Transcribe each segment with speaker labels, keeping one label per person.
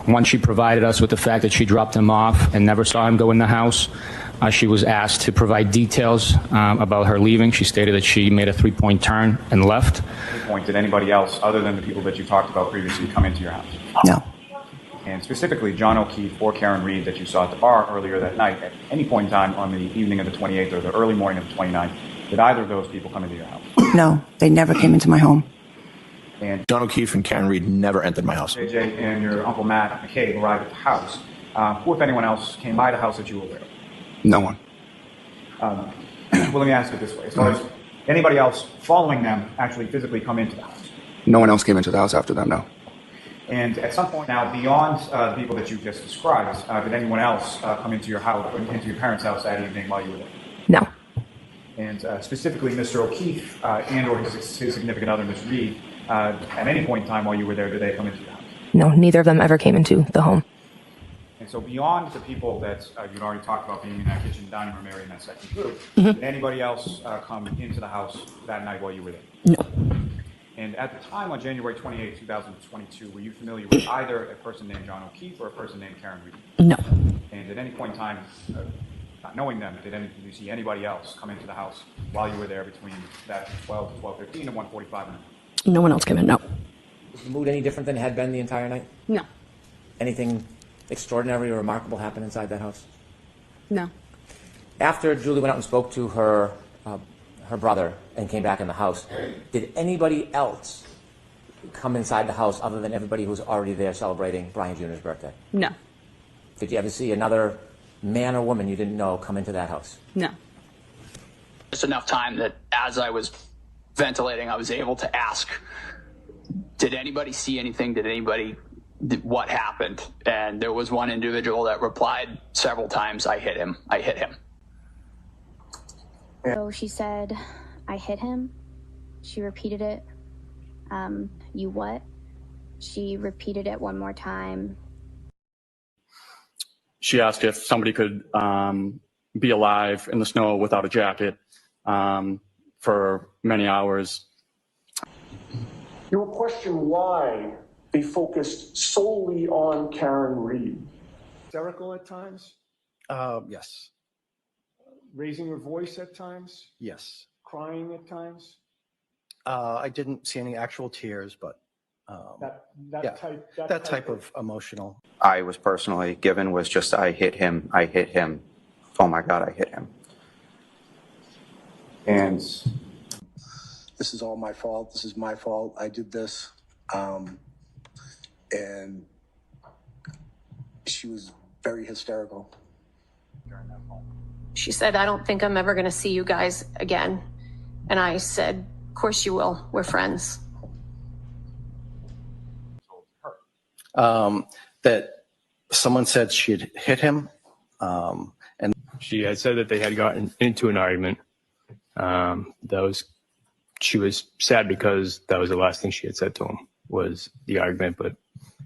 Speaker 1: Once she provided us with the fact that she dropped him off and never saw him go in the house, she was asked to provide details about her leaving. She stated that she made a 3-point turn and left.
Speaker 2: At any point, did anybody else, other than the people that you talked about previously, come into your house?
Speaker 3: No.
Speaker 2: And specifically, John O'Keefe or Karen Reed that you saw at the bar earlier that night, at any point in time on the evening of the 28th or the early morning of the 29th, did either of those people come into your house?
Speaker 3: No, they never came into my home.
Speaker 2: And
Speaker 4: John O'Keefe and Karen Reed never entered my house.
Speaker 2: JJ and your Uncle Matt McCabe arrived at the house. Who, if anyone else, came by the house that you were aware of?
Speaker 4: No one.
Speaker 2: Well, let me ask it this way. As far as anybody else following them actually physically come into the house?
Speaker 4: No one else came into the house after them, no.
Speaker 2: And at some point now, beyond the people that you just described, did anyone else come into your house, into your parents' house that evening while you were there?
Speaker 3: No.
Speaker 2: And specifically, Mr. O'Keefe and or his significant other, Ms. Reed, at any point in time while you were there, did they come into your house?
Speaker 5: No, neither of them ever came into the home.
Speaker 2: And so beyond the people that you'd already talked about being in that kitchen dining room area in that second group, did anybody else come into the house that night while you were there?
Speaker 3: No.
Speaker 2: And at the time on January 28, 2022, were you familiar with either a person named John O'Keefe or a person named Karen Reed?
Speaker 3: No.
Speaker 2: And at any point in time, not knowing them, did you see anybody else come into the house while you were there between that 12 to 12:15 and 1:45 minutes?
Speaker 3: No one else came in, no.
Speaker 6: Was the mood any different than it had been the entire night?
Speaker 3: No.
Speaker 6: Anything extraordinary or remarkable happen inside that house?
Speaker 3: No.
Speaker 6: After Julie went out and spoke to her brother and came back in the house, did anybody else come inside the house other than everybody who was already there celebrating Brian Jr.'s birthday?
Speaker 3: No.
Speaker 6: Did you ever see another man or woman you didn't know come into that house?
Speaker 3: No.
Speaker 7: Just enough time that as I was ventilating, I was able to ask, did anybody see anything? What happened? And there was one individual that replied several times, I hit him.
Speaker 8: So she said, I hit him. She repeated it. You what? She repeated it one more time.
Speaker 9: She asked if somebody could be alive in the snow without a jacket for many hours.
Speaker 10: You will question why they focused solely on Karen Reed.
Speaker 11: Hysterical at times?
Speaker 4: Yes.
Speaker 11: Raising her voice at times?
Speaker 4: Yes.
Speaker 11: Crying at times?
Speaker 4: I didn't see any actual tears, but that type of emotional.
Speaker 12: I was personally given was just, I hit him. Oh my God, I hit him.
Speaker 2: And
Speaker 13: this is all my fault. This is my fault. I did this. And she was very hysterical.
Speaker 14: She said, I don't think I'm ever going to see you guys again. And I said, of course you will. We're friends.
Speaker 4: That someone said she had hit him. And
Speaker 1: She had said that they had gotten into an argument. She was sad because that was the last thing she had said to him was the argument, but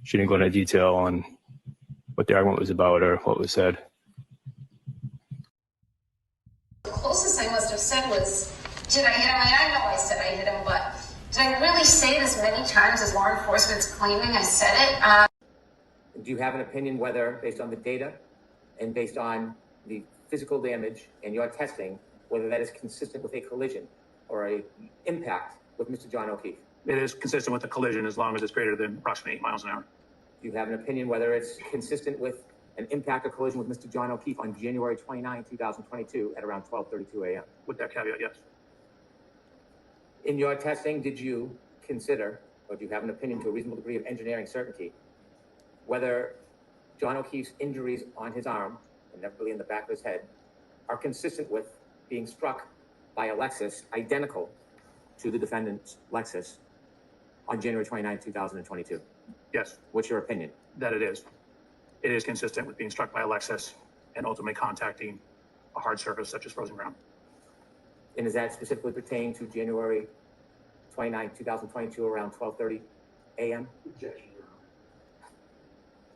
Speaker 1: she didn't go into detail on what the argument was about or what was said.
Speaker 15: The closest I must have said was, did I hit him? I know I said I hit him, but did I really say it as many times as law enforcement's claiming I said it?
Speaker 6: Do you have an opinion whether, based on the data and based on the physical damage and your testing, whether that is consistent with a collision or a impact with Mr. John O'Keefe?
Speaker 16: It is consistent with the collision as long as it's greater than approximately 8 miles an hour.
Speaker 6: Do you have an opinion whether it's consistent with an impact or collision with Mr. John O'Keefe on January 29, 2022 at around 12:32 a.m.?
Speaker 16: With that caveat, yes.
Speaker 6: In your testing, did you consider, or do you have an opinion to a reasonable degree of engineering certainty, whether John O'Keefe's injuries on his arm, and inevitably in the back of his head, are consistent with being struck by a Lexus identical to the defendant's Lexus on January 29, 2022?
Speaker 16: Yes.
Speaker 6: What's your opinion?
Speaker 16: That it is. It is consistent with being struck by a Lexus and ultimately contacting a hard surface such as frozen ground.
Speaker 6: And does that specifically pertain to January 29, 2022 around 12:30 a.m.?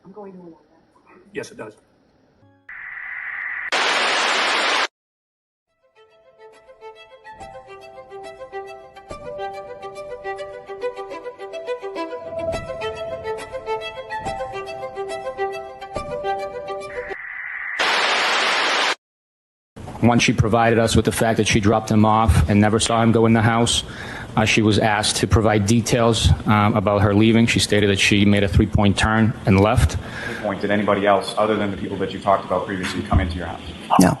Speaker 15: I'm going to allow that.
Speaker 16: Yes, it does.
Speaker 1: Once she provided us with the fact that she dropped him off and never saw him go in the house, she was asked to provide details about her leaving. She stated that she made a three-point turn and left.
Speaker 2: At any point, did anybody else, other than the people that you talked about previously, come into your house?
Speaker 3: No.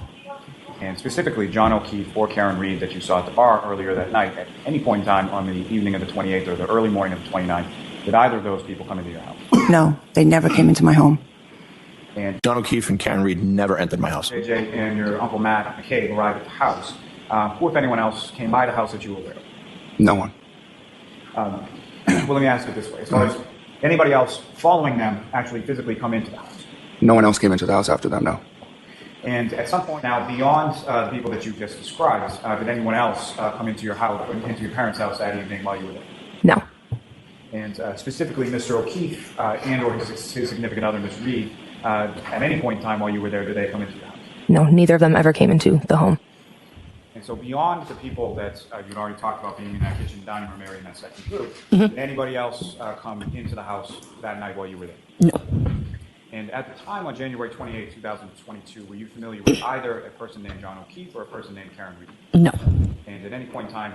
Speaker 2: And specifically, John O'Keefe or Karen Reed that you saw at the bar earlier that night, at any point in time on the evening of the 28th or the early morning of the 29th, did either of those people come into your house?
Speaker 3: No, they never came into my home.
Speaker 2: And
Speaker 17: John O'Keefe and Karen Reed never entered my house.
Speaker 2: JJ and your Uncle Matt McCabe arrived at the house. Who, if anyone else, came by the house that you were aware of?
Speaker 17: No one.
Speaker 2: Well, let me ask it this way. As far as anybody else following them actually physically come into the house?
Speaker 17: No one else came into the house after them, no.
Speaker 2: And at some point now, beyond the people that you just described, did anyone else come into your house, into your parents' house that evening while you were there?
Speaker 5: No.
Speaker 2: And specifically, Mr. O'Keefe and/or his significant other, Ms. Reed, at any point in time while you were there, did they come into your house?
Speaker 5: No, neither of them ever came into the home.
Speaker 2: And so, beyond the people that you'd already talked about being in that kitchen dining room area in that second group, did anybody else come into the house that night while you were there?
Speaker 3: No.
Speaker 2: And at the time on January 28, 2022, were you familiar with either a person named John O'Keefe or a person named Karen Reed?
Speaker 3: No.
Speaker 2: And at any point in time,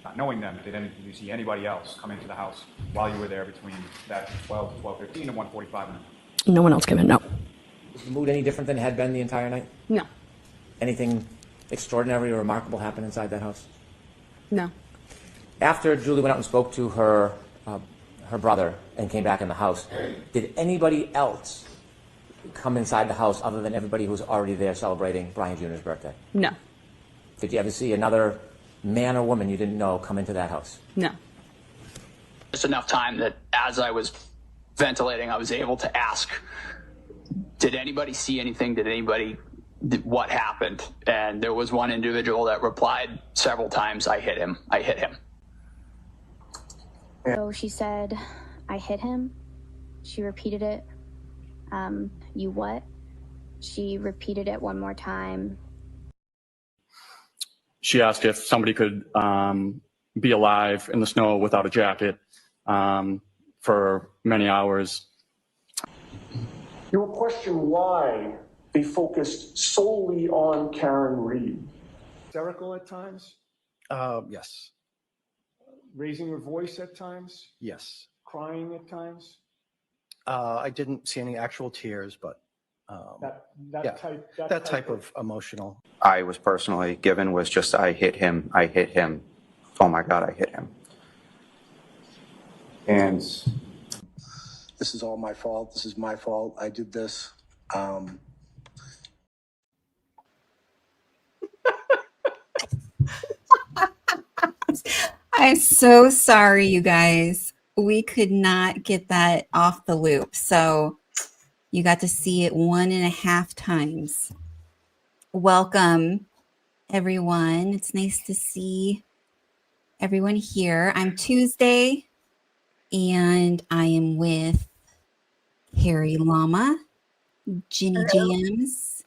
Speaker 2: not knowing them, did you see anybody else come into the house while you were there between that 12 to 12:15 and 1:45 in the morning?
Speaker 3: No one else came in. No.
Speaker 6: Was the mood any different than it had been the entire night?
Speaker 3: No.
Speaker 6: Anything extraordinary or remarkable happen inside that house?
Speaker 3: No.
Speaker 6: After Julie went out and spoke to her brother and came back in the house, did anybody else come inside the house other than everybody who was already there celebrating Brian Jr.'s birthday?
Speaker 3: No.
Speaker 6: Did you ever see another man or woman you didn't know come into that house?
Speaker 3: No.
Speaker 7: Just enough time that as I was ventilating, I was able to ask, did anybody see anything? What happened? And there was one individual that replied several times, I hit him. I hit him.
Speaker 8: So she said, I hit him. She repeated it. You what? She repeated it one more time.
Speaker 9: She asked if somebody could be alive in the snow without a jacket for many hours.
Speaker 10: You were questioned why they focused solely on Karen Reed.
Speaker 11: Hysterical at times?
Speaker 4: Yes.
Speaker 11: Raising her voice at times?
Speaker 4: Yes.
Speaker 11: Crying at times?
Speaker 4: I didn't see any actual tears, but yeah, that type of emotional.
Speaker 12: I was personally given was just, I hit him. Oh my God, I hit him.
Speaker 2: And
Speaker 13: This is all my fault. This is my fault. I did this.
Speaker 18: I'm so sorry, you guys. We could not get that off the loop. So you got to see it 1.5 times. Welcome, everyone. It's nice to see everyone here. I'm Tuesday, and I am with Harry Llama, Ginny Jams,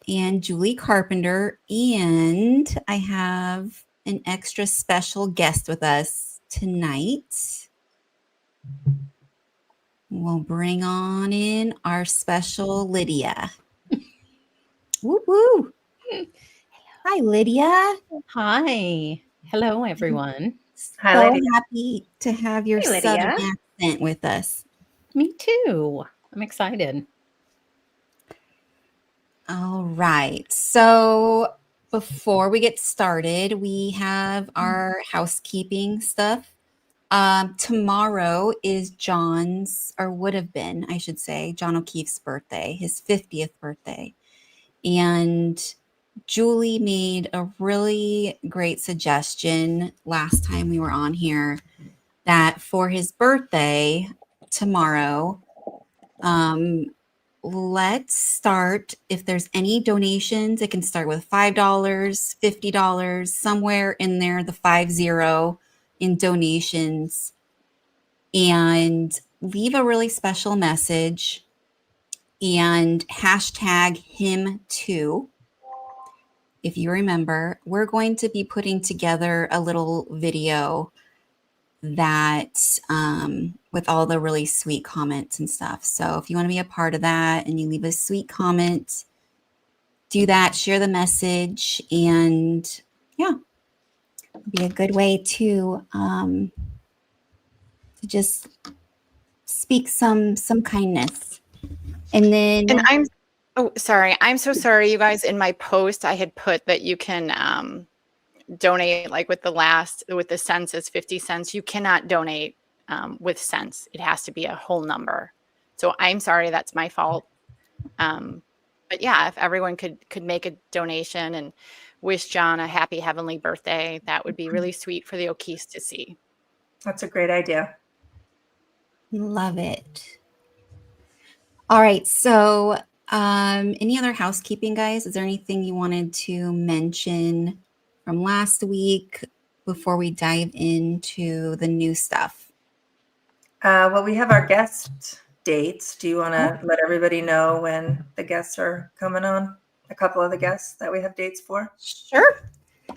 Speaker 18: and Julie Carpenter. And I have an extra special guest with us tonight. We'll bring on in our special Lydia. Woo woo. Hi, Lydia.
Speaker 19: Hi. Hello, everyone.
Speaker 18: Hi, so Lydia. Happy to have your Southern accent with us.
Speaker 19: Me too. I'm excited.
Speaker 18: All right. So before we get started, we have our housekeeping stuff. Tomorrow is John's, or would have been, I should say, John O'Keefe's birthday, his 50th birthday. And Julie made a really great suggestion last time we were on here that for his birthday tomorrow, let's start, if there's any donations, it can start with $5, $50, somewhere in there, the 50 in donations, and leave a really special message and hashtag him too. If you remember, we're going to be putting together a little video that with all the really sweet comments and stuff. So if you want to be a part of that and you leave a sweet comment, do that, share the message, and yeah, it'll be a good way to just speak some kindness. And then
Speaker 20: And I'm so sorry, you guys. In my post, I had put that you can donate like with the cents is 50 cents. You cannot donate with cents. It has to be a whole number. So I'm sorry, that's my fault. But yeah, if everyone could make a donation and wish John a happy heavenly birthday, that would be really sweet for the O'Keefes to see.
Speaker 21: That's a great idea.
Speaker 18: Love it. All right. So any other housekeeping, guys? Is there anything you wanted to mention from last week before we dive into the new stuff?
Speaker 21: Well, we have our guest dates. Do you want to let everybody know when the guests are coming on? A couple of the guests that we have dates for?
Speaker 18: Sure.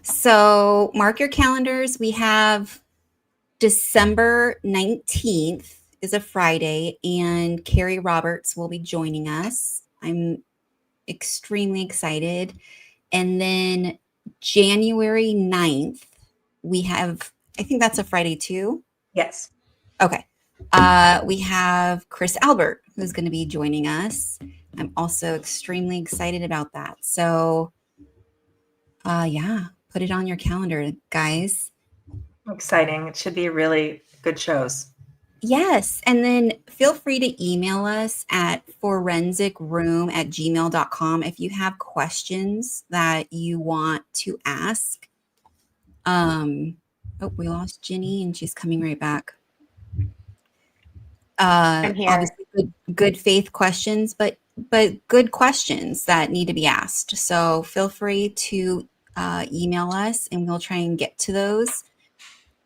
Speaker 18: So mark your calendars. We have December 19th is a Friday, and Carrie Roberts will be joining us. I'm extremely excited. And then January 9th, we have, I think that's a Friday too.
Speaker 21: Yes.
Speaker 18: Okay. We have Chris Albert, who's going to be joining us. I'm also extremely excited about that. So, yeah, put it on your calendar, guys.
Speaker 21: Exciting. It should be really good shows.
Speaker 18: Yes. And then feel free to email us at forensicroom@gmail.com if you have questions that you want to ask. Oh, we lost Ginny and she's coming right back.
Speaker 20: I'm here.
Speaker 18: Obviously good faith questions, but good questions that need to be asked. So feel free to email us and we'll try and get to those.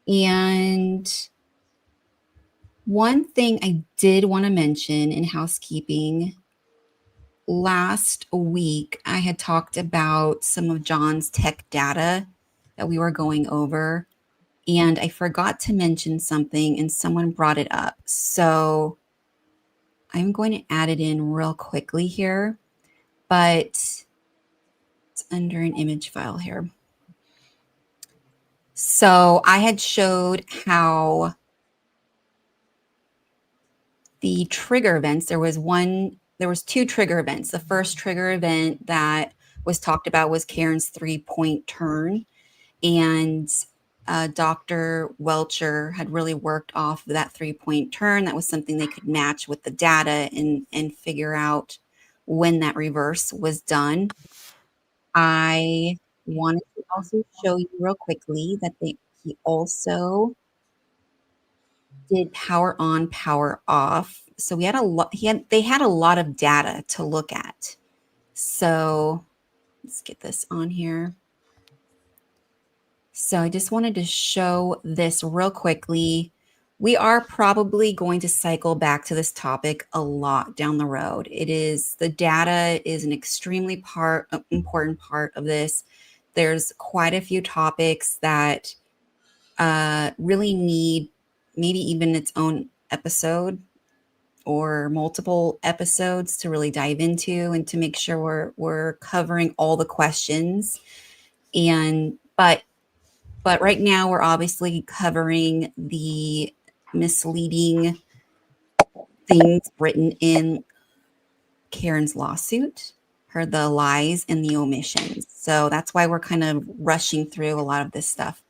Speaker 18: And one thing I did want to mention in housekeeping, last week I had talked about some of John's tech data that we were going over, and I forgot to mention something and someone brought it up. So I'm going to add it in real quickly here, but it's under an image file here. So I had showed how the trigger events, there was two trigger events. The first trigger event that was talked about was Karen's 3-point turn. And Dr. Welcher had really worked off of that 3-point turn. That was something they could match with the data and figure out when that reverse was done. I wanted to also show you real quickly that he also did power on, power off. So we had they had a lot of data to look at. So let's get this on here. So I just wanted to show this real quickly. We are probably going to cycle back to this topic a lot down the road. The data is an extremely important part of this. There's quite a few topics that really need maybe even its own episode or multiple episodes to really dive into and to make sure we're covering all the questions. But right now we're obviously covering the misleading things written in Karen's lawsuit, the lies and the omissions. So that's why we're kind of rushing through a lot of this stuff.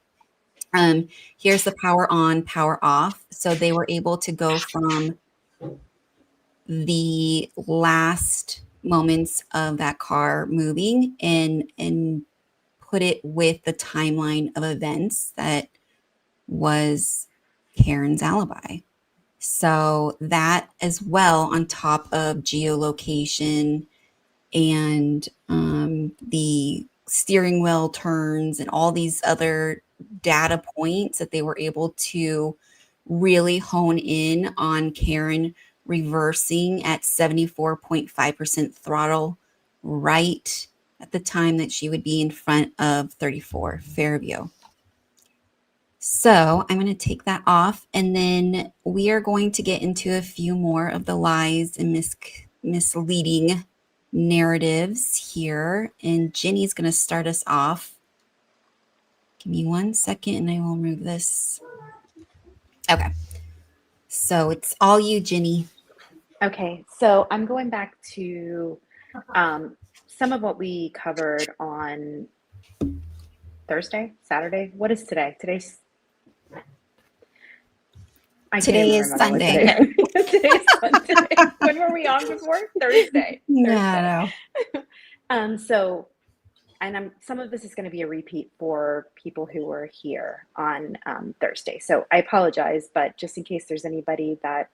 Speaker 18: Here's the power on, power off. So they were able to go from the last moments of that car moving and put it with the timeline of events that was Karen's alibi. So that as well, on top of geolocation and the steering wheel turns and all these other data points that they were able to really hone in on Karen reversing at 74.5% throttle right at the time that she would be in front of 34 Fairview. So I'm going to take that off, and then we are going to get into a few more of the lies and misleading narratives here, and Ginny's going to start us off. Give me 1 second and I will move this. Okay. So it's all you, Ginny.
Speaker 14: Okay, so I'm going back to some of what we covered on Thursday, Saturday. What is today? Today's
Speaker 18: Today is Sunday.
Speaker 14: Today's Sunday. When were we on before? Thursday.
Speaker 18: No.
Speaker 14: So, and some of this is going to be a repeat for people who were here on Thursday. So I apologize, but just in case there's anybody that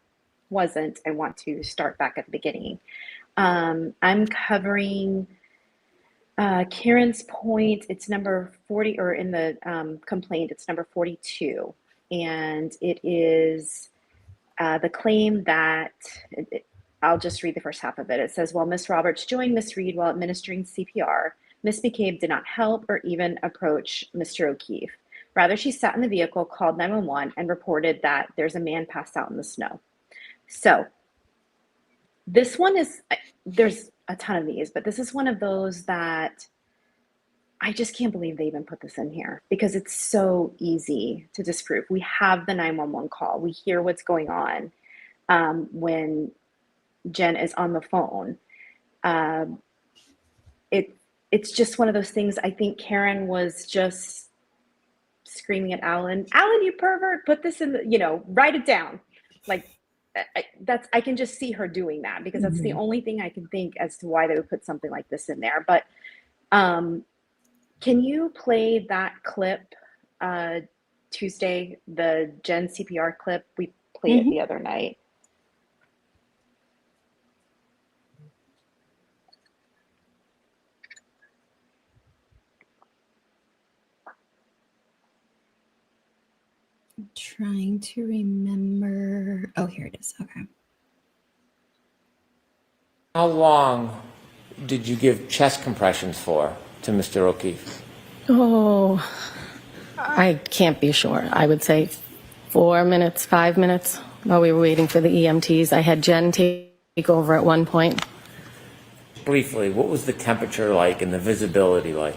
Speaker 14: wasn't, I want to start back at the beginning. I'm covering Karen's point. It's number 40, or in the complaint, it's number 42. And it is the claim that, I'll just read the first half of it. It says, while Miss Roberts joined Miss Reed while administering CPR, Miss McCabe did not help or even approach Mr. O'Keefe. Rather, she sat in the vehicle, called 911, and reported that there's a man passed out in the snow. So this one is, there's a ton of these, but this is one of those that I just can't believe they even put this in here, because it's so easy to disprove. We have the 911 call. We hear what's going on when Jen is on the phone. It's just one of those things. I think Karen was just screaming at Alan, you pervert, put this in the, write it down. Like, I can just see her doing that, because that's the only thing I can think as to why they would put something like this in there. But can you play that clip Tuesday, the Jen CPR clip? We played it the other night.
Speaker 18: I'm trying to remember. Oh, here it is. Okay.
Speaker 22: How long did you give chest compressions for to Mr. O'Keefe?
Speaker 23: Oh, I can't be sure. I would say 4 minutes, 5 minutes while we were waiting for the EMTs. I had Jen take over at one point.
Speaker 22: Briefly, what was the temperature like and the visibility like?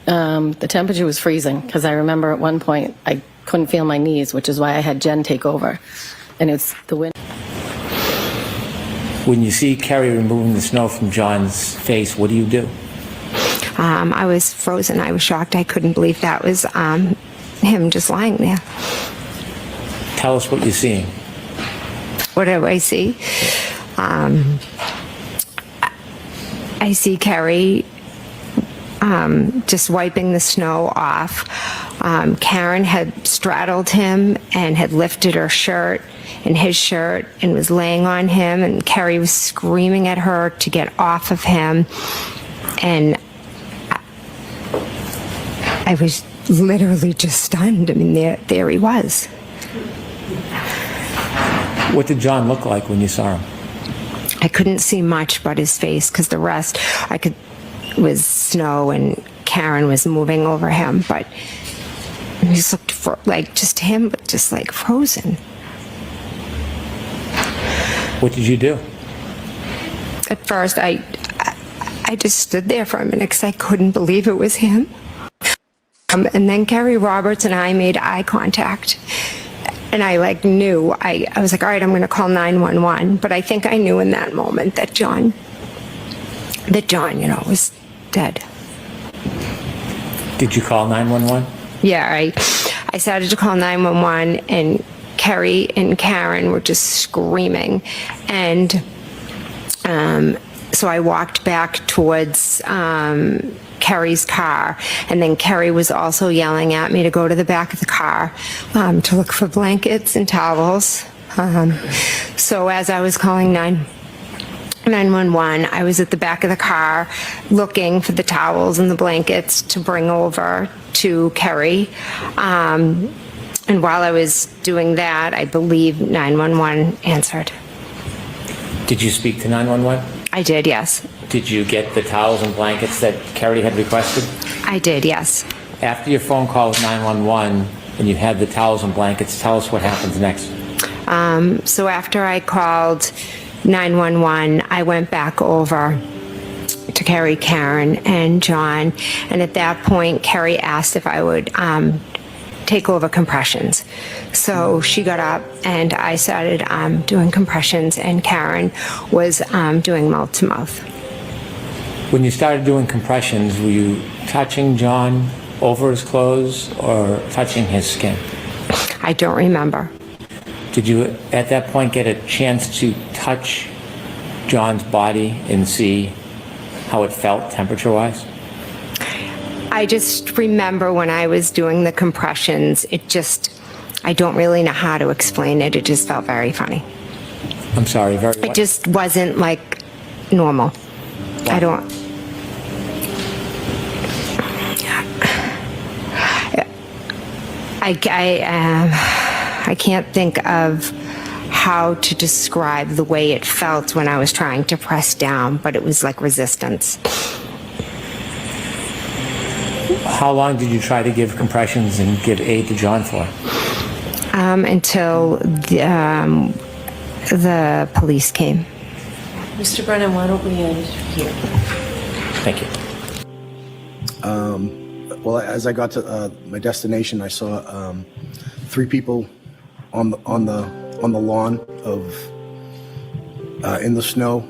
Speaker 23: The temperature was freezing, because I remember at one point I couldn't feel my knees, which is why I had Jen take over. And it's the wind.
Speaker 22: When you see Kerry removing the snow from John's face, what do you do?
Speaker 24: I was frozen. I was shocked. I couldn't believe that was him just lying there.
Speaker 22: Tell us what you're seeing.
Speaker 24: What do I see? I see Kerry just wiping the snow off. Karen had straddled him and had lifted her shirt and his shirt and was laying on him, and Kerry was screaming at her to get off of him. And I was literally just stunned. I mean, there he was.
Speaker 22: What did John look like when you saw him?
Speaker 24: I couldn't see much but his face, because the rest was snow and Karen was moving over him, but he just looked like just him, but just like frozen.
Speaker 22: What did you do?
Speaker 24: At first, I just stood there for a minute because I couldn't believe it was him. And then Kerry Roberts and I made eye contact. And I knew, I was like, all right, I'm going to call 911. But I think I knew in that moment that John, was dead.
Speaker 22: Did you call 911?
Speaker 24: Yeah, I started to call 911, and Kerry and Karen were just screaming. And so I walked back towards Kerry's car, and then Kerry was also yelling at me to go to the back of the car to look for blankets and towels. So as I was calling 911, I was at the back of the car looking for the towels and the blankets to bring over to Kerry. And while I was doing that, I believe 911 answered.
Speaker 22: Did you speak to 911?
Speaker 24: I did, yes.
Speaker 22: Did you get the towels and blankets that Kerry had requested?
Speaker 24: I did, yes.
Speaker 22: After your phone call with 911 and you had the towels and blankets, tell us what happens next.
Speaker 24: So after I called 911, I went back over to Carrie, Karen, and John. And at that point, Carrie asked if I would take over compressions. So she got up and I started doing compressions, and Karen was doing mouth to mouth.
Speaker 22: When you started doing compressions, were you touching John over his clothes or touching his skin?
Speaker 24: I don't remember.
Speaker 22: Did you at that point get a chance to touch John's body and see how it felt temperature-wise?
Speaker 24: I just remember when I was doing the compressions, I don't really know how to explain it. It just felt very funny.
Speaker 22: I'm sorry, very
Speaker 24: It just wasn't like normal. I don't. I can't think of how to describe the way it felt when I was trying to press down, but it was like resistance.
Speaker 22: How long did you try to give compressions and give aid to John for?
Speaker 24: Until the police came.
Speaker 1: Mr. Brennan, why don't we end here?
Speaker 22: Thank you.
Speaker 13: Well, as I got to my destination, I saw 3 people on the lawn in the snow,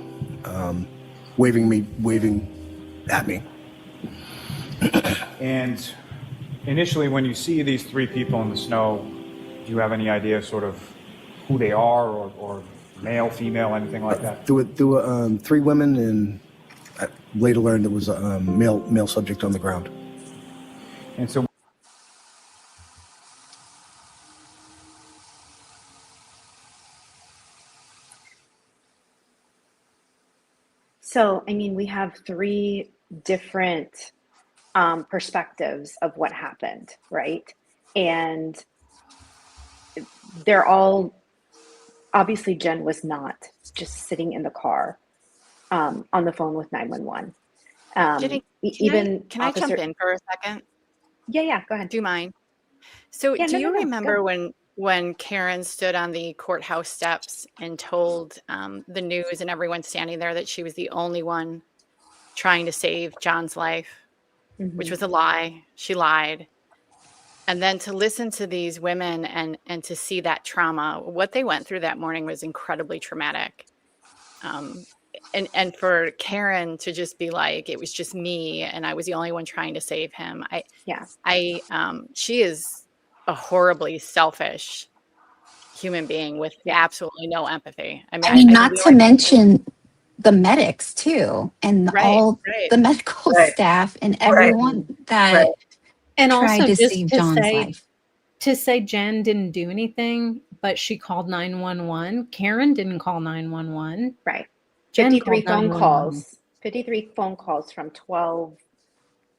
Speaker 13: waving at me.
Speaker 2: And initially, when you see these 3 people in the snow, do you have any idea sort of who they are, or male, female, anything like that?
Speaker 13: There were 3 women, and I later learned there was a male subject on the ground.
Speaker 2: And so
Speaker 14: So, I mean, we have 3 different perspectives of what happened, right? And they're all, obviously Jen was not just sitting in the car on the phone with 911.
Speaker 20: Can I jump in for a second?
Speaker 14: Yeah, go ahead.
Speaker 20: Do you mind? So
Speaker 14: Yeah,
Speaker 20: do you
Speaker 14: no,
Speaker 20: remember
Speaker 14: go.
Speaker 20: when Karen stood on the courthouse steps and told the news and everyone standing there that she was the only one trying to save John's life, which was a lie? She lied. And then to listen to these women and to see that trauma, what they went through that morning was incredibly traumatic. And for Karen to just be like, it was just me and I was the only one trying to save him. She is a horribly selfish human being with absolutely no empathy.
Speaker 15: I mean, not to mention the medics too, and all the medical staff and everyone that
Speaker 19: And
Speaker 15: tried
Speaker 19: also
Speaker 15: to
Speaker 19: just
Speaker 15: save
Speaker 19: to
Speaker 15: John's
Speaker 19: say,
Speaker 15: life.
Speaker 19: to say Jen didn't do anything, but she called 911. Karen didn't call 911.
Speaker 14: Right.
Speaker 19: Jen
Speaker 14: 53
Speaker 19: called
Speaker 14: phone
Speaker 19: 911.
Speaker 14: calls. 53 phone calls from 12,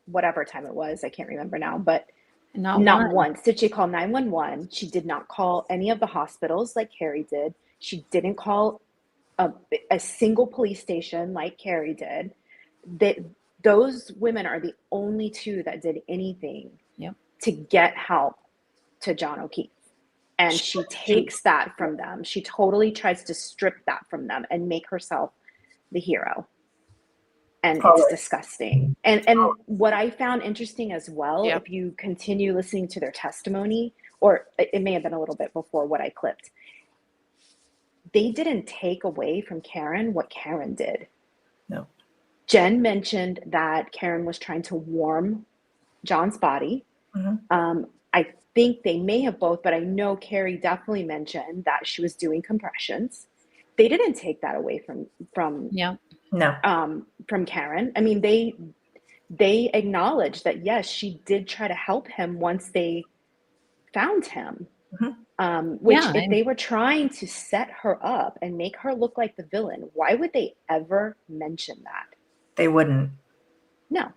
Speaker 14: whatever time it was. I can't remember now, but not once did she call 911. She did not call any of the hospitals like Carrie did. She didn't call a single police station like Carrie did. Those women are the only 2 that did anything to get help to John O'Keefe. And she takes that from them. She totally tries to strip that from them and make herself the hero. And it's disgusting. And what I found interesting as well, if you continue listening to their testimony, or it may have been a little bit before what I clipped, they didn't take away from Karen what Karen did.
Speaker 21: No.
Speaker 14: Jen mentioned that Karen was trying to warm John's body. I think they may have both, but I know Carrie definitely mentioned that she was doing compressions. They didn't take that away from Karen. I mean, they acknowledged that yes, she did try to help him once they found him. If they were trying to set her up and make her look like the villain, why would they ever mention that?
Speaker 21: They wouldn't.
Speaker 14: No.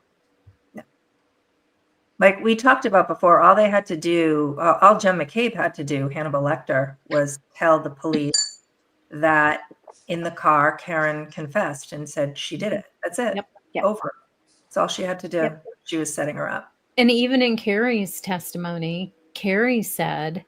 Speaker 21: Like we talked about before, all they had to do, all Jen McCabe had to do, Hannibal Lecter, was tell the police that in the car, Karen confessed and said she did it. That's it. Over. That's all she had to do. She was setting her up.
Speaker 19: And even in Carrie's testimony, Carrie said,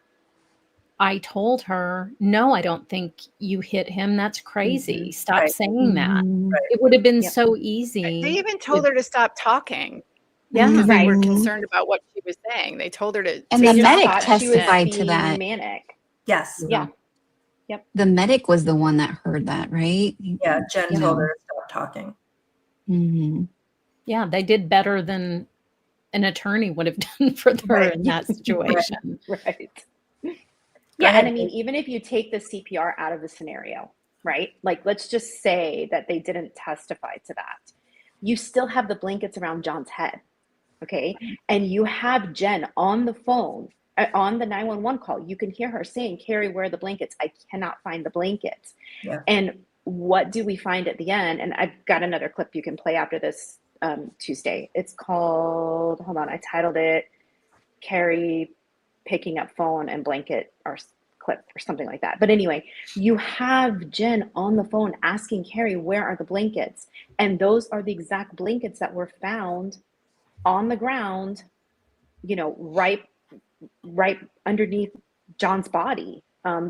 Speaker 19: I told her, no, I don't think you hit him. That's crazy. Stop
Speaker 20: Right.
Speaker 19: saying that.
Speaker 20: Right.
Speaker 19: It would have been
Speaker 20: Yep.
Speaker 19: so easy.
Speaker 20: They even told her to stop talking.
Speaker 19: Yeah.
Speaker 20: Because they were
Speaker 15: Mhm.
Speaker 20: concerned about what she was saying. They told her to
Speaker 15: And
Speaker 20: to
Speaker 15: the
Speaker 20: stop
Speaker 15: medic
Speaker 20: that.
Speaker 15: testified to that.
Speaker 14: Manic.
Speaker 21: Yes.
Speaker 14: Yeah. Yep.
Speaker 15: The medic was the one that heard that, right?
Speaker 21: Yeah, Jen told her to stop talking.
Speaker 15: Hmm.
Speaker 19: Yeah, they did better than an attorney would have done for her in that situation.
Speaker 14: Right. Yeah, and I mean, even if you take the CPR out of the scenario, right? Like, let's just say that they didn't testify to that. You still have the blankets around John's head, okay? And you have Jen on the phone, on the 911 call. You can hear her saying, Carrie, where are the blankets? I cannot find the blankets.
Speaker 21: Yeah.
Speaker 14: And what do we find at the end? And I've got another clip you can play after this Tuesday. It's called, hold on, I titled it, Carrie picking up phone and blanket or clip or something like that. But anyway, you have Jen on the phone asking Carrie, where are the blankets? And those are the exact blankets that were found on the ground, you know, right underneath John's body.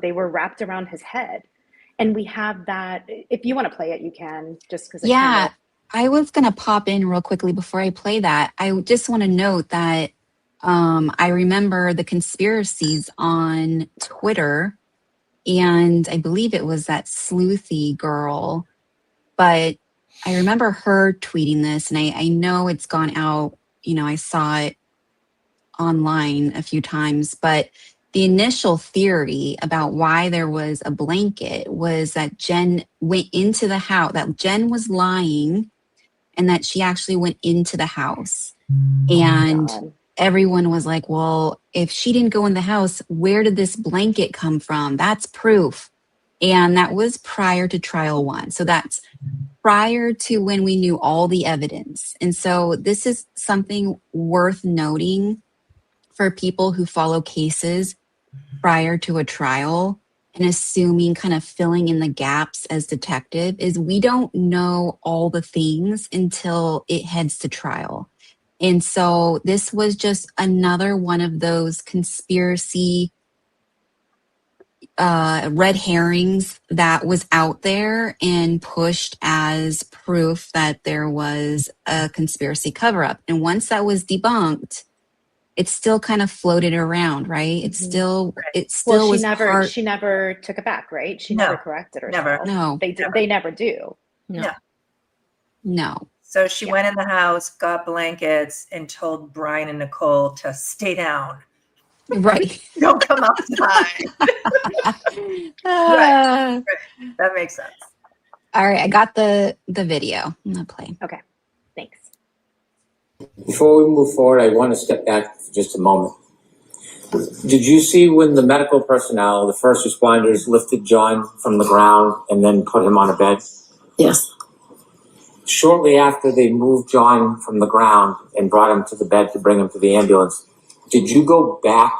Speaker 14: They were wrapped around his head. And we have that. If you want to play it, you can, just because
Speaker 15: Yeah, I was going to pop in real quickly before I play that. I just want to note that I remember the conspiracies on Twitter, and I believe it was that sleuthy girl, but I remember her tweeting this, and I know it's gone out, you know, I saw it online a few times, but the initial theory about why there was a blanket was that Jen went into the house, that Jen was lying, and that she actually went into the house. And everyone was like, well, if she didn't go in the house, where did this blanket come from? That's proof. And that was prior to trial one. So that's prior to when we knew all the evidence. And so this is something worth noting for people who follow cases prior to a trial and assuming, kind of filling in the gaps as detective, is we don't know all the things until it heads to trial. And so this was just another one of those conspiracy red herrings that was out there and pushed as proof that there was a conspiracy cover-up. And once that was debunked, it still kind of floated around, right? It still
Speaker 14: well,
Speaker 15: was
Speaker 14: she never took it back, right? She never corrected herself.
Speaker 21: Never.
Speaker 15: No.
Speaker 14: They never do.
Speaker 15: No.
Speaker 21: So she went in the house, got blankets, and told Brian and Nicole to stay down.
Speaker 15: Right.
Speaker 21: Don't come outside. Right. That makes sense.
Speaker 15: All right, I got the video. I'm gonna play.
Speaker 14: Okay, thanks.
Speaker 5: Before we move forward, I want to step back for just a moment. Did you see when the medical personnel, the first responders, lifted John from the ground and then put him on a bed?
Speaker 23: Yes.
Speaker 5: Shortly after they moved John from the ground and brought him to the bed to bring him to the ambulance, did you go back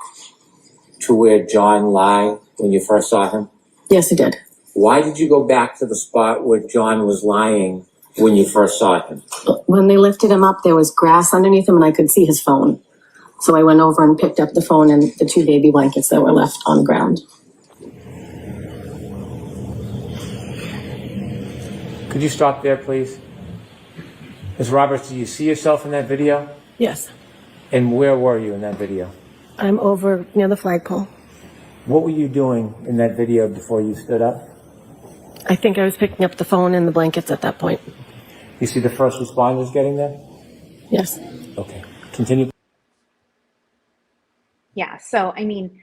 Speaker 5: to where John lay when you first saw him?
Speaker 23: Yes, I did.
Speaker 5: Why did you go back to the spot where John was lying when you first saw him?
Speaker 23: When they lifted him up, there was grass underneath him and I could see his phone. So I went over and picked up the phone and the 2 baby blankets that were left on the ground.
Speaker 22: Could you stop there, please? Ms. Roberts, do you see yourself in that video?
Speaker 23: Yes.
Speaker 22: And where were you in that video?
Speaker 23: I'm over near the flagpole.
Speaker 22: What were you doing in that video before you stood up?
Speaker 23: I think I was picking up the phone and the blankets at that point.
Speaker 22: You see the first responders getting there?
Speaker 23: Yes.
Speaker 22: Okay, continue.
Speaker 14: Yeah, so I mean,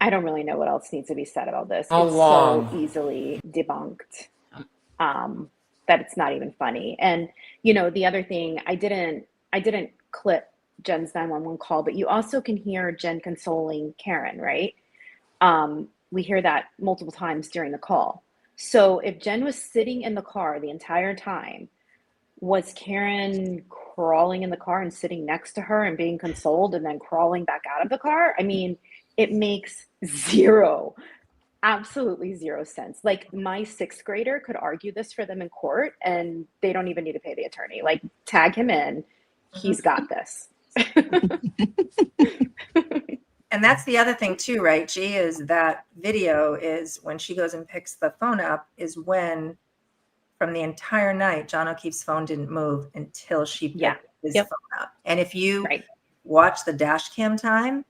Speaker 14: I don't really know what else needs to be said about this.
Speaker 22: How
Speaker 14: it's
Speaker 22: long?
Speaker 14: so easily debunked that it's not even funny. And you know, the other thing, I didn't clip Jen's 911 call, but you also can hear Jen consoling Karen, right? We hear that multiple times during the call. So if Jen was sitting in the car the entire time, was Karen crawling in the car and sitting next to her and being consoled and then crawling back out of the car? I mean, it makes absolutely zero sense. Like my 6th grader could argue this for them in court and they don't even need to pay the attorney. Like tag him in, he's got this.
Speaker 21: And that's the other thing too, right, G, is that video is when she goes and picks the phone up is when from the entire night, John O'Keefe's phone didn't move until she picked his phone up. And if you watch the dash cam time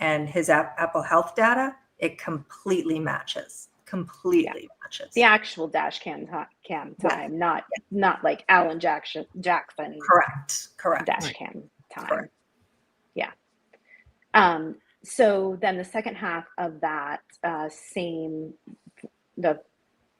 Speaker 21: and his Apple Health data, it completely matches. Completely matches.
Speaker 14: The actual dash cam time, not like Alan Jackson.
Speaker 21: Correct.
Speaker 14: Dash cam time.
Speaker 21: Correct.
Speaker 14: Yeah. So then the second half of that the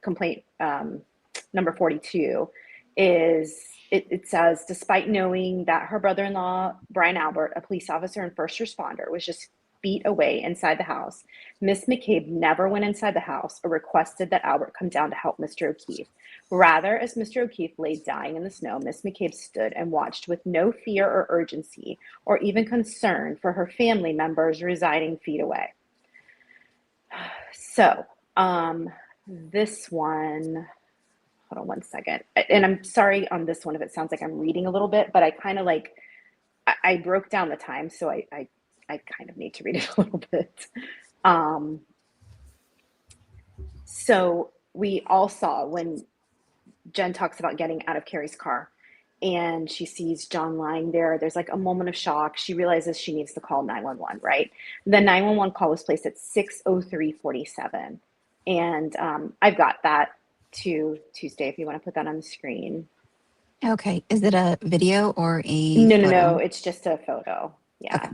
Speaker 14: complaint number 42 is it says, despite knowing that her brother-in-law, Brian Albert, a police officer and first responder, was just feet away inside the house, Miss McCabe never went inside the house or requested that Albert come down to help Mr. O'Keefe. Rather, as Mr. O'Keefe lay dying in the snow, Miss McCabe stood and watched with no fear or urgency or even concern for her family members residing feet away. So, this one, hold on one second. And I'm sorry on this one if it sounds like I'm reading a little bit, but I kind of I broke down the time, so I kind of need to read it a little bit. So we all saw when Jen talks about getting out of Carrie's car and she sees John lying there. There's like a moment of shock. She realizes she needs to call 911, right? The 911 call was placed at 6:03:47. And I've got that to Tuesday if you want to put that on the screen.
Speaker 15: Okay. Is it a video or a
Speaker 14: No. It's just a photo. Yeah.
Speaker 15: Okay.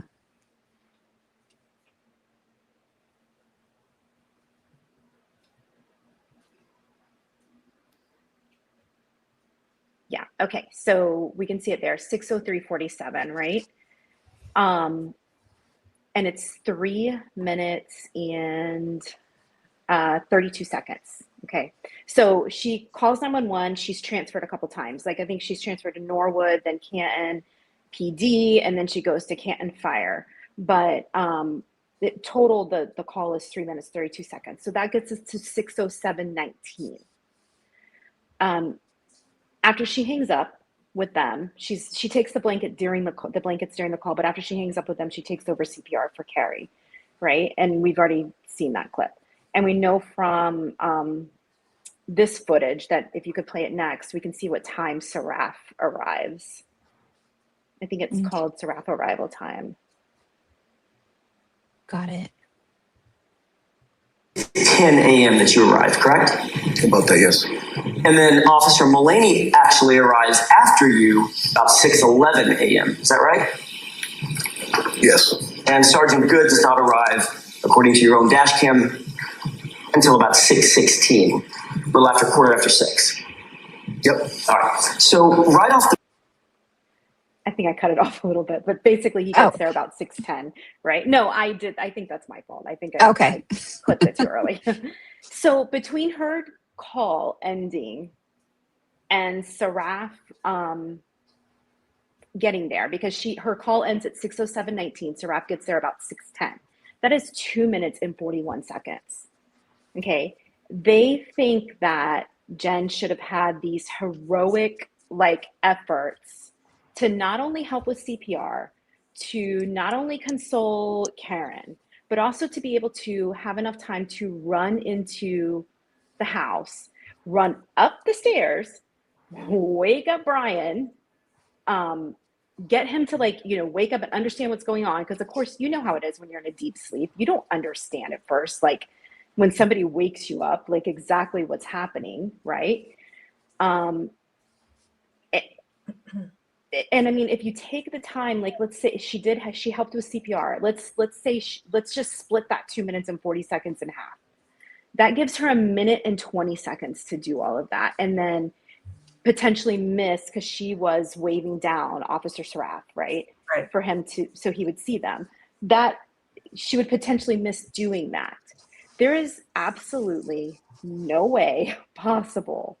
Speaker 14: Yeah. Okay. So we can see it there, 6:03:47, right? And it's 3 minutes and 32 seconds. Okay. So she calls 911. She's transferred a couple times. Like I think she's transferred to Norwood, then Canton PD, and then she goes to Canton Fire. But total, the call is 3 minutes, 32 seconds. So that gets us to 6:07:19. After she hangs up with them, she takes the blankets during the call, but after she hangs up with them, she takes over CPR for Carrie, right? And we've already seen that clip. And we know from this footage that if you could play it next, we can see what time Seraph arrives. I think it's called Seraph arrival time.
Speaker 15: Got it.
Speaker 3: 10 a.m. that you arrived, correct?
Speaker 13: About that, yes.
Speaker 3: And then Officer Mullaney actually arrives after you about 6:11 a.m. Is that right?
Speaker 13: Yes.
Speaker 3: And Sergeant Good does not arrive, according to your own dash cam, until about 6:16, a little after quarter after 6.
Speaker 13: Yep.
Speaker 3: All right. So right off the
Speaker 14: I think I cut it off a little bit, but basically he gets there about 6:10, right? No, I did. I think that's my fault. I think I clipped it too early. So between her call ending and Seraph getting there, because her call ends at 6:07:19, Seraph gets there about 6:10. That is 2 minutes and 41 seconds. Okay. They think that Jen should have had these heroic efforts to not only help with CPR, to not only console Karen, but also to be able to have enough time to run into the house, run up the stairs, wake up Brian, get him to wake up and understand what's going on. Because of course, you know how it is when you're in a deep sleep. You don't understand at first, when somebody wakes you up, exactly what's happening, right? And I mean, if you take the time, let's say she helped with CPR. Let's just split that 2 minutes and 40 seconds in half. That gives her 1 minute and 20 seconds to do all of that. And then potentially miss, because she was waving down Officer Seraph, right? For him so he would see them. That she would potentially miss doing that. There is absolutely no way possible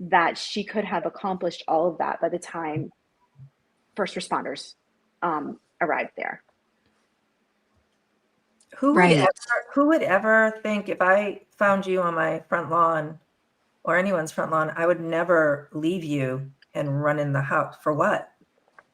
Speaker 14: that she could have accomplished all of that by the time first responders arrived there.
Speaker 21: Who would ever think, if I found you on my front lawn or anyone's front lawn, I would never leave you and run in the house? For what?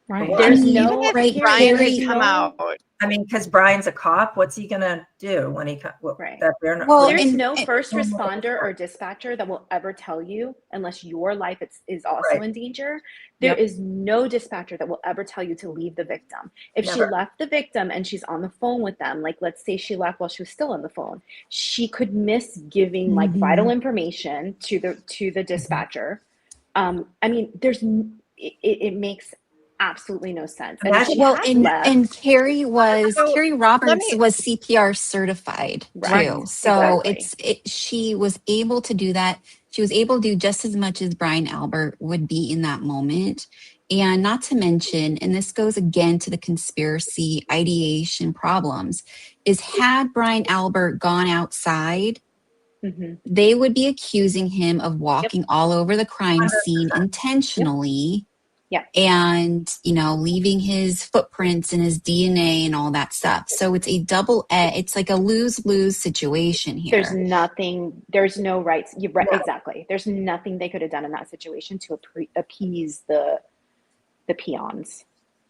Speaker 19: Right.
Speaker 20: There's
Speaker 15: mean,
Speaker 20: no
Speaker 15: right,
Speaker 20: Brian has
Speaker 15: Carrie?
Speaker 20: come out.
Speaker 21: I mean, because Brian's a cop, what's he gonna do when he
Speaker 14: Right.
Speaker 21: that they're not?
Speaker 15: Well,
Speaker 14: There's
Speaker 15: and
Speaker 14: no first responder or dispatcher that will ever tell you, unless your life is also in danger. There is no dispatcher that will ever tell you to leave the victim. If she
Speaker 21: Never.
Speaker 14: left the victim and she's on the phone with them, like let's say she left while she was still on the phone, she could miss giving like vital information to the dispatcher. I mean, it makes absolutely no sense. And if she
Speaker 15: Well,
Speaker 14: had left,
Speaker 15: and Carrie
Speaker 20: So
Speaker 15: Roberts was CPR certified
Speaker 14: Right.
Speaker 15: too. So
Speaker 14: Exactly.
Speaker 15: she was able to do that. She was able to do just as much as Brian Albert would be in that moment. And not to mention, and this goes again to the conspiracy ideation problems, is had Brian Albert gone outside, they would be accusing him of walking all over the crime scene intentionally.
Speaker 14: Yeah.
Speaker 15: And, leaving his footprints and his DNA and all that stuff. So it's a it's like a lose-lose situation here.
Speaker 14: There's no rights. You're right. Exactly. There's nothing they could have done in that situation to appease the peons.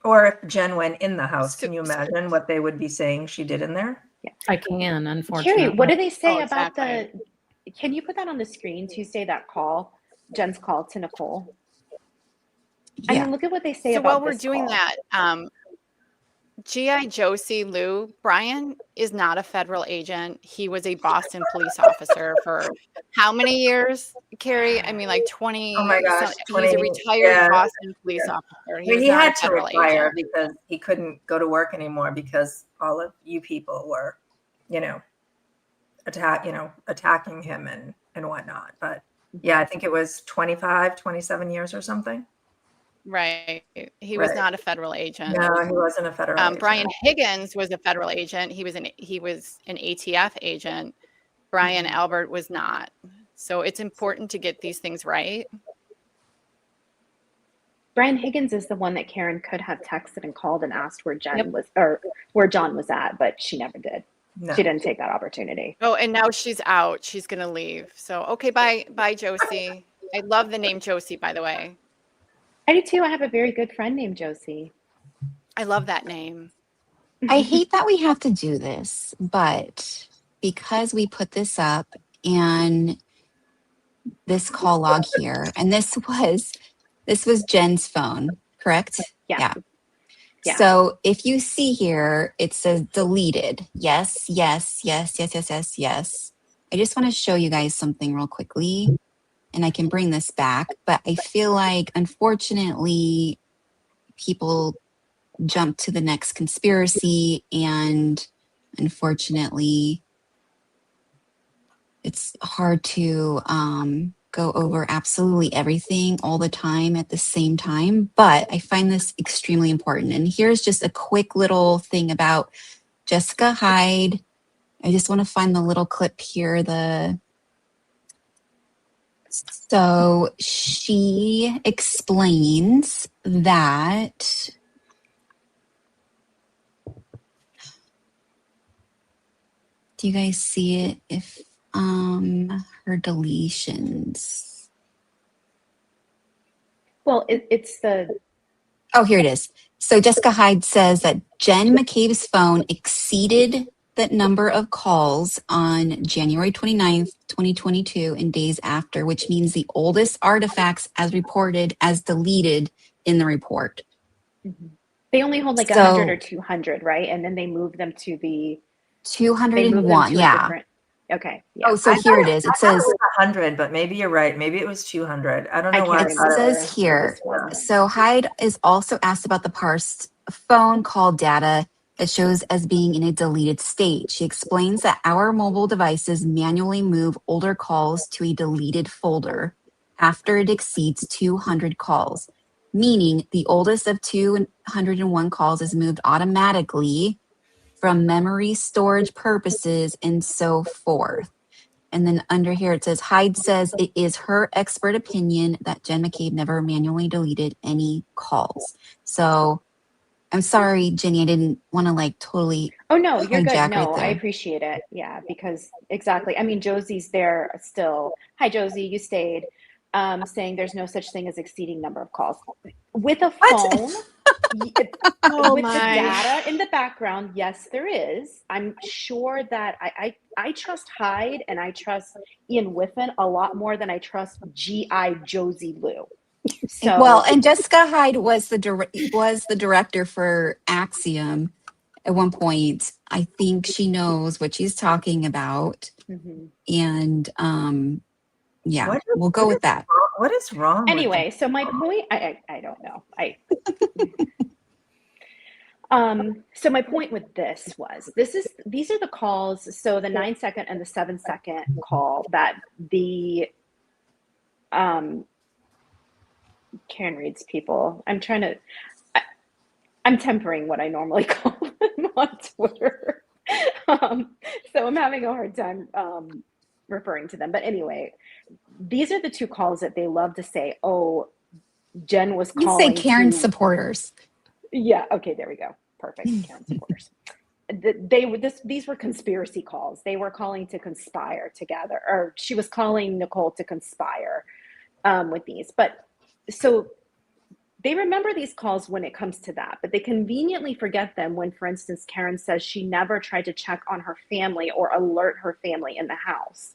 Speaker 21: Or if Jen went in the house, can you imagine what they would be saying she did in there?
Speaker 14: Yeah.
Speaker 19: I can, unfortunately.
Speaker 14: Carrie, what do they say
Speaker 20: Oh,
Speaker 14: about
Speaker 20: exactly.
Speaker 14: can you put that on the screen, Tuesday, that call, Jen's call to Nicole? I mean, look at what they say
Speaker 20: So
Speaker 14: about
Speaker 20: while we're
Speaker 14: this
Speaker 20: doing
Speaker 14: call.
Speaker 20: that, GI Josie Lou Brian is not a federal agent. He was a Boston police officer for how many years, Carrie? I mean, like 20.
Speaker 21: Oh my gosh,
Speaker 20: He's a retired Boston police officer.
Speaker 21: He
Speaker 20: not
Speaker 21: had
Speaker 20: a
Speaker 21: to
Speaker 20: federal
Speaker 21: retire
Speaker 20: agent.
Speaker 21: because he couldn't go to work anymore because all of you people were, attacking him and whatnot. But yeah, I think it was 25, 27 years or something.
Speaker 20: Right. He was not a federal agent.
Speaker 21: No, he wasn't a federal agent.
Speaker 20: Brian Higgins was a federal agent. He was an ATF agent. Brian Albert was not. So it's important to get these things right.
Speaker 14: Brian Higgins is the one that Karen could have texted and called and asked where Jen was, or where John was at, but she never did.
Speaker 21: No.
Speaker 14: She didn't take that opportunity.
Speaker 20: Oh, and now she's out. She's going to leave. So, okay, bye, Josie. I love the name Josie, by the way.
Speaker 14: I do too. I have a very good friend named Josie.
Speaker 20: I love that name.
Speaker 15: I hate that we have to do this, but because we put this up and this call log here, and this was Jen's phone, correct?
Speaker 14: Yeah.
Speaker 15: So if you see here, it says deleted. Yes. I just want to show you guys something real quickly, and I can bring this back, but I feel like, unfortunately, people jump to the next conspiracy, and unfortunately, it's hard to go over absolutely everything all the time at the same time, but I find this extremely important. And here's just a quick little thing about Jessica Hyde. I just want to find the little clip here. So she explains that do you guys see it? If her deletions.
Speaker 14: Well, it's the.
Speaker 15: Oh, here it is. So Jessica Hyde says that Jen McCabe's phone exceeded the number of calls on January 29th, 2022 and days after, which means the oldest artifacts as reported as deleted in the report.
Speaker 14: They only hold like 100 or 200, right? And then they move them to the
Speaker 15: 201. Yeah.
Speaker 14: Okay. Yeah.
Speaker 15: Oh, so here it is. It says
Speaker 21: 100, but maybe you're right. Maybe it was 200. I don't know why.
Speaker 15: It says here. So Hyde is also asked about the parsed phone call data that shows as being in a deleted state. She explains that our mobile devices manually move older calls to a deleted folder after it exceeds 200 calls, meaning the oldest of 201 calls is moved automatically from memory storage purposes and so forth. And then under here it says, Hyde says it is her expert opinion that Jen McCabe never manually deleted any calls. So I'm sorry, Jenny, I didn't want to totally.
Speaker 14: Oh, no, you're good.
Speaker 15: hijack
Speaker 14: No,
Speaker 15: right
Speaker 14: I
Speaker 15: there.
Speaker 14: appreciate it. Yeah, because exactly. I mean, Josie's there still. Hi, Josie, you stayed. Saying there's no such thing as exceeding number of calls. With a phone, With the data in the background, yes, there is. I'm sure that I trust Hyde and I trust Ian Whiffen a lot more than I trust G.I. Josie Lou. So
Speaker 15: Well, and Jessica Hyde was the director for Axiom at one point. I think she knows what she's talking about. And yeah, we'll go with that.
Speaker 21: What is wrong?
Speaker 14: Anyway, so my point, I don't know. So my point with this was, these are the calls. So the 9-second and the 7-second call that the Karen Reed's people. I'm tempering what I normally call them on Twitter. So I'm having a hard time referring to them. But anyway, these are the two calls that they love to say, oh, Jen was calling.
Speaker 15: You say Karen supporters.
Speaker 14: Yeah. Okay. There we go. Perfect. Karen supporters. These were conspiracy calls. They were calling to conspire together, or she was calling Nicole to conspire with these. But so they remember these calls when it comes to that, but they conveniently forget them when, for instance, Karen says she never tried to check on her family or alert her family in the house.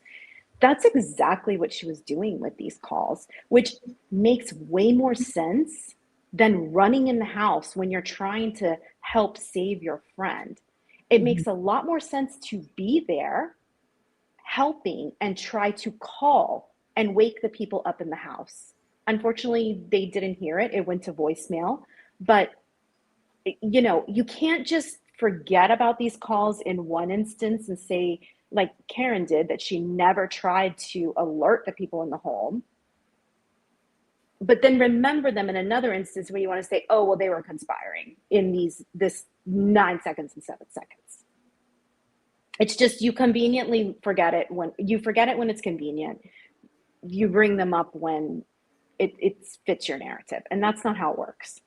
Speaker 14: That's exactly what she was doing with these calls, which makes way more sense than running in the house when you're trying to help save your friend. It makes a lot more sense to be there, helping, and try to call and wake the people up in the house. Unfortunately, they didn't hear it. It went to voicemail. But, you know, you can't just forget about these calls in one instance and say, like Karen did, that she never tried to alert the people in the home. But then remember them in another instance when you want to say, oh, well, they were conspiring in this 9 seconds and 7 seconds. It's just you conveniently forget it when it's convenient. You bring them up when it fits your narrative, and that's not how it works.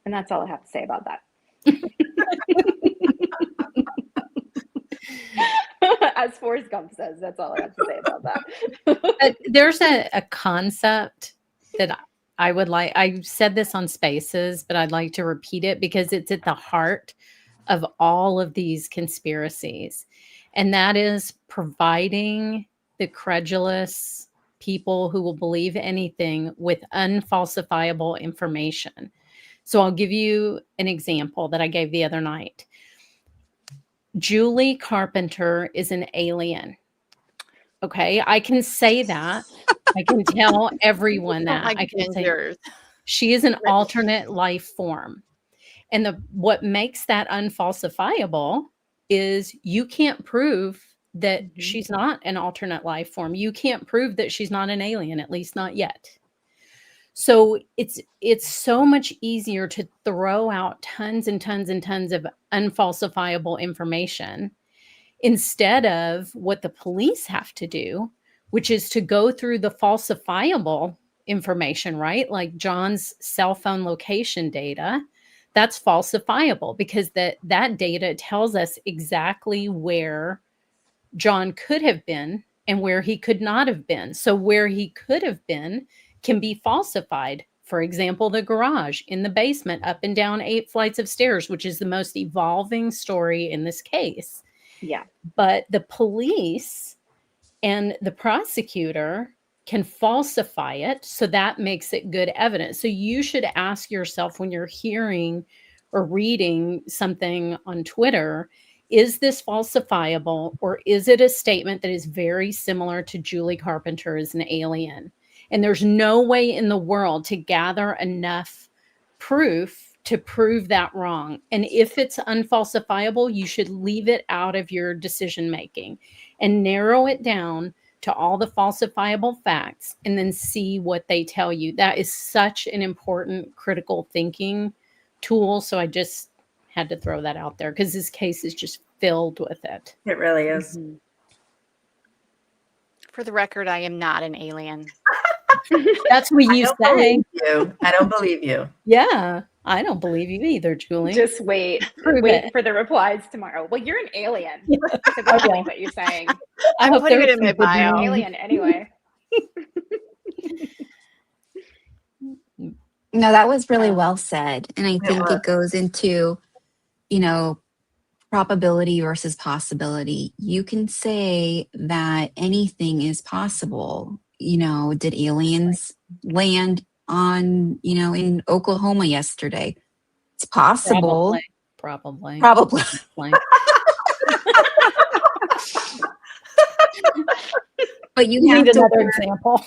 Speaker 14: And that's all I have to say about that. As Forrest Gump says, that's all I have to say about that.
Speaker 19: There's a concept that I would like. I said this on Spaces, but I'd like to repeat it because it's at the heart of all of these conspiracies. And that is providing the credulous people who will believe anything with unfalsifiable information. So I'll give you an example that I gave the other night. Julie Carpenter is an alien. Okay, I can say that. I can tell everyone that. I can say she is an alternate life form. And what makes that unfalsifiable is you can't prove that she's not an alternate life form. You can't prove that she's not an alien, at least not yet. So it's so much easier to throw out tons and tons and tons of unfalsifiable information instead of what the police have to do, which is to go through the falsifiable information, right? Like John's cell phone location data. That's falsifiable because that data tells us exactly where John could have been and where he could not have been. So where he could have been can be falsified. For example, the garage in the basement, up and down 8 flights of stairs, which is the most evolving story in this case.
Speaker 14: Yeah.
Speaker 19: But the police and the prosecutor can falsify it. So that makes it good evidence. So you should ask yourself when you're hearing or reading something on Twitter, is this falsifiable, or is it a statement that is very similar to Julie Carpenter as an alien? And there's no way in the world to gather enough proof to prove that wrong. And if it's unfalsifiable, you should leave it out of your decision making and narrow it down to all the falsifiable facts and then see what they tell you. That is such an important critical thinking tool. So I just had to throw that out there because this case is just filled with it.
Speaker 21: It really is.
Speaker 14: Mm-hmm.
Speaker 20: For the record, I am not an alien.
Speaker 19: That's what you say.
Speaker 21: I don't believe you.
Speaker 19: Yeah, I don't believe you either, Julie.
Speaker 14: Just wait for the replies tomorrow. Well, you're an alien. That's what you're saying.
Speaker 20: I'm putting it in my bio.
Speaker 14: Alien anyway.
Speaker 15: No, that was really well said. And I think
Speaker 21: was.
Speaker 15: it goes into, you know, probability versus possibility. You can say that anything is possible. You know, did aliens land on, you know, in Oklahoma yesterday? It's possible.
Speaker 19: Probably.
Speaker 15: Probably. But you have
Speaker 19: need
Speaker 15: to
Speaker 19: another example.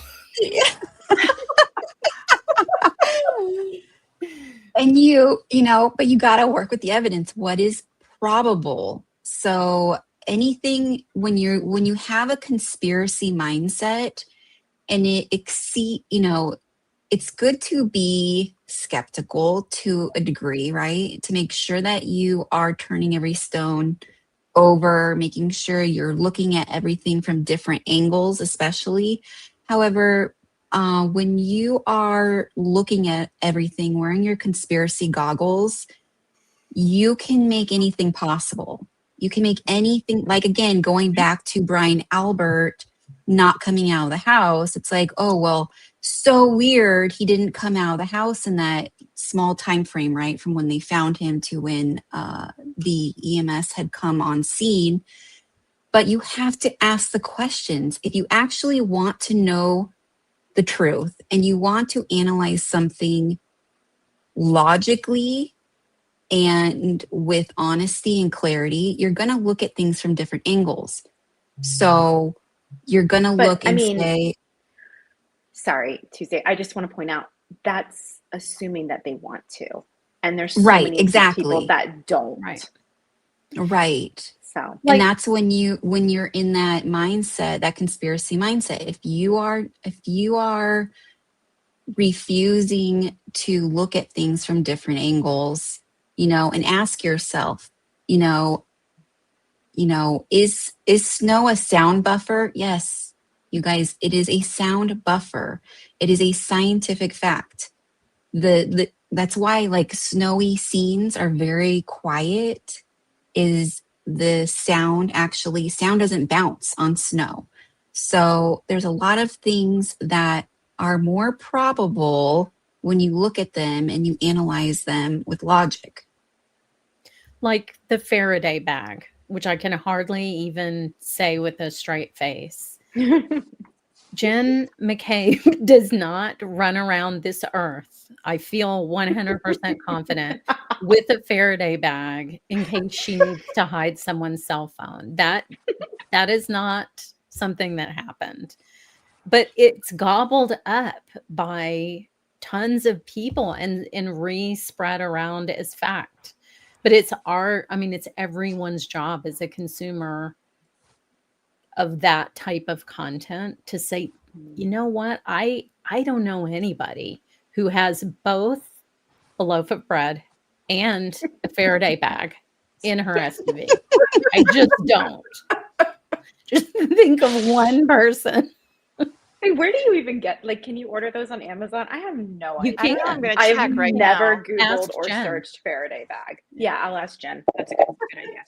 Speaker 15: And you know, but you got to work with the evidence. What is probable? So anything when you have a conspiracy mindset and it exceed, you know, it's good to be skeptical to a degree, right? To make sure that you are turning every stone over, making sure you're looking at everything from different angles, especially. However, when you are looking at everything, wearing your conspiracy goggles, you can make anything possible. You can make anything, like again, going back to Brian Albert not coming out of the house. It's like, oh, well, so weird. He didn't come out of the house in that small time frame, right? From when they found him to when the EMS had come on scene. But you have to ask the questions. If you actually want to know the truth and you want to analyze something logically and with honesty and clarity, you're going to look at things from different angles. So you're going to look and say,
Speaker 14: sorry, Tuesday. I just want to point out that's assuming that they want to. And there's so
Speaker 15: right,
Speaker 14: many
Speaker 15: exactly.
Speaker 14: people that don't.
Speaker 15: Right.
Speaker 14: So,
Speaker 15: and that's when you're in that mindset, that conspiracy mindset. If you are refusing to look at things from different angles, you know, and ask yourself, you know, is snow a sound buffer? Yes, you guys, it is a sound buffer. It is a scientific fact. That's why like snowy scenes are very quiet, is the sound doesn't bounce on snow. So there's a lot of things that are more probable when you look at them and you analyze them with logic.
Speaker 19: Like the Faraday bag, which I can hardly even say with a straight face. Jen McCabe does not run around this earth, I feel 100% confident, with a Faraday bag in case she needs to hide someone's cell phone. That is not something that happened. But it's gobbled up by tons of people and re-spread around as fact. But it's everyone's job as a consumer of that type of content to say, you know what, I don't know anybody who has both a loaf of bread and a Faraday bag in her SUV. I just don't. Just think of one person.
Speaker 14: Hey, where do you even get, like, can you order those on Amazon? I have no idea.
Speaker 19: You can.
Speaker 20: I'm going to check
Speaker 14: I've
Speaker 20: right
Speaker 14: never
Speaker 20: now.
Speaker 14: Googled
Speaker 19: Ask
Speaker 14: or
Speaker 19: Jen.
Speaker 14: searched Faraday bag. Yeah, I'll ask Jen. That's a good idea.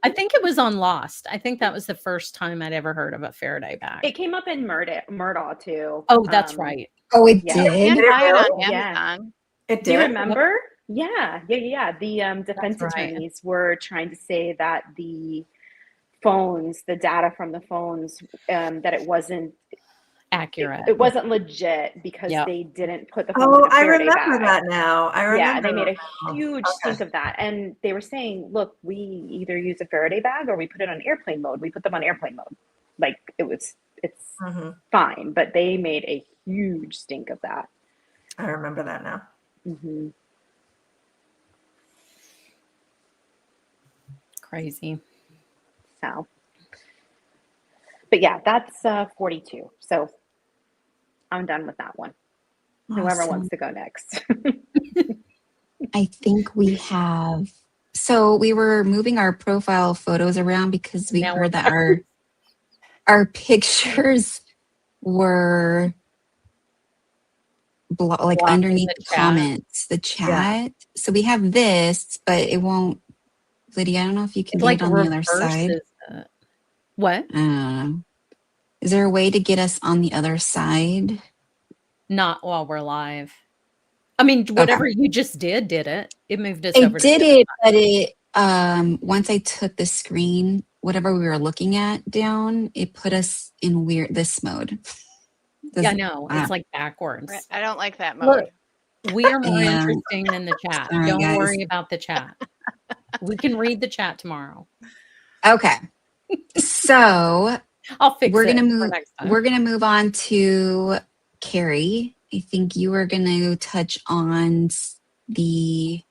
Speaker 19: I think it was on Lost. I think that was the first time I'd ever heard of a Faraday bag.
Speaker 14: It came up in Murdaugh too.
Speaker 19: Oh, that's right.
Speaker 15: Oh, it
Speaker 14: Yeah.
Speaker 15: did?
Speaker 20: You can buy it on
Speaker 14: Yeah.
Speaker 20: Amazon.
Speaker 21: It
Speaker 14: Do you
Speaker 21: did?
Speaker 14: remember? Yeah. The defense
Speaker 19: That's right.
Speaker 14: attorneys were trying to say that the phones, the data from the phones, that it wasn't
Speaker 19: accurate.
Speaker 14: It wasn't legit because
Speaker 19: Yep.
Speaker 14: they didn't put the phones in a
Speaker 21: I
Speaker 14: Faraday
Speaker 21: remember
Speaker 14: bag.
Speaker 21: that now. I remember.
Speaker 14: Yeah, they made a
Speaker 21: that.
Speaker 14: huge stink of that. And they were saying, look, we either use a Faraday bag or we put it on airplane mode. We put them on airplane mode. Like it's fine, but they made a huge stink of that.
Speaker 21: I remember that now.
Speaker 14: Mm-hmm.
Speaker 19: Crazy.
Speaker 14: So, but yeah, that's 42. So I'm done with that one. Whoever
Speaker 15: Awesome.
Speaker 14: wants to go next.
Speaker 15: I think we have. So we were moving our profile photos around because we heard that our pictures were like
Speaker 19: Blocking
Speaker 15: underneath
Speaker 19: the
Speaker 15: the
Speaker 19: chat.
Speaker 15: comments, the chat. So we have this, but it won't. Lydia, I don't know if you can
Speaker 19: It
Speaker 15: get
Speaker 19: like
Speaker 15: it on the other side.
Speaker 19: reverses it. What?
Speaker 15: Is there a way to get us on the other side?
Speaker 19: Not while we're live. I mean, whatever you just did it. It moved us
Speaker 15: I
Speaker 19: over to
Speaker 15: did
Speaker 19: the other
Speaker 15: it, but it once I took the screen, whatever we were looking at down, it put us in this mode.
Speaker 19: Yeah, I know. It's like backwards.
Speaker 20: I don't like that
Speaker 19: Look,
Speaker 20: mode.
Speaker 19: we are more
Speaker 15: Yeah.
Speaker 19: interesting than the chat.
Speaker 15: Sorry,
Speaker 19: Don't
Speaker 15: guys.
Speaker 19: worry about the chat. We can read the chat tomorrow.
Speaker 15: Okay. So
Speaker 19: I'll fix
Speaker 15: we're
Speaker 19: it
Speaker 15: gonna
Speaker 19: for
Speaker 15: move
Speaker 19: next time.
Speaker 15: we're gonna move on to Carrie. I think you were gonna touch on the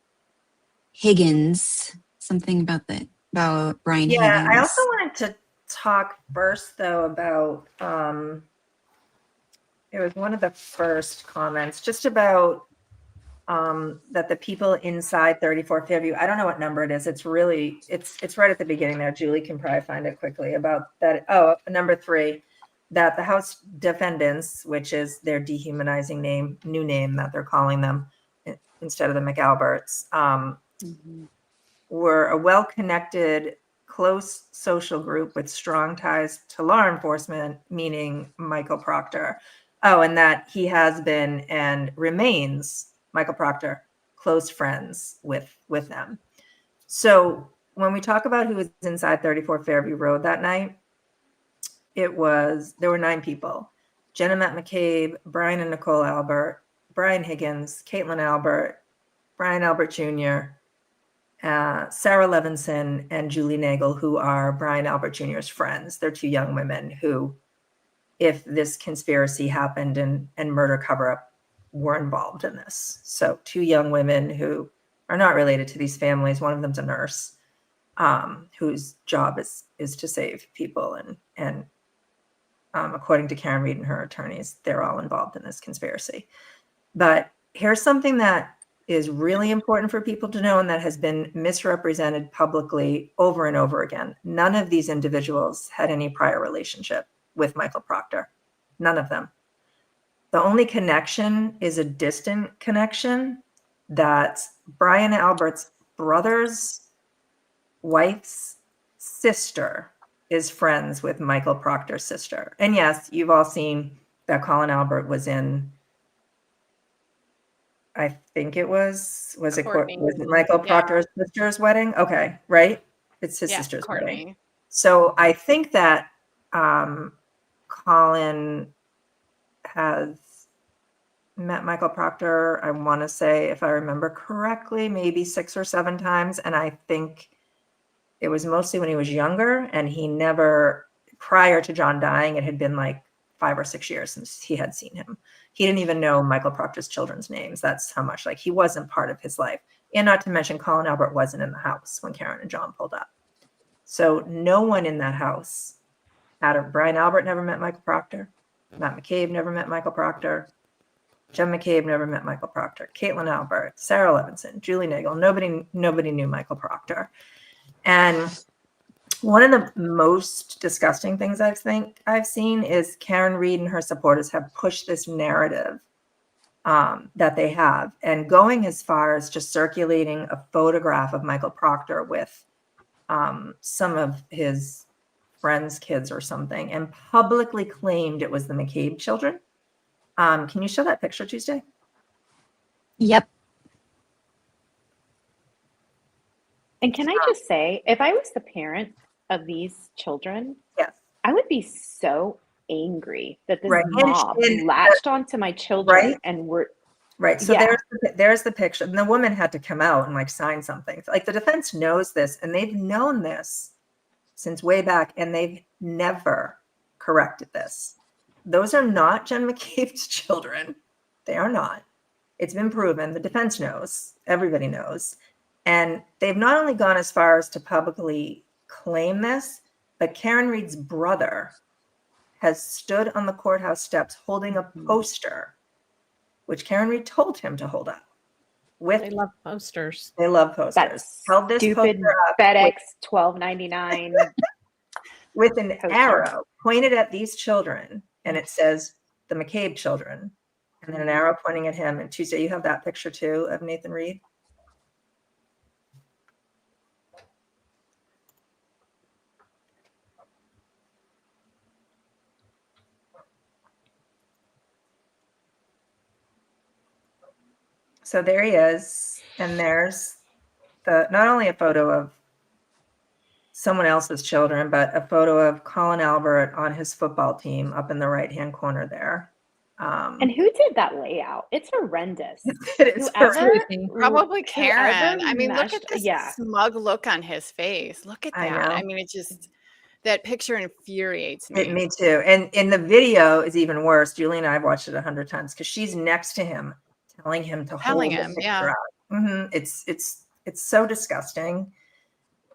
Speaker 15: Higgins, something about Brian
Speaker 21: Yeah,
Speaker 15: Higgins.
Speaker 21: I also wanted to talk first though about it was one of the first comments just about that the people inside 34 Fairview, I don't know what number it is. It's really it's right at the beginning there. Julie can probably find it quickly about that. Oh, number 3, that the House defendants, which is their dehumanizing new name that they're calling them instead of the McAlberts, were a well-connected, close social group with strong ties to law enforcement, meaning Michael Proctor. Oh, and that he has been and remains, Michael Proctor, close friends with them. So when we talk about who was inside 34 Fairview Road that night, there were 9 people: Jenna Matt McCabe, Brian and Nicole Albert, Brian Higgins, Caitlin Albert, Brian Albert Jr., Sarah Levinson, and Julie Nagel, who are Brian Albert Jr.'s friends. They're 2 young women who, if this conspiracy happened and murder cover-up, were involved in this. So 2 young women who are not related to these families. One of them's a nurse, whose job is to save people. And according to Karen Reed and her attorneys, they're all involved in this conspiracy. But here's something that is really important for people to know and that has been misrepresented publicly over and over again. None of these individuals had any prior relationship with Michael Proctor. None of them. The only connection is a distant connection that Brian Albert's brother's wife's sister is friends with Michael Proctor's sister. And yes, you've all seen that Colin Albert was in, I think it was it Michael Proctor's sister's wedding? Okay, right? It's his sister's wedding. So I think that Colin has met Michael Proctor, I want to say, if I remember correctly, maybe 6 or 7 times. And I think it was mostly when he was younger, and he never, prior to John dying, it had been like 5 or 6 years since he had seen him. He didn't even know Michael Proctor's children's names. That's how much he wasn't part of his life. And not to mention, Colin Albert wasn't in the house when Karen and John pulled up. So no one in that house, Brian Albert never met Michael Proctor. Matt McCabe never met Michael Proctor. Jen McCabe never met Michael Proctor. Caitlin Albert, Sarah Levinson, Julie Nagel, nobody knew Michael Proctor. And one of the most disgusting things I've seen is Karen Reed and her supporters have pushed this narrative that they have, and going as far as just circulating a photograph of Michael Proctor with some of his friends' kids or something, and publicly claimed it was the McCabe children. Can you show that picture, Tuesday?
Speaker 15: Yep.
Speaker 14: And can I just say, if I was the parent of these children,
Speaker 21: yes,
Speaker 14: I would be so angry that this
Speaker 21: Right.
Speaker 14: mob
Speaker 21: And
Speaker 14: latched onto my children
Speaker 21: Right.
Speaker 14: and were
Speaker 21: Right. So
Speaker 14: yeah.
Speaker 21: there's the picture. And the woman had to come out and sign something. The defense knows this, and they've known this since way back, and they've never corrected this. Those are not Jen McCabe's children. They are not. It's been proven. The defense knows. Everybody knows. And they've not only gone as far as to publicly claim this, but Karen Reed's brother has stood on the courthouse steps holding a poster, which Karen Reed told him to hold up.
Speaker 19: They love posters.
Speaker 21: They love posters.
Speaker 14: That's
Speaker 21: held this
Speaker 14: stupid
Speaker 21: poster up
Speaker 14: FedEx $12.99
Speaker 21: with an
Speaker 14: poster.
Speaker 21: arrow pointed at these children, and it says the McCabe children, and then an arrow pointing at him. And Tuesday, you have that picture too of Nathan Reed. So there he is. And there's not only a photo of someone else's children, but a photo of Colin Albert on his football team up in the right-hand corner there.
Speaker 14: And who did that layout? It's horrendous.
Speaker 21: It is
Speaker 20: Probably Karen. I mean, look at
Speaker 14: this.
Speaker 20: this smug look on his face. Look at
Speaker 21: I
Speaker 20: that.
Speaker 21: know.
Speaker 20: I mean, it just, that picture infuriates me.
Speaker 21: Me too. And in the video is even worse. Julie and I have watched it 100 times because she's next to him, telling him to hold the picture out. It's so disgusting.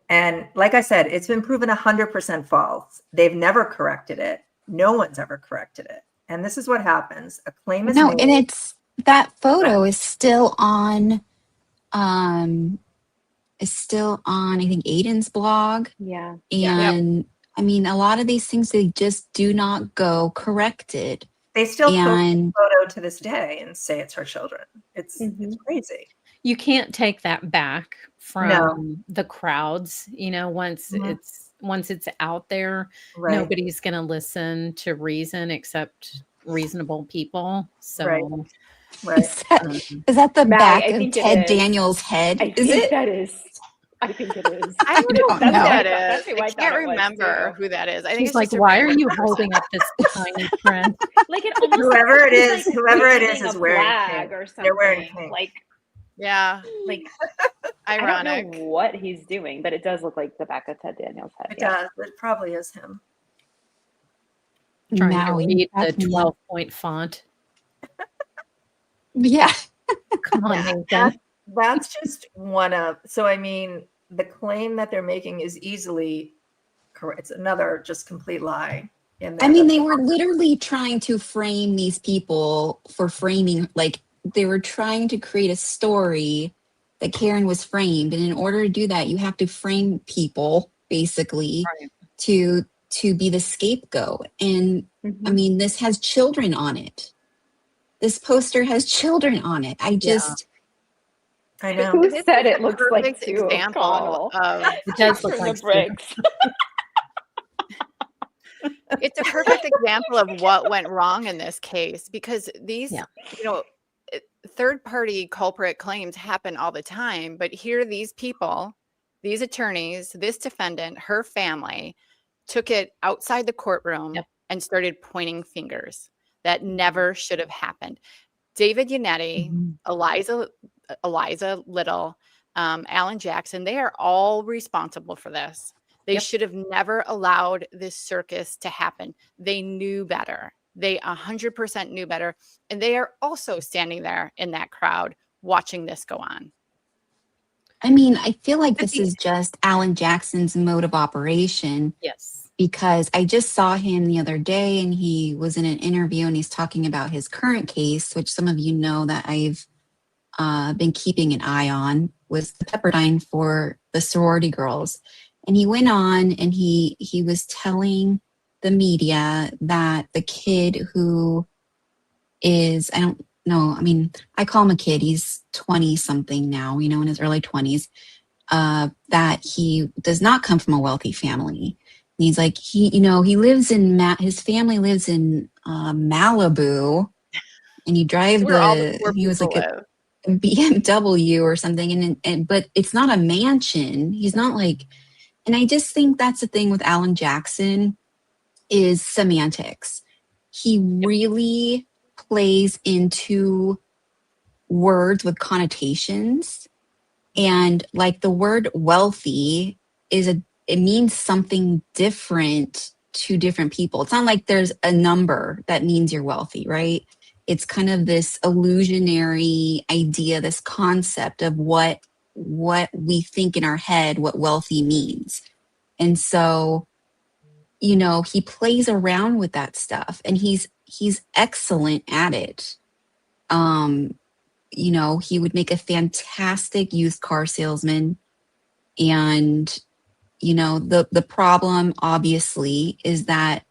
Speaker 21: And like I said, it's been proven 100% false. They've never corrected it. No one's ever corrected it. And this is what happens. A claim is made.
Speaker 15: And it's that photo is still on I think Aiden's blog.
Speaker 14: Yeah.
Speaker 15: And I mean, a lot of these things, they just do not go corrected.
Speaker 21: They still post the photo to this day and say it's her children. It's crazy.
Speaker 19: You can't take that back from the crowds. Once it's out there, nobody's going to listen to reason except reasonable people. So,
Speaker 21: Is
Speaker 15: that the back of Ted Daniels' head?
Speaker 14: I think that is. I think it is.
Speaker 20: I don't know who that
Speaker 14: That's
Speaker 20: is.
Speaker 14: who
Speaker 20: I can't remember who that is. I think
Speaker 19: she's
Speaker 20: it's
Speaker 19: like,
Speaker 20: just
Speaker 19: why are you holding up this tiny friend?
Speaker 14: Like it almost
Speaker 21: whoever it
Speaker 14: looks
Speaker 21: is,
Speaker 14: like
Speaker 21: is wearing
Speaker 14: flag
Speaker 21: pink.
Speaker 14: or something.
Speaker 21: They're wearing pink.
Speaker 14: Like
Speaker 20: ironic.
Speaker 14: I don't know what he's doing, but it does look like the back of Ted Daniels' head.
Speaker 21: It does. It probably is him.
Speaker 19: Trying to read the 12-point font.
Speaker 15: Yeah.
Speaker 19: Come on, Nathan.
Speaker 21: That's just one of. So I mean, the claim that they're making is easily correct. It's another just complete lie.
Speaker 15: I mean, they were literally trying to frame these people for framing. Like they were trying to create a story that Karen was framed, and in order to do that, you have to frame people basically to be the scapegoat. And I mean, this has children on it. This poster has children on it. I know.
Speaker 14: Who said it looks like two
Speaker 20: example of
Speaker 19: it does look like
Speaker 14: bricks.
Speaker 20: It's a perfect example of what went wrong in this case because these, third-party culprit claims happen all the time. But here, these people, these attorneys, this defendant, her family, took it outside the courtroom and started pointing fingers. That never should have happened. David Yannetti, Eliza Little, Alan Jackson, they are all responsible for this. They should have never allowed this circus to happen. They knew better. They 100% knew better. And they are also standing there in that crowd watching this go on.
Speaker 15: I mean, I feel like this is just Alan Jackson's mode of operation.
Speaker 19: Yes.
Speaker 15: Because I just saw him the other day and he was in an interview and he's talking about his current case, which some of you know that I've been keeping an eye on, was the Pepperdine for the sorority girls. And he went on and he was telling the media that the kid who is, I don't know, I mean, I call him a kid, he's 20 something now, in his early 20s, that he does not come from a wealthy family. And he's like, he lives in, his family lives in Malibu and he drives he was like a BMW or something. And but it's not a mansion. He's not like, and I just think that's the thing with Alan Jackson is semantics. He really plays into words with connotations. And like the word wealthy it means something different to different people. It's not like there's a number that means you're wealthy, right? It's kind of this illusionary idea, this concept of what we think in our head, what wealthy means. And so, he plays around with that stuff and he's excellent at it. He would make a fantastic used car salesman. And, the problem obviously is that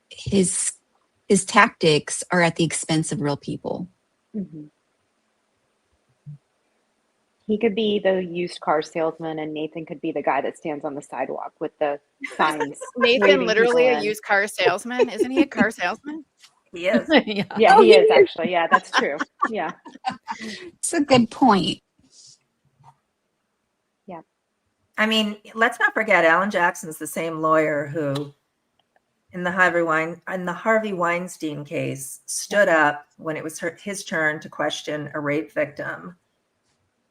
Speaker 15: his tactics are at the expense of real people.
Speaker 14: Mm-hmm. He could be the used car salesman and Nathan could be the guy that stands on the sidewalk with the signs.
Speaker 20: Nathan literally a used car salesman? Isn't he a car salesman?
Speaker 21: He is.
Speaker 14: Yeah, he is actually. Yeah, that's true. Yeah.
Speaker 15: It's a good point.
Speaker 14: Yeah.
Speaker 21: I mean, let's not forget Alan Jackson's the same lawyer who, in the Harvey Weinstein case, stood up when it was his turn to question a rape victim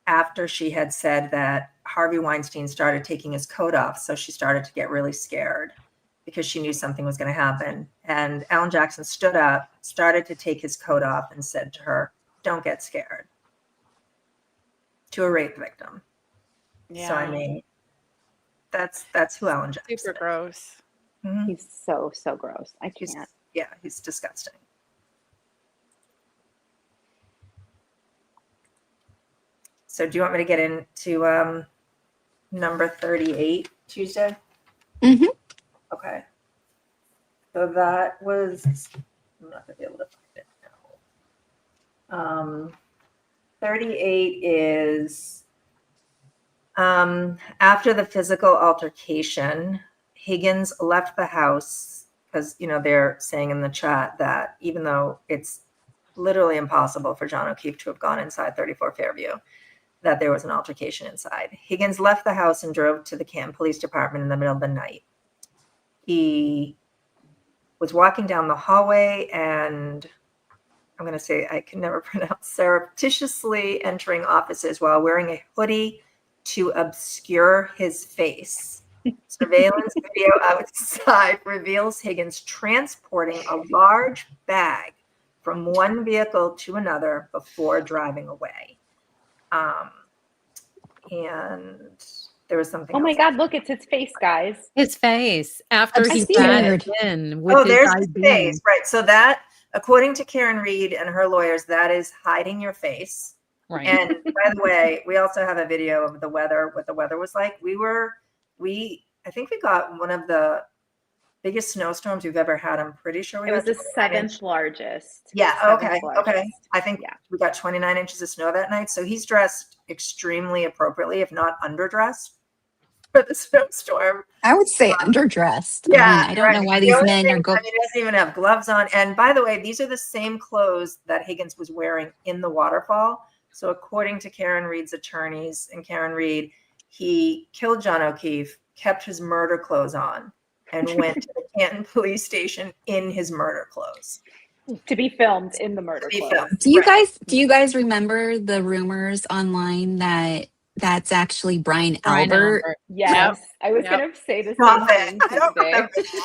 Speaker 21: after she had said that Harvey Weinstein started taking his coat off. So she started to get really scared because she knew something was going to happen. And Alan Jackson stood up, started to take his coat off, and said to her, "Don't get scared," to a rape victim.
Speaker 20: Yeah.
Speaker 21: So, I mean, that's who Alan Jackson
Speaker 20: Super gross.
Speaker 21: Mhm.
Speaker 14: He's so gross. I can't.
Speaker 21: He's disgusting. So do you want me to get into number 38, Tuesday?
Speaker 15: Mm-hmm.
Speaker 21: Okay. So that was, I'm not going to be able to find it now. 38 is after the physical altercation, Higgins left the house because, they're saying in the chat that even though it's literally impossible for John O'Keefe to have gone inside 34 Fairview, that there was an altercation inside. Higgins left the house and drove to the Canton Police Department in the middle of the night. He was walking down the hallway and I'm going to say, I can never pronounce, surreptitiously entering offices while wearing a hoodie to obscure his face. Surveillance video outside reveals Higgins transporting a large bag from one vehicle to another before driving away. And there was something
Speaker 14: Oh my
Speaker 21: else.
Speaker 14: God, look, it's his face, guys.
Speaker 19: His face after he
Speaker 21: Absurd.
Speaker 19: sat in with his
Speaker 21: there's his
Speaker 19: ID.
Speaker 21: face, right? So that, according to Karen Reed and her lawyers, that is hiding your face.
Speaker 19: Right.
Speaker 21: And by the way, we also have a video of the weather, what the weather was like. I think we got one of the biggest snowstorms we've ever had. I'm pretty sure
Speaker 14: It was the 7th largest.
Speaker 21: Yeah.
Speaker 14: Seventh
Speaker 21: Okay.
Speaker 14: largest.
Speaker 21: I think we got 29 inches of snow that night. So he's dressed extremely appropriately, if not underdressed, for the snowstorm.
Speaker 15: I would say underdressed.
Speaker 21: Yeah,
Speaker 15: I don't know why these men are going.
Speaker 21: he doesn't even have gloves on. And by the way, these are the same clothes that Higgins was wearing in the waterfall. So according to Karen Reed's attorneys and Karen Reed, he killed John O'Keefe, kept his murder clothes on, and went to the Canton police station in his murder clothes.
Speaker 14: To be filmed in the murder clothes.
Speaker 15: Do you guys remember the rumors online that that's actually Brian Albert?
Speaker 14: Yes,
Speaker 19: Yep.
Speaker 14: I was
Speaker 19: Yep.
Speaker 14: going to say the same thing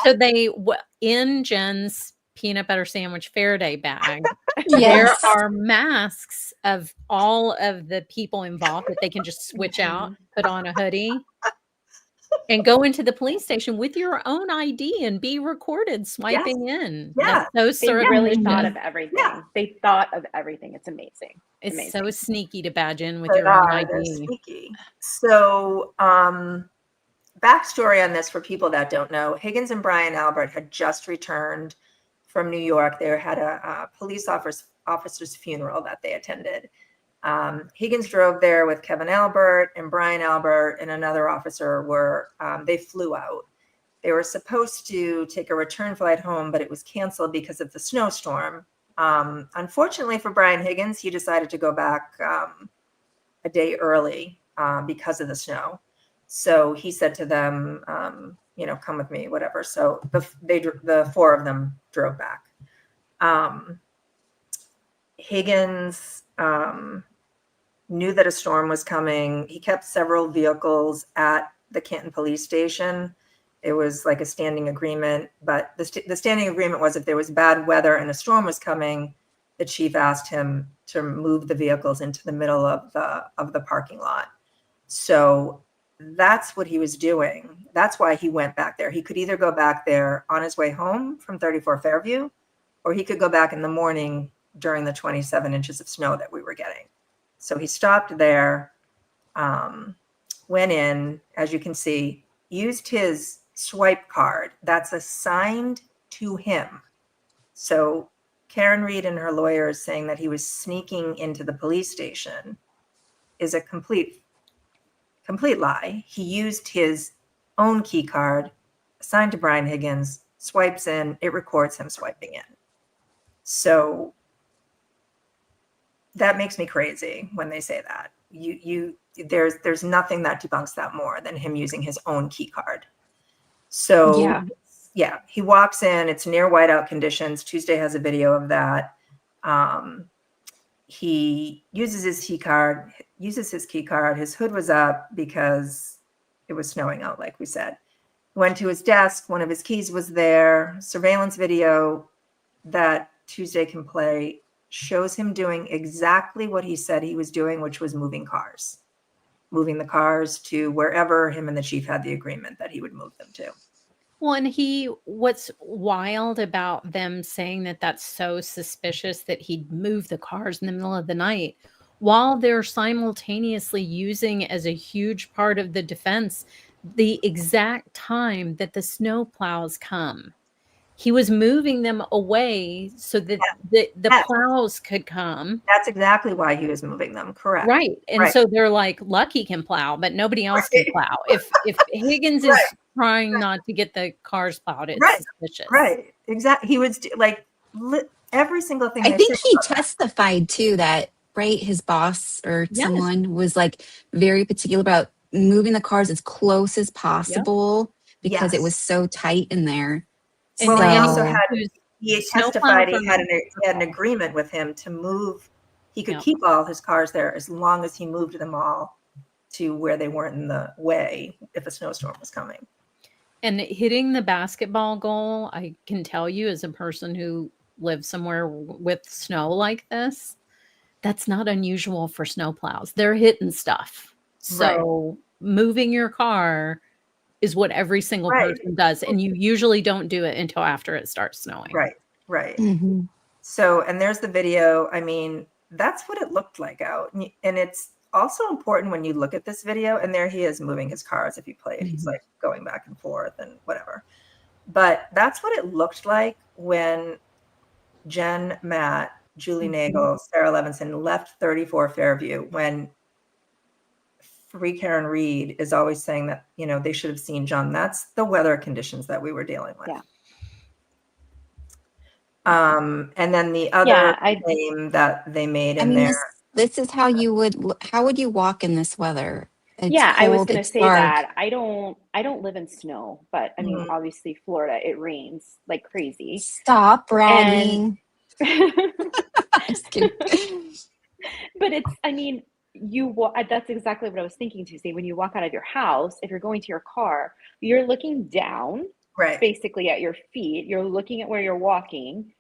Speaker 14: today.
Speaker 19: So in Jen's peanut butter sandwich Faraday bag,
Speaker 15: Yes.
Speaker 19: there are masks of all of the people involved that they can just switch out, put on a hoodie, and go into the police station with your own ID and be recorded swiping in.
Speaker 21: Yeah.
Speaker 19: That's so
Speaker 14: They really
Speaker 19: surreptitious.
Speaker 14: thought of everything.
Speaker 21: Yeah.
Speaker 14: They thought of everything. It's amazing.
Speaker 19: It's
Speaker 14: amazing.
Speaker 19: so sneaky to badge in with
Speaker 21: They
Speaker 19: your own
Speaker 21: are, they're
Speaker 19: ID.
Speaker 21: sneaky. So, backstory on this for people that don't know, Higgins and Brian Albert had just returned from New York. They had a police officer's funeral that they attended. Higgins drove there with Kevin Albert, and Brian Albert and another officer they flew out. They were supposed to take a return flight home, but it was canceled because of the snowstorm. Unfortunately for Brian Higgins, he decided to go back a day early because of the snow. So he said to them, come with me, whatever. So the four of them drove back. Higgins knew that a storm was coming. He kept several vehicles at the Canton police station. It was like a standing agreement, but the standing agreement was if there was bad weather and a storm was coming, the chief asked him to move the vehicles into the middle of the parking lot. So that's what he was doing. That's why he went back there. He could either go back there on his way home from 34 Fairview, or he could go back in the morning during the 27 inches of snow that we were getting. So he stopped there, went in, as you can see, used his swipe card that's assigned to him. So Karen Reed and her lawyer is saying that he was sneaking into the police station is a complete lie. He used his own key card assigned to Brian Higgins, swipes in, it records him swiping in. So that makes me crazy when they say that. There's nothing that debunks that more than him using his own key card. So yeah, he walks in, it's near whiteout conditions. Tuesday has a video of that. He uses his key card. His hood was up because it was snowing out, like we said. Went to his desk. One of his keys was there. Surveillance video that Tuesday can play shows him doing exactly what he said he was doing, which was moving the cars to wherever him and the chief had the agreement that he would move them to.
Speaker 19: Well, and what's wild about them saying that that's so suspicious that he'd move the cars in the middle of the night while they're simultaneously using as a huge part of the defense the exact time that the snow plows come. He was moving them away so that the plows could come.
Speaker 21: That's exactly why he was moving them. Correct.
Speaker 19: Right. And so they're like, Lucky can plow, but nobody else can plow. If Higgins is trying not to get the cars plowed, it's suspicious.
Speaker 21: Right. Exactly. He was like every single thing.
Speaker 15: I think he testified too that, right, his boss or someone was like very particular about moving the cars as close as possible because it was so tight in there.
Speaker 21: Well, he also he testified he had an agreement with him to move. He could keep all his cars there as long as he moved them all to where they weren't in the way if a snowstorm was coming.
Speaker 19: And hitting the basketball goal, I can tell you as a person who lives somewhere with snow like this, that's not unusual for snowplows. They're hitting stuff. So moving your car is what every single person does. And you usually don't do it until after it starts snowing.
Speaker 21: Right. So, and there's the video. I mean, that's what it looked like out. And it's also important when you look at this video, and there he is moving his cars. If you play it, he's like going back and forth and whatever. But that's what it looked like when Jen, Matt, Julie Nagel, Sarah Levinson left 34 Fairview, when Free Karen Reed is always saying that, they should have seen John. That's the weather conditions that we were dealing with. And then the other claim that they made in there.
Speaker 15: This is how how would you walk in this weather? It's
Speaker 14: I was
Speaker 15: cold,
Speaker 14: going to
Speaker 15: it's
Speaker 14: say
Speaker 15: dark.
Speaker 14: that. I don't live in snow, but I mean, obviously Florida, it rains like crazy.
Speaker 15: Stop bragging.
Speaker 14: Just kidding. But that's exactly what I was thinking, Tuesday. When you walk out of your house, if you're going to your car, you're looking down, basically at your feet. You're looking at where you're walking.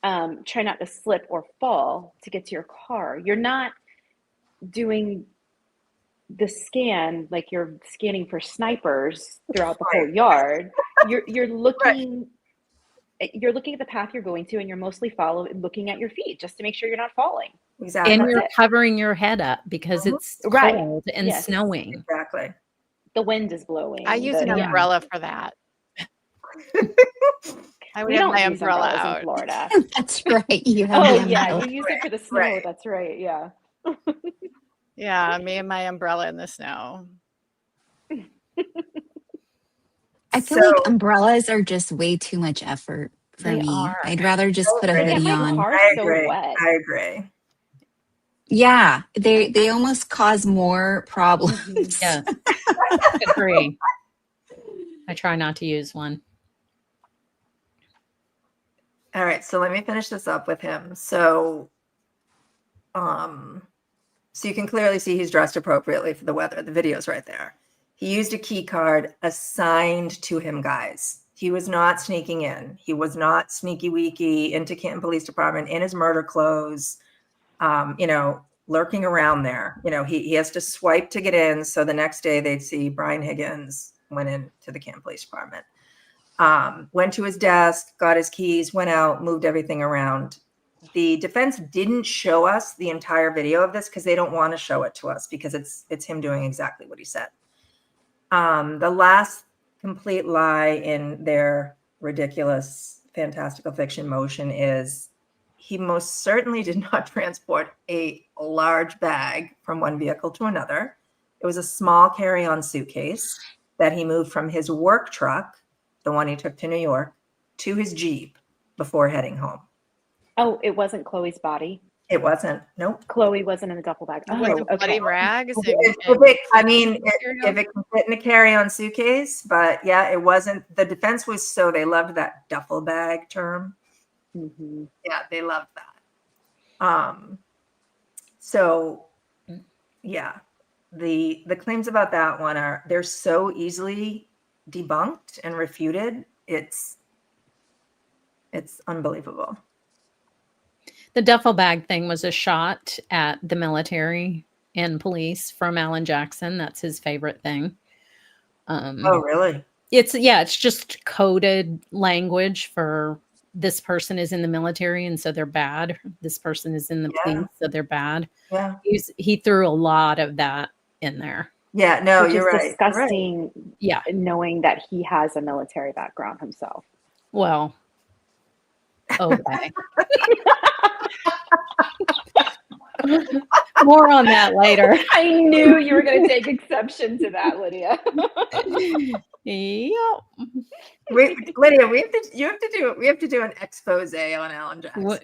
Speaker 14: Try not to slip or fall to get to your car. You're not doing the scan like you're scanning for snipers throughout the whole yard. You're looking. You're looking at the path you're going to, and you're mostly looking at your feet just to make sure you're not falling.
Speaker 21: Exactly.
Speaker 19: And you're covering your head up because it's cold and snowing.
Speaker 21: Exactly.
Speaker 14: The wind is blowing.
Speaker 20: I use an umbrella for that. I would
Speaker 14: We
Speaker 20: have
Speaker 14: don't
Speaker 20: my
Speaker 14: use
Speaker 20: umbrella
Speaker 14: umbrellas
Speaker 20: out.
Speaker 14: In Florida.
Speaker 15: That's right. You have
Speaker 14: Oh
Speaker 15: the
Speaker 14: yeah,
Speaker 15: umbrella.
Speaker 14: you use it for the snow. That's right. Yeah.
Speaker 20: Yeah, me and my umbrella in the snow.
Speaker 15: I feel like umbrellas are just way too much effort for
Speaker 14: They
Speaker 15: me.
Speaker 14: are.
Speaker 15: I'd rather just put a hoodie on.
Speaker 21: I agree.
Speaker 15: Yeah, they almost cause more problems.
Speaker 19: Yeah, agree. I try not to use one.
Speaker 21: All right, so let me finish this up with him. So you can clearly see he's dressed appropriately for the weather. The video's right there. He used a key card assigned to him, guys. He was not sneaking in. He was not sneaky weaky into Canton Police Department in his murder clothes, lurking around there. He has to swipe to get in. So the next day they'd see Brian Higgins went into the Canton Police Department. Went to his desk, got his keys, went out, moved everything around. The defense didn't show us the entire video of this because they don't want to show it to us because it's him doing exactly what he said. The last complete lie in their ridiculous fantastical fiction motion is he most certainly did not transport a large bag from one vehicle to another. It was a small carry-on suitcase that he moved from his work truck, the one he took to New York, to his Jeep before heading home.
Speaker 14: Oh, it wasn't Chloe's body.
Speaker 21: It wasn't. Nope.
Speaker 14: Chloe wasn't in a duffel bag.
Speaker 20: It wasn't
Speaker 14: Oh,
Speaker 20: bloody
Speaker 14: okay.
Speaker 20: rags.
Speaker 21: I mean, if it can fit in a carry-on suitcase, but yeah, it wasn't. The defense was so they loved that duffel bag term.
Speaker 14: Mm-hmm.
Speaker 21: Yeah, they loved that. So yeah, the claims about that one they're so easily debunked and refuted. It's unbelievable.
Speaker 19: The duffel bag thing was a shot at the military and police from Alan Jackson. That's his favorite thing.
Speaker 21: Oh, really?
Speaker 19: It's just coded language for this person is in the military and so they're bad. This person is in the police, so they're bad.
Speaker 21: Yeah.
Speaker 19: He threw a lot of that in there.
Speaker 21: Yeah, no,
Speaker 14: Which
Speaker 21: you're
Speaker 14: is
Speaker 21: right.
Speaker 14: disgusting.
Speaker 19: Yeah.
Speaker 14: Knowing that he has a military background himself.
Speaker 19: Well, okay. More on that later.
Speaker 14: I knew you were going to take exception to that, Lydia.
Speaker 19: Yep.
Speaker 21: Lydia, we have to do an expose on Alan Jackson.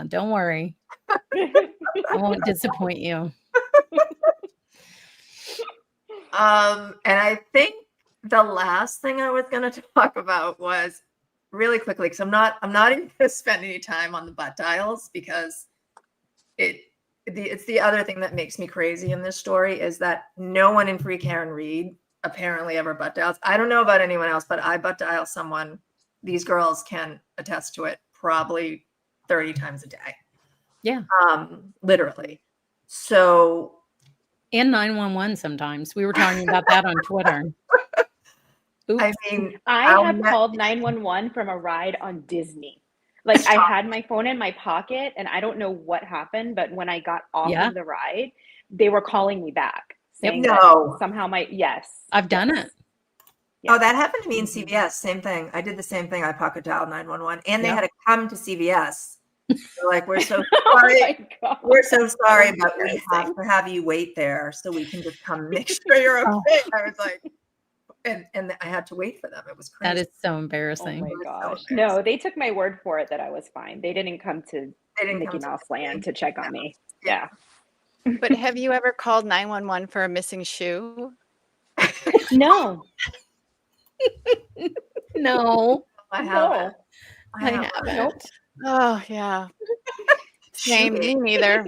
Speaker 19: Don't worry. I won't disappoint you.
Speaker 21: And I think the last thing I was going to talk about was really quickly, because I'm not even going to spend any time on the butt dials, because it's the other thing that makes me crazy in this story is that no one in Free Karen Reed apparently ever butt dials. I don't know about anyone else, but I butt dial someone. These girls can attest to it probably 30 times a day.
Speaker 19: Yeah.
Speaker 21: Literally. So.
Speaker 19: And 911 sometimes. We were talking about that on Twitter. Oops.
Speaker 21: I mean,
Speaker 14: I have called 911 from a ride on Disney. Like I had my phone in my pocket and I don't know what happened, but when I got off of the ride, they were calling me back saying that somehow
Speaker 19: I've done it.
Speaker 21: Yeah. Oh, that happened to me in CVS. Same thing. I did the same thing. I pocket dialed 911 and they had to come to CVS. They're like, we're so sorry. We're so sorry, but we have to have you wait there so we can just come make sure you're okay. I was like, and I had to wait for them. It was crazy.
Speaker 19: That is so embarrassing.
Speaker 14: Oh my gosh. No, they took my word for it that I was fine. They didn't come to Mickey Mouse Land to check on me. Yeah.
Speaker 20: But have you ever called 911 for a missing shoe?
Speaker 14: No.
Speaker 19: No.
Speaker 21: I haven't.
Speaker 19: I haven't.
Speaker 14: Nope.
Speaker 20: Oh, yeah. Same, me neither.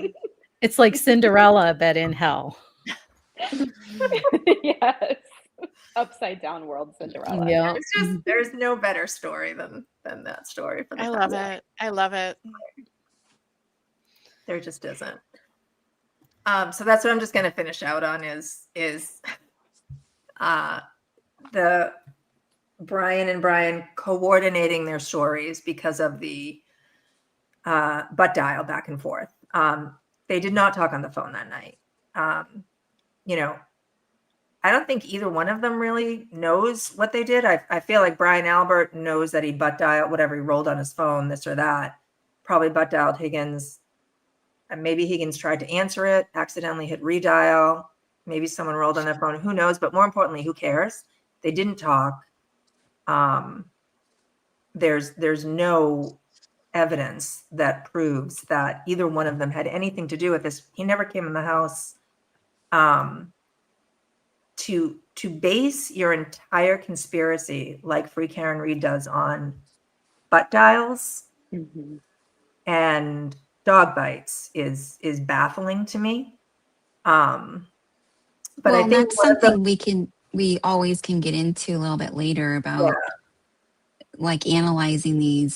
Speaker 19: It's like Cinderella, but in hell.
Speaker 14: Yes. Upside down world Cinderella.
Speaker 19: Yeah.
Speaker 21: There's no better story than that story for the
Speaker 20: I love it. I love it.
Speaker 21: There just isn't. So that's what I'm just going to finish out on is the Brian and Brian coordinating their stories because of the butt dial back and forth. They did not talk on the phone that night. I don't think either one of them really knows what they did. I feel like Brian Albert knows that he butt dialed whatever he rolled on his phone, this or that. Probably butt dialed Higgins. And maybe Higgins tried to answer it, accidentally hit redial. Maybe someone rolled on their phone. Who knows? But more importantly, who cares? They didn't talk. There's no evidence that proves that either one of them had anything to do with this. He never came in the house. To base your entire conspiracy like Free Karen Reed does on butt dials and dog bites is baffling to me. But I think
Speaker 15: that's something we always can get into a little bit later about like analyzing the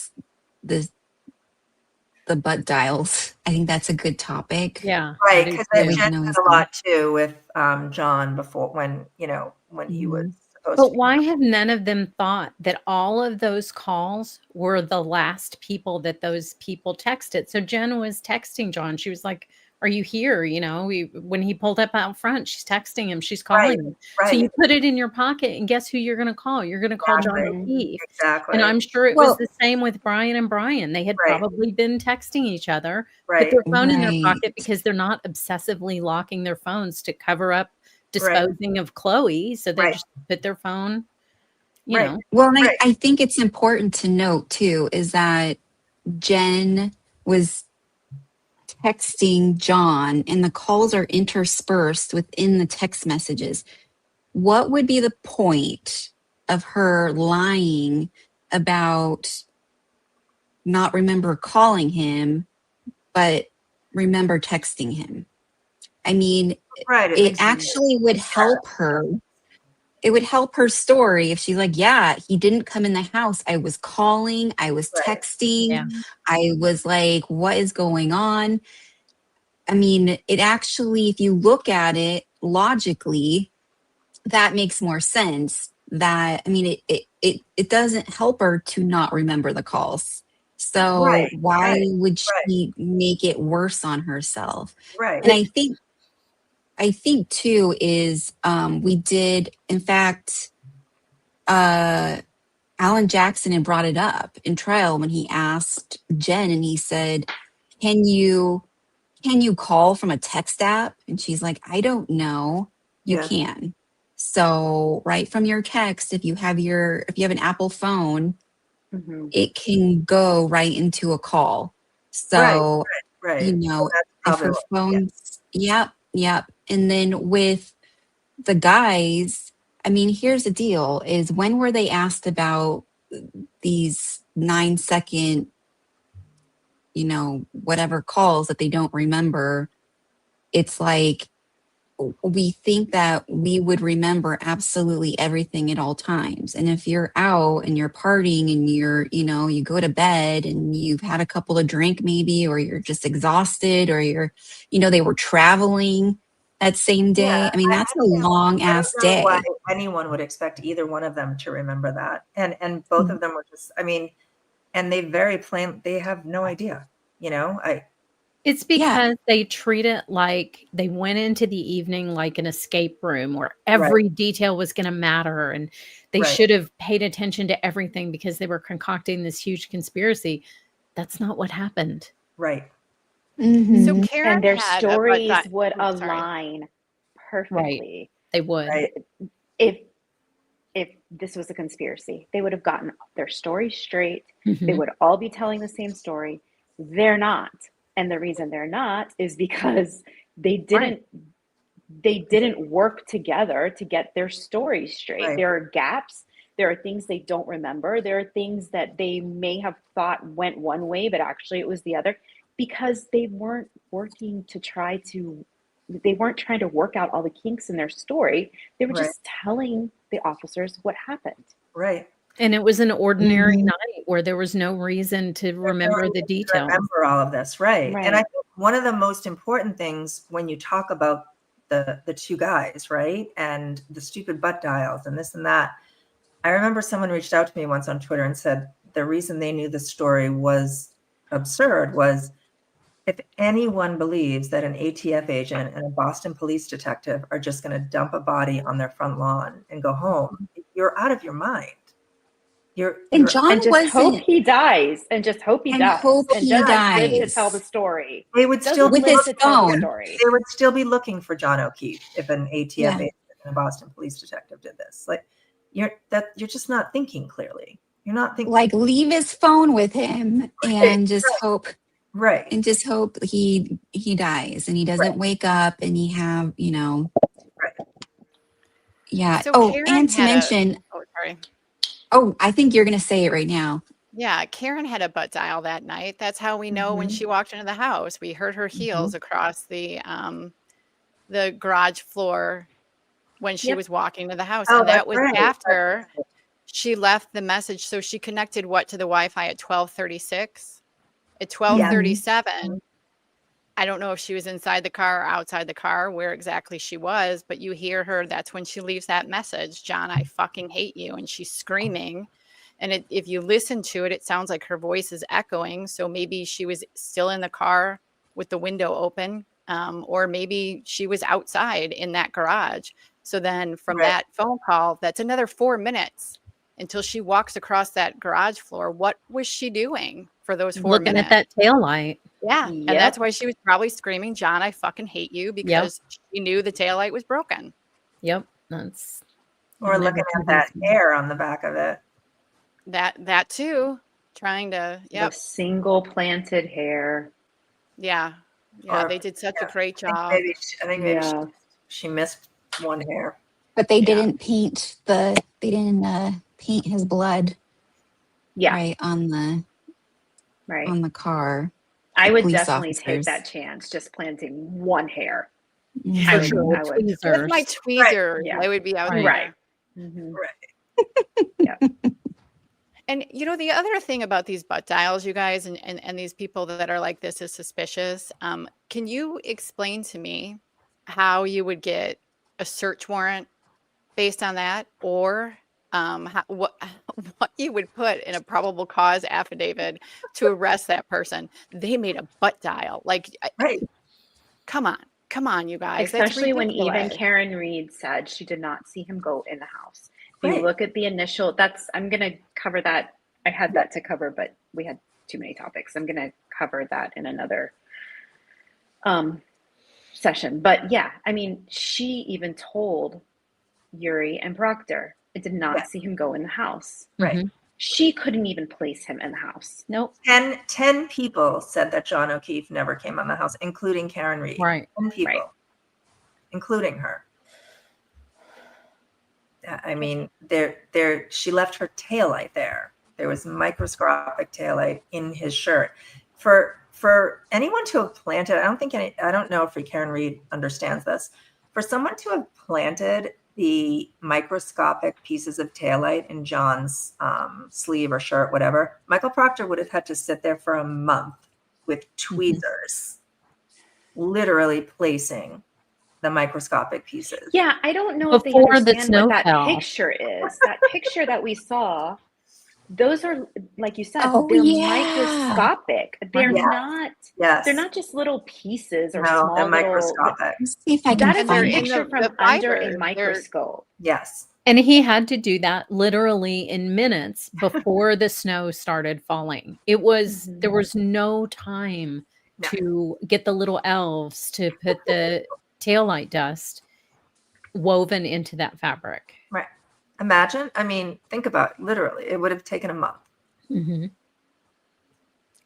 Speaker 15: butt dials. I think that's a good topic.
Speaker 19: Yeah.
Speaker 21: Right, because Jen did a lot too with John before when he was supposed
Speaker 19: But
Speaker 21: to.
Speaker 19: why have none of them thought that all of those calls were the last people that those people texted? So Jen was texting John. She was like, "Are you here?" When he pulled up out front, she's texting him. She's calling him.
Speaker 21: Right.
Speaker 19: So you put it in your pocket, and guess who you're going to call? You're going to call John O'Keefe.
Speaker 21: Exactly.
Speaker 19: And I'm sure it was the same with Brian and Brian. They had probably been texting each other, put their phone in their pocket because they're not obsessively locking their phones to cover up disposing of Chloe. So they just put their phone, you know.
Speaker 15: Well, and I think it's important to note too, is that Jen was texting John and the calls are interspersed within the text messages, what would be the point of her lying about not remember calling him, but remember texting him? I mean,
Speaker 21: Right.
Speaker 15: it actually would help her. It would help her story if she's like, yeah, he didn't come in the house. I was calling, I was texting,
Speaker 19: Yeah.
Speaker 15: I was like, what is going on? I mean, it actually, if you look at it logically, that makes more sense. That, I mean, it doesn't help her to not remember the calls. So why would she make it worse on herself?
Speaker 21: Right.
Speaker 15: And I think too is we did, in fact, Alan Jackson had brought it up in trial when he asked Jen and he said, can you call from a text app? And she's like, I don't know. You
Speaker 21: Yeah.
Speaker 15: can. So right from your text, if you have an Apple phone, it can go right into a call. So,
Speaker 21: Right.
Speaker 15: you know,
Speaker 21: That's
Speaker 15: if
Speaker 21: probably
Speaker 15: her
Speaker 21: what,
Speaker 15: phone's, yep. And then with the guys, I mean, here's the deal is when were they asked about these 9-second, whatever calls that they don't remember? It's like, we think that we would remember absolutely everything at all times. And if you're out and you're partying and you go to bed and you've had a couple of drink maybe, or you're just exhausted, or they were traveling that same day. I mean, that's a long ass
Speaker 21: I don't know why
Speaker 15: day.
Speaker 21: anyone would expect either one of them to remember that. And both of them were just, I mean, and they have no idea,
Speaker 19: It's because they treat it like they went into the evening like an escape room where every detail was going to matter, and they should have paid attention to everything because they were concocting this huge conspiracy. That's not what happened.
Speaker 21: Right.
Speaker 20: So Karen
Speaker 14: And their
Speaker 20: had
Speaker 14: stories
Speaker 20: a
Speaker 14: would
Speaker 20: oh, sorry.
Speaker 14: align perfectly.
Speaker 19: They would.
Speaker 14: If this was a conspiracy, they would have gotten their story straight. They
Speaker 19: Mhm.
Speaker 14: would all be telling the same story. They're not. And the reason they're not is because they didn't work together to get their stories straight. There are gaps. There are things they don't remember. There are things that they may have thought went one way, but actually it was the other, because they weren't trying to work out all the kinks in their story. They were just telling the officers what happened.
Speaker 21: Right.
Speaker 19: And it was an ordinary night where there was no reason to remember the details.
Speaker 21: Remember all of this, right? And I think one of the most important things when you talk about the two guys, right, and the stupid butt dials and this and that, I remember someone reached out to me once on Twitter and said the reason they knew the story was absurd was, if anyone believes that an ATF agent and a Boston police detective are just going to dump a body on their front lawn and go home, you're out of your mind.
Speaker 15: And John
Speaker 14: and just
Speaker 15: wasn't.
Speaker 14: hope he dies, and just hope he dies, and
Speaker 15: he
Speaker 14: just
Speaker 15: dies.
Speaker 14: live to tell the story.
Speaker 21: They would still
Speaker 14: Doesn't
Speaker 21: be
Speaker 14: live to tell the story.
Speaker 21: They would still be looking for John O'Keefe if an ATF
Speaker 15: Yeah.
Speaker 21: agent and a Boston police detective did this. Like, you're just not thinking clearly. You're not thinking.
Speaker 15: Like, leave his phone with him and just hope.
Speaker 21: Right.
Speaker 15: And just hope he dies and he doesn't wake up and he have, Yeah.
Speaker 20: So Karen
Speaker 15: and to
Speaker 20: had
Speaker 15: mention.
Speaker 20: sorry.
Speaker 15: Oh, I think you're going to say it right now.
Speaker 20: Yeah, Karen had a butt dial that night. That's how we know when she walked into the house. We heard her heels across the garage floor when she was walking to the house.
Speaker 21: Oh,
Speaker 20: And that
Speaker 21: that's
Speaker 20: was
Speaker 21: right.
Speaker 20: after she left the message. So she connected what to the Wi-Fi at 12:36? At 12:37, I don't know if she was inside the car or outside the car, where exactly she was, but you hear her. That's when she leaves that message, John, I fucking hate you. And she's screaming. And if you listen to it, it sounds like her voice is echoing. So maybe she was still in the car with the window open, or maybe she was outside in that garage. So then from that phone call, that's another 4 minutes until she walks across that garage floor. What was she doing for those 4
Speaker 19: Looking
Speaker 20: minutes?
Speaker 19: at that taillight.
Speaker 20: Yeah. And that's why she was probably screaming, John, I fucking hate you, because she knew the taillight was broken.
Speaker 19: Yep. That's
Speaker 21: Or looking at that hair on the back of it.
Speaker 20: That too. trying to,
Speaker 14: The single planted hair.
Speaker 20: Yeah.
Speaker 21: Or-
Speaker 20: They did such a great
Speaker 21: I
Speaker 20: job.
Speaker 21: think maybe she missed one hair.
Speaker 15: But they didn't paint paint his blood.
Speaker 14: Yeah.
Speaker 15: Right on the car.
Speaker 14: I
Speaker 15: the
Speaker 14: would
Speaker 15: police
Speaker 14: definitely take
Speaker 15: officers.
Speaker 14: that chance, just planting one hair.
Speaker 15: Mhm.
Speaker 14: I
Speaker 19: For sure,
Speaker 14: would.
Speaker 19: with
Speaker 14: I would.
Speaker 20: With my tweezers,
Speaker 14: Yeah.
Speaker 20: I would be out
Speaker 14: Right.
Speaker 20: there.
Speaker 14: Mhm.
Speaker 20: And the other thing about these butt dials, you guys, and these people that are like, this is suspicious. Can you explain to me how you would get a search warrant based on that, or what you would put in a probable cause affidavit to arrest that person? They made a butt dial. Like, come on, you guys.
Speaker 14: Especially
Speaker 20: That's
Speaker 14: when even
Speaker 20: ridiculous.
Speaker 14: Karen Reed said she did not see him go in the house. If you look at the initial, I'm going to cover that. I had that to cover, but we had too many topics. I'm going to cover that in another session. But yeah, I mean, she even told Yuri and Proctor, I did not see him go in the house.
Speaker 21: Right.
Speaker 14: She couldn't even place him in the house.
Speaker 19: Nope.
Speaker 21: 10 people said that John O'Keefe never came on the house, including Karen Reed.
Speaker 19: Right.
Speaker 21: 10 people, including her. I mean, she left her taillight there. There was microscopic taillight in his shirt. For anyone to have planted, I don't know if Karen Reed understands this. For someone to have planted the microscopic pieces of taillight in John's sleeve or shirt, whatever, Michael Proctor would have had to sit there for a month with tweezers, literally placing the microscopic pieces.
Speaker 14: Yeah, I don't know if they
Speaker 19: Before the
Speaker 14: understand what that
Speaker 19: snow fell.
Speaker 14: picture is. That picture that we saw, those are, like you said,
Speaker 15: Oh,
Speaker 14: they're
Speaker 15: yeah.
Speaker 14: microscopic. They're not. They're not just little pieces or
Speaker 21: No,
Speaker 14: small
Speaker 21: they're
Speaker 14: little.
Speaker 21: microscopic.
Speaker 15: Let's see if I can
Speaker 14: That is a
Speaker 15: find
Speaker 14: picture
Speaker 15: it.
Speaker 14: from
Speaker 20: the
Speaker 14: under
Speaker 20: fiber.
Speaker 14: a microscope.
Speaker 21: Yes.
Speaker 19: And he had to do that literally in minutes before the snow started falling. There was no time to get the little elves to put the taillight dust woven into that fabric.
Speaker 21: Right. Imagine, think about it, literally, it would have taken a month.
Speaker 19: Mm-hmm.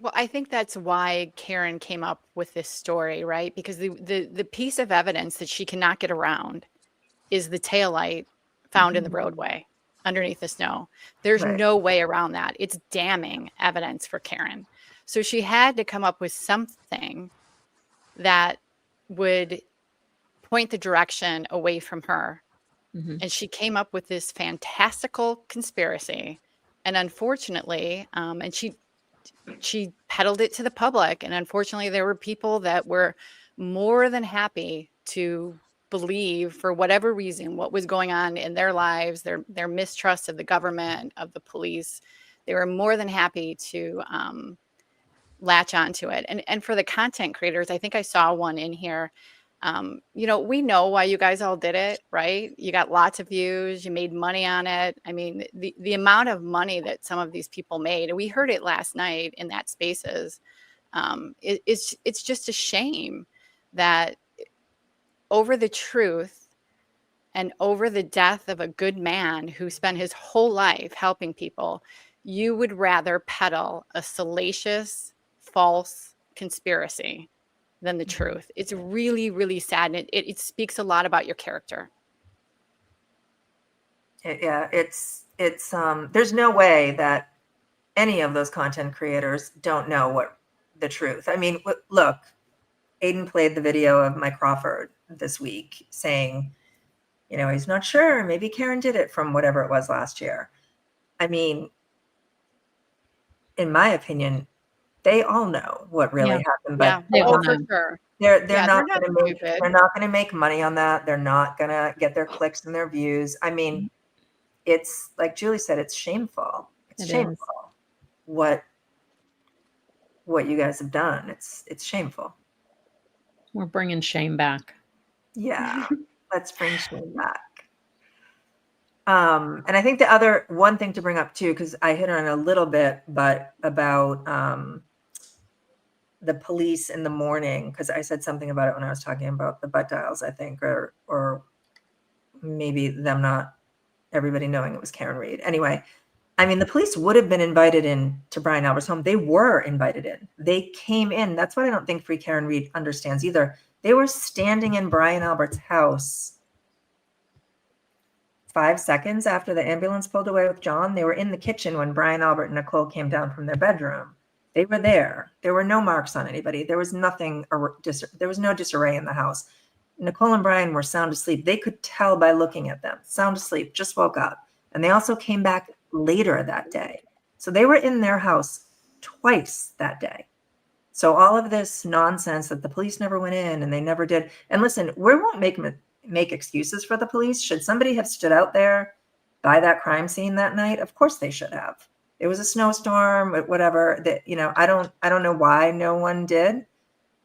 Speaker 20: Well, I think that's why Karen came up with this story, right? Because the piece of evidence that she cannot get around is the taillight found in the roadway underneath the snow. There's no way around that. It's damning evidence for Karen. So she had to come up with something that would point the direction away from her.
Speaker 19: Mm-hmm.
Speaker 20: And she came up with this fantastical conspiracy. And unfortunately, and she peddled it to the public. And unfortunately, there were people that were more than happy to believe, for whatever reason, what was going on in their lives, their mistrust of the government, of the police. They were more than happy to latch onto it. And for the content creators, I think I saw one in here. We know why you guys all did it, right? You got lots of views, you made money on it. I mean, the amount of money that some of these people made, and we heard it last night in that Spaces, it's just a shame that over the truth and over the death of a good man who spent his whole life helping people, you would rather peddle a salacious, false conspiracy than the truth. It's really, really sad. And it speaks a lot about your character.
Speaker 21: It's there's no way that any of those content creators don't know what the truth. I mean, look, Aiden played the video of Mike Crawford this week saying, he's not sure. Maybe Karen did it from whatever it was last year. I mean, in my opinion, they all know what really happened, but
Speaker 20: for sure.
Speaker 21: They're not going to make money on that. They're not going to get their clicks and their views. I mean, it's like Julie said, it's shameful. It's shameful what you guys have done. It's shameful.
Speaker 19: We're bringing shame back.
Speaker 21: Yeah, let's bring shame back. And I think the other one thing to bring up too, because I hit on it a little bit, but about the police in the morning, because I said something about it when I was talking about the butt dials, I think, or maybe them not everybody knowing it was Karen Reed. Anyway, I mean, the police would have been invited in to Brian Albert's home. They were invited in. They came in. That's what I don't think Free Karen Reed understands either. They were standing in Brian Albert's house 5 seconds after the ambulance pulled away with John. They were in the kitchen when Brian Albert and Nicole came down from their bedroom. They were there. There were no marks on anybody. There was nothing, there was no disarray in the house. Nicole and Brian were sound asleep. They could tell by looking at them. Sound asleep, just woke up. And they also came back later that day. So they were in their house twice that day. So all of this nonsense that the police never went in and they never did. And listen, we won't make excuses for the police. Should somebody have stood out there by that crime scene that night? Of course they should have. It was a snowstorm, whatever. That, you know, I don't know why no one did.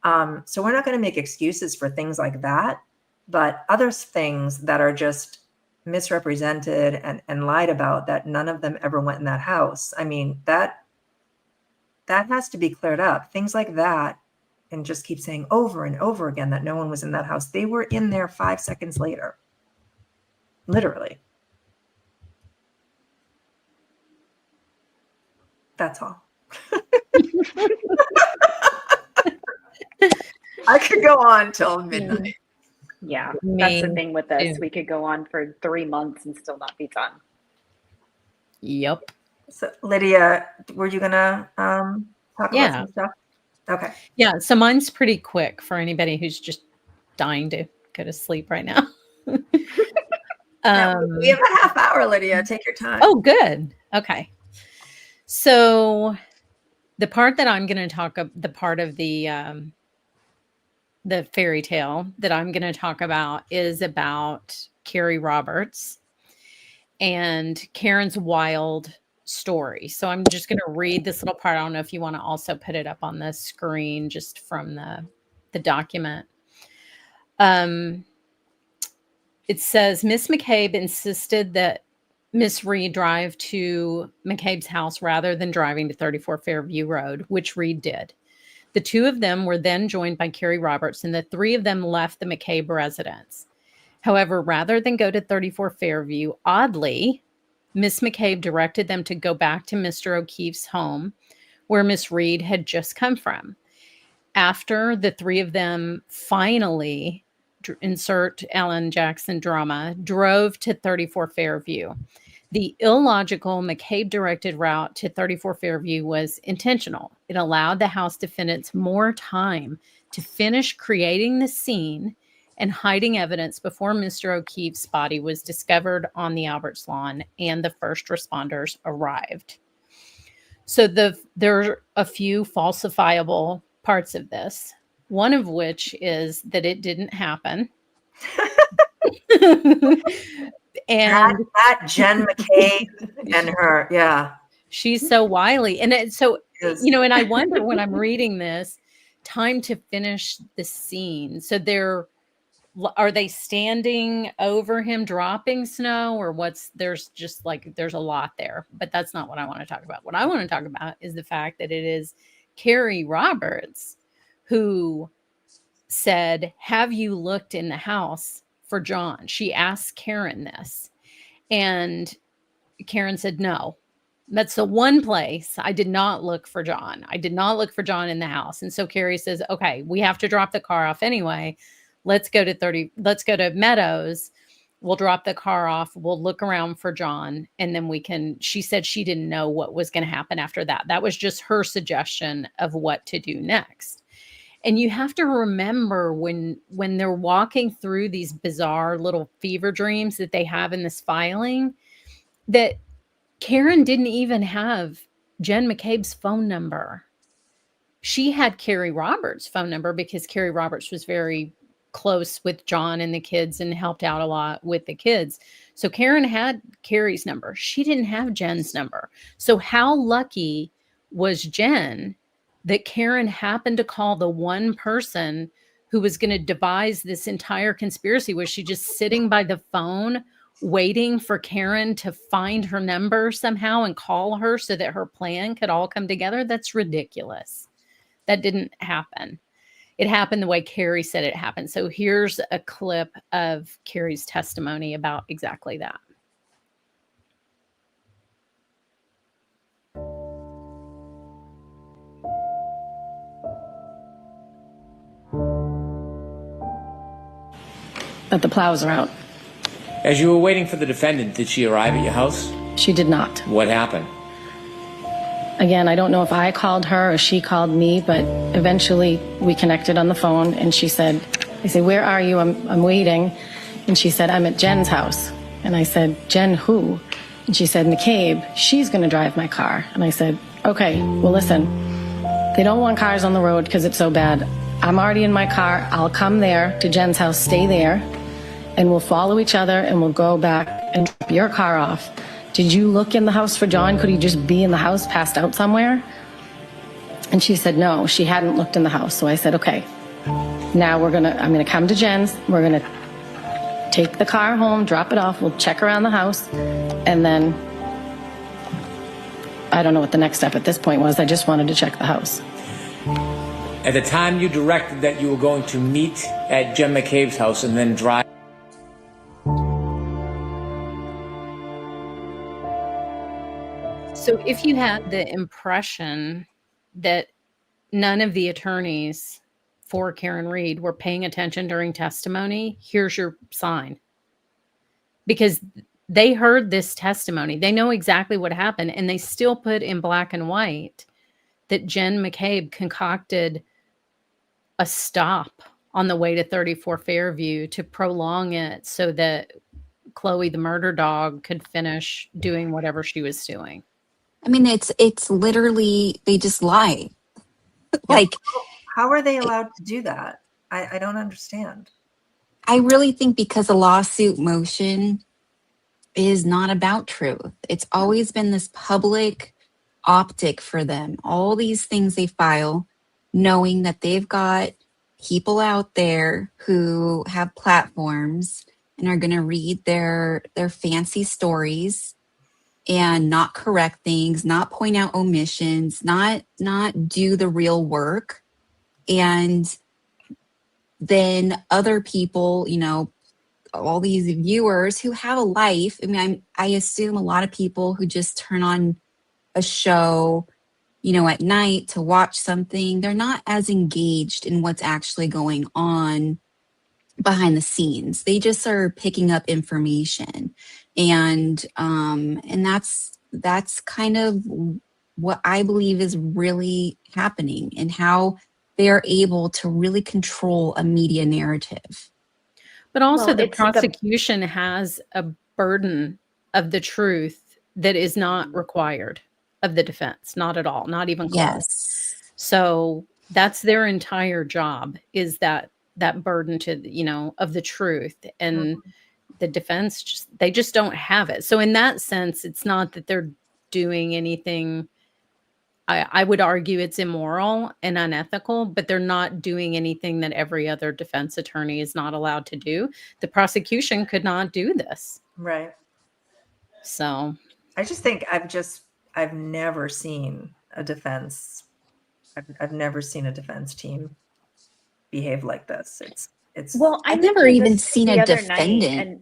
Speaker 21: So we're not going to make excuses for things like that, but other things that are just misrepresented and lied about, that none of them ever went in that house. I mean, that has to be cleared up. Things like that, and just keep saying over and over again that no one was in that house. They were in there 5 seconds later. Literally. That's all. I could go on till midnight.
Speaker 14: Yeah,
Speaker 23: Me
Speaker 14: that's the thing with this.
Speaker 23: too.
Speaker 14: We could go on for 3 months and still not be done.
Speaker 23: Yep.
Speaker 21: So Lydia, were you gonna talk about some stuff? Okay.
Speaker 19: Yeah, so mine's pretty quick for anybody who's just dying to go to sleep right now.
Speaker 21: We have a half hour, Lydia. Take your time.
Speaker 19: Oh, good. Okay. So the part that I'm going to talk about, the part of the fairy tale that I'm going to talk about is about Carrie Roberts and Karen's wild story. So I'm just going to read this little part. I don't know if you want to also put it up on the screen just from the document. It says, Miss McCabe insisted that Miss Reed drive to McCabe's house rather than driving to 34 Fairview Road, which Reed did. The two of them were then joined by Carrie Roberts, and the three of them left the McCabe residence. However, rather than go to 34 Fairview, oddly, Miss McCabe directed them to go back to Mr. O'Keefe's home, where Miss Reed had just come from. After the three of them finally, insert Alan Jackson drama, drove to 34 Fairview. The illogical McCabe-directed route to 34 Fairview was intentional. It allowed the house defendants more time to finish creating the scene and hiding evidence before Mr. O'Keefe's body was discovered on the Alberts lawn and the first responders arrived. So there are a few falsifiable parts of this, one of which is that it didn't happen. And
Speaker 21: that Jen McCabe and her, yeah.
Speaker 19: She's so wily. And so, you know, and I wonder when I'm reading this, time to finish the scene. So are they standing over him dropping snow, or there's a lot there, but that's not what I want to talk about. What I want to talk about is the fact that it is Carrie Roberts who said, have you looked in the house for John? She asked Karen this, and Karen said, no, that's the one place I did not look for John. I did not look for John in the house. And so Carrie says, okay, we have to drop the car off anyway. Let's go to Meadows. We'll drop the car off. We'll look around for John. And then she said she didn't know what was going to happen after that. That was just her suggestion of what to do next. And you have to remember when they're walking through these bizarre little fever dreams that they have in this filing, that Karen didn't even have Jen McCabe's phone number. She had Carrie Roberts' phone number because Carrie Roberts was very close with John and the kids and helped out a lot with the kids. So Karen had Carrie's number. She didn't have Jen's number. So how lucky was Jen that Karen happened to call the one person who was going to devise this entire conspiracy? Was she just sitting by the phone waiting for Karen to find her number somehow and call her so that her plan could all come together? That's ridiculous. That didn't happen. It happened the way Carrie said it happened. So here's a clip of Carrie's testimony about exactly that.
Speaker 23: but the plows are out.
Speaker 22: As you were waiting for the defendant, did she arrive at your house?
Speaker 23: She did not.
Speaker 22: What happened?
Speaker 23: Again, I don't know if I called her or she called me, but eventually we connected on the phone and she said, I said, where are you? I'm waiting. And she said, I'm at Jen's house. And I said, Jen who? And she said, McCabe, she's going to drive my car. And I said, okay, well, listen, they don't want cars on the road because it's so bad. I'm already in my car. I'll come there to Jen's house, stay there, and we'll follow each other and we'll go back and drop your car off. Did you look in the house for John? Could he just be in the house, passed out somewhere? And she said, no, she hadn't looked in the house. So I said, okay, now I'm going to come to Jen's. We're going to take the car home, drop it off. We'll check around the house. And then I don't know what the next step at this point was. I just wanted to check the house.
Speaker 22: At the time you directed that you were going to meet at Jen McCabe's house and then drive.
Speaker 19: So if you had the impression that none of the attorneys for Karen Reed were paying attention during testimony, here's your sign. Because they heard this testimony. They know exactly what happened, and they still put in black and white that Jen McCabe concocted a stop on the way to 34 Fairview to prolong it so that Chloe, the murder dog, could finish doing whatever she was doing.
Speaker 15: I mean, it's literally, they just lie. Like,
Speaker 21: how are they allowed to do that? I don't understand.
Speaker 15: I really think because a lawsuit motion is not about truth. It's always been this public optic for them. All these things they file, knowing that they've got people out there who have platforms and are going to read their fancy stories and not correct things, not point out omissions, not do the real work. And then other people, you know, all these viewers who have a life. I mean, I assume a lot of people who just turn on a show, you know, at night to watch something, they're not as engaged in what's actually going on behind the scenes. They just are picking up information. And that's kind of what I believe is really happening and how they are able to really control a media narrative.
Speaker 19: But also the prosecution has a burden of the truth that is not required of the defense, not at all, not even close.
Speaker 15: Yes.
Speaker 19: So that's their entire job, is that burden to, you know, of the truth. And the defense they just don't have it. So in that sense, it's not that they're doing anything. I would argue it's immoral and unethical, but they're not doing anything that every other defense attorney is not allowed to do. The prosecution could not do this.
Speaker 21: Right.
Speaker 19: So
Speaker 21: I just think I've never seen a defense. I've never seen a defense team behave like this. It's
Speaker 14: well,
Speaker 15: I've never even seen a
Speaker 14: other
Speaker 15: defendant.
Speaker 14: night, and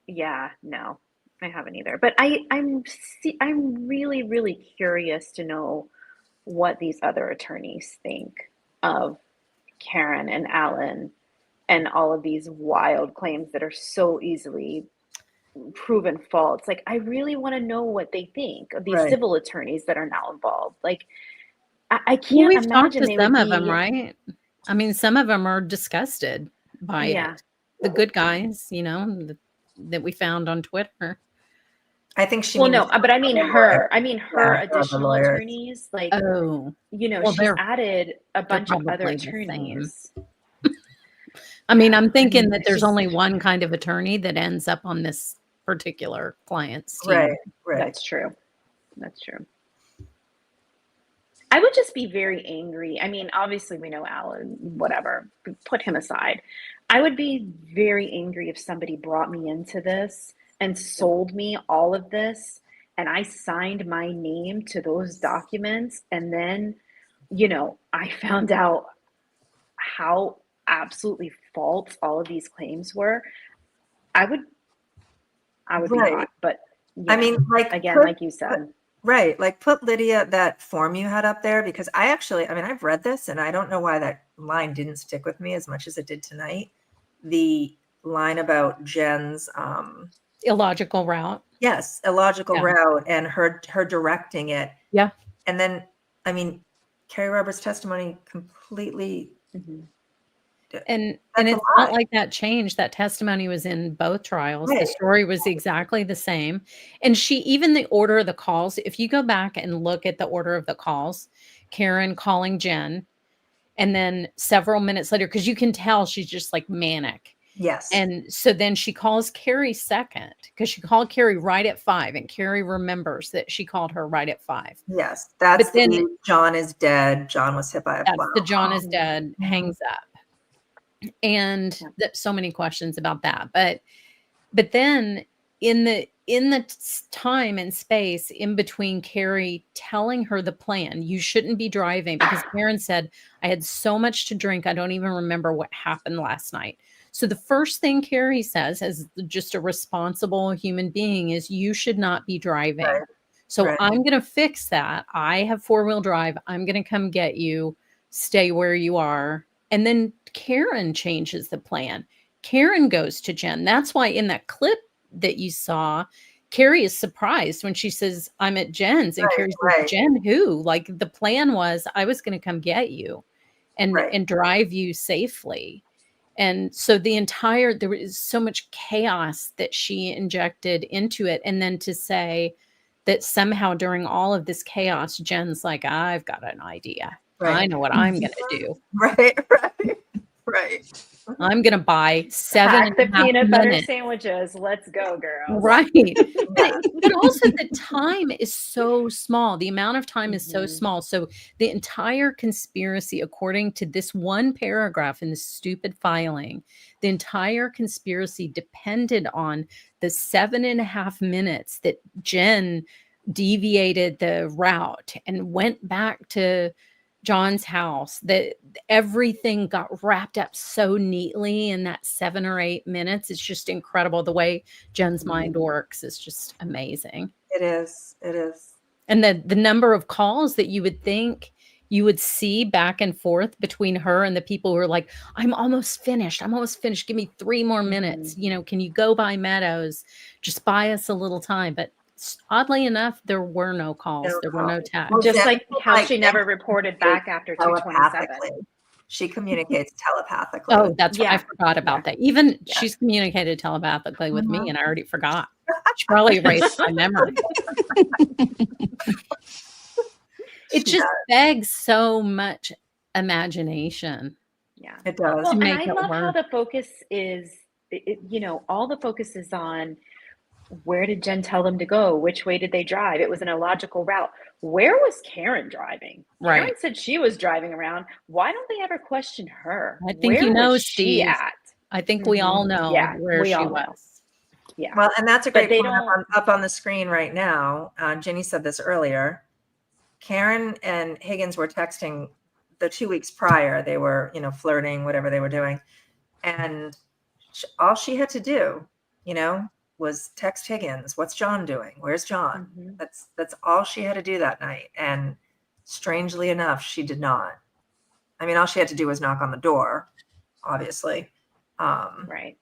Speaker 14: yeah, no, I haven't either. But I'm really, really curious to know what these other attorneys think of Karen and Alan and all of these wild claims that are so easily proven false. Like, I really want to know what they think of these civil attorneys that are now involved. Like, I can't
Speaker 19: we've talked
Speaker 14: imagine
Speaker 19: to
Speaker 14: they
Speaker 19: some
Speaker 14: would
Speaker 19: of them, right? I mean, some of them are disgusted by it. The good guys, you know, that we found on Twitter.
Speaker 21: I think she.
Speaker 14: Well, no, but I mean her. I mean her
Speaker 21: Yeah,
Speaker 14: additional attorneys. Like, you know,
Speaker 19: well,
Speaker 14: she's added a bunch of other
Speaker 19: probably the
Speaker 14: attorneys.
Speaker 19: I mean, I'm thinking that there's only one kind of attorney that ends up on this particular client's team.
Speaker 21: Right.
Speaker 14: That's true. That's true. I would just be very angry. I mean, obviously we know Alan, whatever, put him aside. I would be very angry if somebody brought me into this and sold me all of this, and I signed my name to those documents, and then, you know, I found out how absolutely false all of these claims were. I would be hot, but
Speaker 21: I mean, like,
Speaker 14: again, like you said.
Speaker 21: Right. Like, put Lydia, that form you had up there, because I've read this and I don't know why that line didn't stick with me as much as it did tonight. The line about Jen's
Speaker 19: illogical route.
Speaker 21: Yes, illogical
Speaker 19: Yeah.
Speaker 21: route, and her directing it.
Speaker 19: Yeah.
Speaker 21: And then, I mean, Carrie Roberts' testimony completely.
Speaker 19: And
Speaker 21: That's a
Speaker 19: it's not
Speaker 21: lie.
Speaker 19: like that changed. That testimony was in both trials. The
Speaker 21: Right.
Speaker 19: story was exactly the same. And even the order of the calls, if you go back and look at the order of the calls, Karen calling Jen, and then several minutes later, because you can tell she's just like manic.
Speaker 21: Yes.
Speaker 19: And so then she calls Carrie second, because she called Carrie right at 5, and Carrie remembers that she called her right at 5.
Speaker 21: Yes, that's
Speaker 19: But then
Speaker 21: the John is dead. John was hit by a
Speaker 19: that's
Speaker 21: plow.
Speaker 19: the John is dead,
Speaker 21: Mhm.
Speaker 19: hangs up. And so many questions about that. But then in the time and space in between Carrie telling her the plan, you shouldn't be driving, because Karen said, I had so much to drink, I don't even remember what happened last night. So the first thing Carrie says, as just a responsible human being, is you should not be driving.
Speaker 21: Right.
Speaker 19: So
Speaker 21: Right.
Speaker 19: I'm going to fix that. I have 4-wheel drive. I'm going to come get you. Stay where you are. And then Karen changes the plan. Karen goes to Jen. That's why in that clip that you saw, Carrie is surprised when she says, I'm at Jen's. And
Speaker 21: Right,
Speaker 19: Carrie says,
Speaker 21: right.
Speaker 19: Jen who? Like, the plan was I was going to come get you and
Speaker 21: Right.
Speaker 19: and drive you safely. And so there was so much chaos that she injected into it. And then to say that somehow during all of this chaos, Jen's like, I've got an idea.
Speaker 21: Right.
Speaker 19: I know what I'm going to do.
Speaker 21: Right. Right.
Speaker 19: I'm going to buy
Speaker 14: Pack the
Speaker 19: 7.5
Speaker 14: peanut butter
Speaker 19: minutes.
Speaker 14: sandwiches. Let's go, girls.
Speaker 19: Right. But also the time is so small. The amount of time is so small. So the entire conspiracy, according to this one paragraph in the stupid filing, the entire conspiracy depended on the 7.5 minutes that Jen deviated the route and went back to John's house, that everything got wrapped up so neatly in that 7 or 8 minutes. It's just incredible. The way Jen's mind works is just amazing.
Speaker 21: It is. It is.
Speaker 19: And the number of calls that you would think you would see back and forth between her and the people who are like, I'm almost finished. I'm almost finished. Give me 3 more minutes. Can you go by Meadows? Just buy us a little time. But oddly enough, there were no calls. There were no texts.
Speaker 14: Just like how she never reported back after 227.
Speaker 21: She communicates telepathically.
Speaker 19: Oh, that's what I forgot about that. Even she's communicated telepathically with me, and I already forgot. She probably erased my memory. It just begs so much imagination.
Speaker 14: Yeah,
Speaker 21: it does.
Speaker 14: Well,
Speaker 19: to
Speaker 14: and
Speaker 19: make
Speaker 14: I
Speaker 19: it
Speaker 14: love how
Speaker 19: work.
Speaker 14: the focus is, all the focus is on where did Jen tell them to go? Which way did they drive? It was an illogical route. Where was Karen driving?
Speaker 19: Right.
Speaker 14: Karen said she was driving around. Why don't they ever question her?
Speaker 19: I think
Speaker 14: Where
Speaker 19: you know,
Speaker 14: was she
Speaker 19: Steve.
Speaker 14: at?
Speaker 19: I think we all know
Speaker 14: Yeah,
Speaker 19: where
Speaker 14: we
Speaker 19: she
Speaker 14: all know.
Speaker 19: was.
Speaker 14: Yeah.
Speaker 21: Well, and that's a
Speaker 14: But
Speaker 21: great
Speaker 14: they
Speaker 21: point up on the screen right now. Ginny said this earlier. Karen and Higgins were texting the 2 weeks prior. They were, flirting, whatever they were doing. And all she had to do, was text Higgins. What's John doing? Where's John? That's all she had to do that night. And strangely enough, she did not. I mean, all she had to do was knock on the door, obviously.
Speaker 14: Right.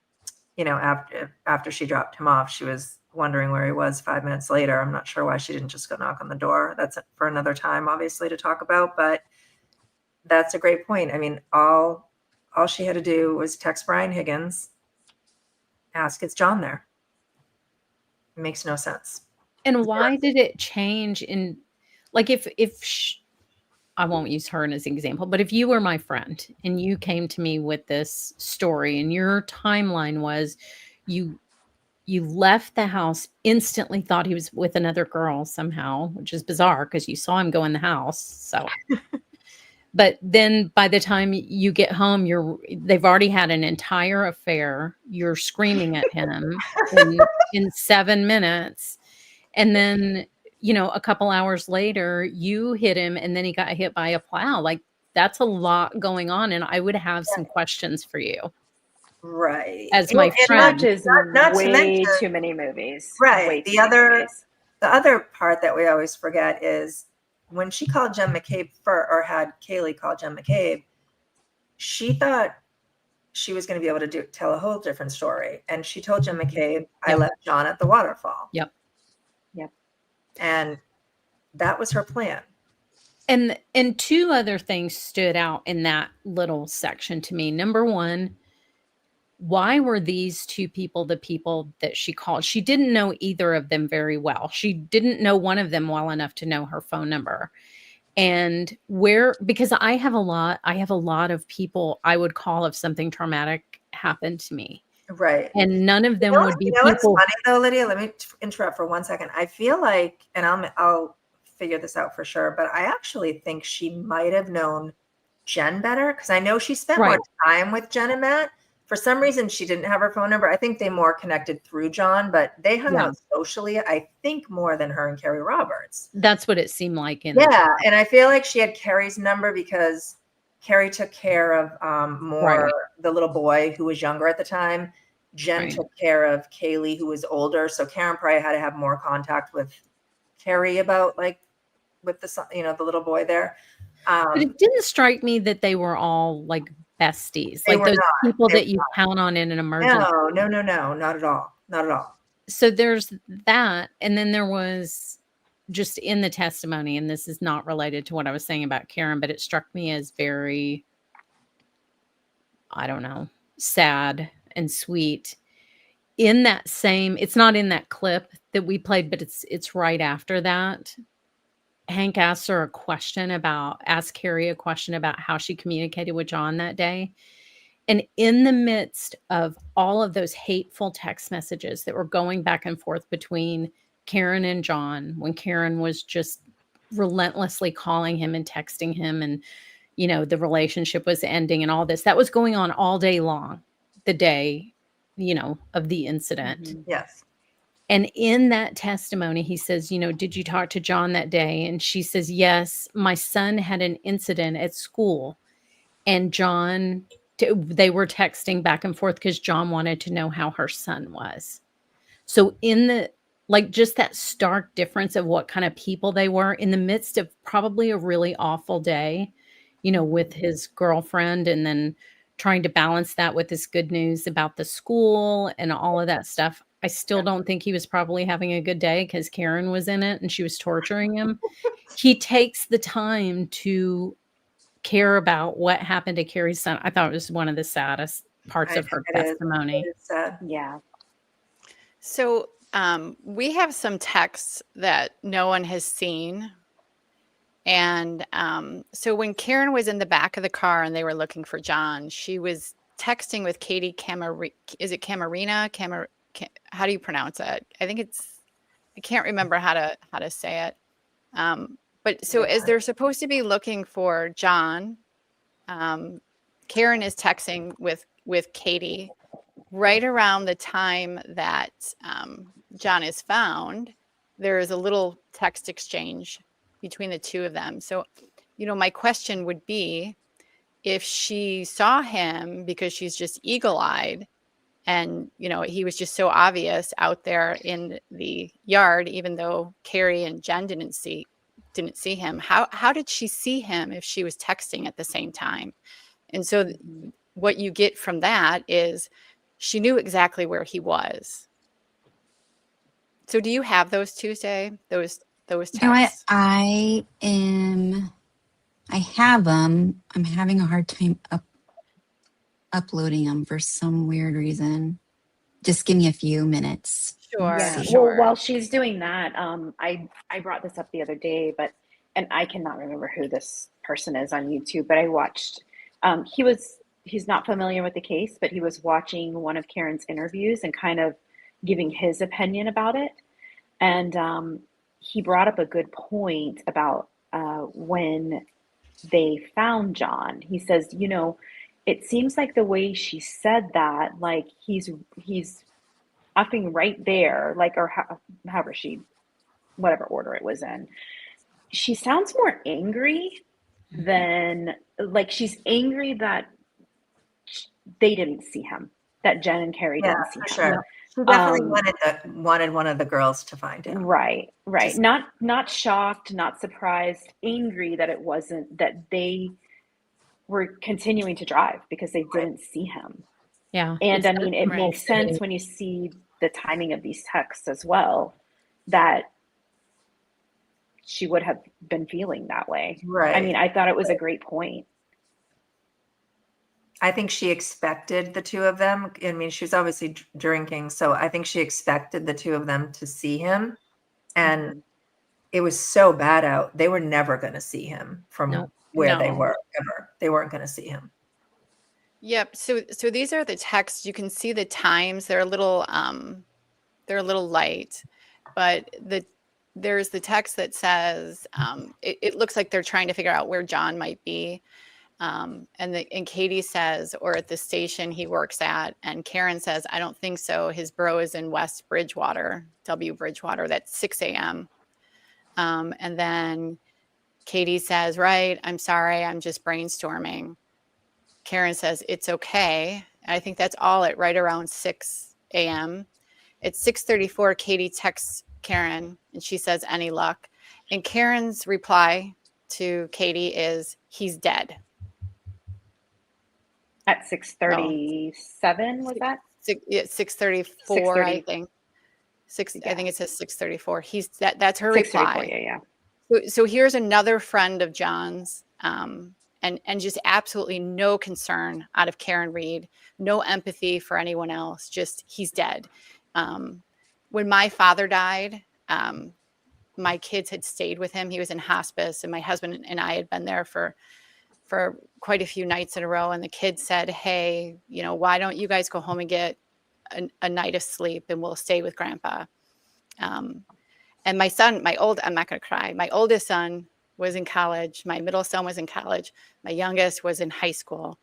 Speaker 21: After she dropped him off, she was wondering where he was 5 minutes later. I'm not sure why she didn't just go knock on the door. That's for another time, obviously, to talk about. But that's a great point. I mean, all she had to do was text Brian Higgins, ask, is John there? It makes no sense.
Speaker 19: And why did it change in, like, I won't use her as an example, but if you were my friend and you came to me with this story and your timeline was you left the house, instantly thought he was with another girl somehow, which is bizarre because you saw him go in the house. So, but then by the time you get home, they've already had an entire affair. You're screaming at him in 7 minutes. And then, a couple hours later, you hit him and then he got hit by a plow. Like, that's a lot going on. And I would have some questions for you.
Speaker 21: Right.
Speaker 19: As my friend.
Speaker 14: Is
Speaker 21: not
Speaker 14: way too many movies.
Speaker 21: Right.
Speaker 14: Way
Speaker 21: The
Speaker 14: too many movies.
Speaker 21: other part that we always forget is when she called Jen McCabe or had Kaylee call Jen McCabe, she thought she was going to be able to tell a whole different story. And she told Jim McCabe, I left John at the waterfall.
Speaker 19: Yep.
Speaker 21: And that was her plan.
Speaker 19: And two other things stood out in that little section to me. Number one, why were these two people the people that she called? She didn't know either of them very well. She didn't know one of them well enough to know her phone number. And because I have a lot of people I would call if something traumatic happened to me.
Speaker 21: Right.
Speaker 19: And none of them would be
Speaker 21: you know what's
Speaker 19: people.
Speaker 21: funny though, Lydia? Let me interrupt for 1 second. I feel like, and I'll figure this out for sure, but I actually think she might have known Jen better, because I know she spent more time with Jen and Matt. For some reason, she didn't have her phone number. I think they more connected through John, but they hung out socially, I think, more than her and Carrie Roberts.
Speaker 19: That's what it seemed like. And
Speaker 21: I feel like she had Carrie's number because Carrie took care of more the little boy who was younger at the time. Jen took care of Kaylee, who was older. So Karen probably had to have more contact with Carrie about with the little boy there.
Speaker 19: But it didn't strike me that they were all like besties, like those people that you count on in an emergency.
Speaker 21: No, not at all. Not at all.
Speaker 19: So there's that. And then there was just in the testimony, and this is not related to what I was saying about Karen, but it struck me as very, I don't know, sad and sweet. In that same, it's not in that clip that we played, but it's right after that. Hank asked Carrie a question about how she communicated with John that day. And in the midst of all of those hateful text messages that were going back and forth between Karen and John, when Karen was just relentlessly calling him and texting him, and, the relationship was ending and all this, that was going on all day long, the day, of the incident.
Speaker 21: Mm-hmm. Yes.
Speaker 19: And in that testimony, he says, did you talk to John that day? And she says, yes, my son had an incident at school. And John, they were texting back and forth because John wanted to know how her son was. So just that stark difference of what kind of people they were in the midst of probably a really awful day, with his girlfriend, and then trying to balance that with this good news about the school and all of that stuff. I still don't think he was probably having a good day because Karen was in it and she was torturing him. He takes the time to care about what happened to Carrie's son. I thought it was one of the saddest parts of her testimony.
Speaker 21: It's sad.
Speaker 20: Yeah. So we have some texts that no one has seen. And so when Karen was in the back of the car and they were looking for John, she was texting with Katie Is it Camarina? How do you pronounce it? I think I can't remember how to say it. But so as they're supposed to be looking for John, Karen is texting with Katie right around the time that John is found. There is a little text exchange between the two of them. So, my question would be, if she saw him because she's just eagle-eyed, and, he was just so obvious out there in the yard, even though Carrie and Jen didn't see him. How did she see him if she was texting at the same time? And so what you get from that is she knew exactly where he was. So do you have those Tuesday, those texts?
Speaker 15: You know what? I have them. I'm having a hard time uploading them for some weird reason. Just give me a few minutes.
Speaker 14: Sure.
Speaker 15: Yeah.
Speaker 14: Well, while she's doing that, I brought this up the other day, and I cannot remember who this person is on YouTube, but I watched, he's not familiar with the case, but he was watching one of Karen's interviews and kind of giving his opinion about it. And he brought up a good point about when they found John. He says, it seems like the way she said that, like he's effing right there, like, or however whatever order it was in. She sounds more angry than, like, she's angry that they didn't see him, that Jen and Carrie didn't see him.
Speaker 21: Sure. She definitely wanted one of the girls to find him.
Speaker 14: Right. Not shocked, not surprised, angry that it wasn't, that they were continuing to drive because they didn't see him.
Speaker 19: Yeah.
Speaker 14: And I
Speaker 19: It's
Speaker 14: mean, it makes sense when you see the timing of these texts as well, that she would have been feeling that way.
Speaker 21: Right.
Speaker 14: I mean, I thought it was a great point.
Speaker 21: I think she expected the two of them. I mean, she was obviously drinking, so I think she expected the two of them to see him. And it was so bad out. They were never going to see him from where they were ever. They weren't going to see him.
Speaker 20: Yep. So these are the texts. You can see the times. They're a little light, but there's the text that says it looks like they're trying to figure out where John might be. And Katie says, or at the station he works at, and Karen says, I don't think so. His bro is in West Bridgewater, W Bridgewater. That's 6 a.m. And then Katie says, right, I'm sorry, I'm just brainstorming. Karen says, it's okay. And I think that's all at right around 6 a.m. At 6:34, Katie texts Karen and she says, any luck? And Karen's reply to Katie is, he's dead.
Speaker 14: At 6:37, was that?
Speaker 20: 6:34, I think. I think it says 6:34. That's her reply.
Speaker 14: Yeah.
Speaker 20: So here's another friend of John's, and just absolutely no concern out of Karen Reed, no empathy for anyone else. Just he's dead. When my father died, my kids had stayed with him. He was in hospice, and my husband and I had been there for quite a few nights in a row. And the kids said, hey, why don't you guys go home and get a night of sleep and we'll stay with grandpa. And my son, I'm not going to cry. My oldest son was in college. My middle son was in college. My youngest was in high school.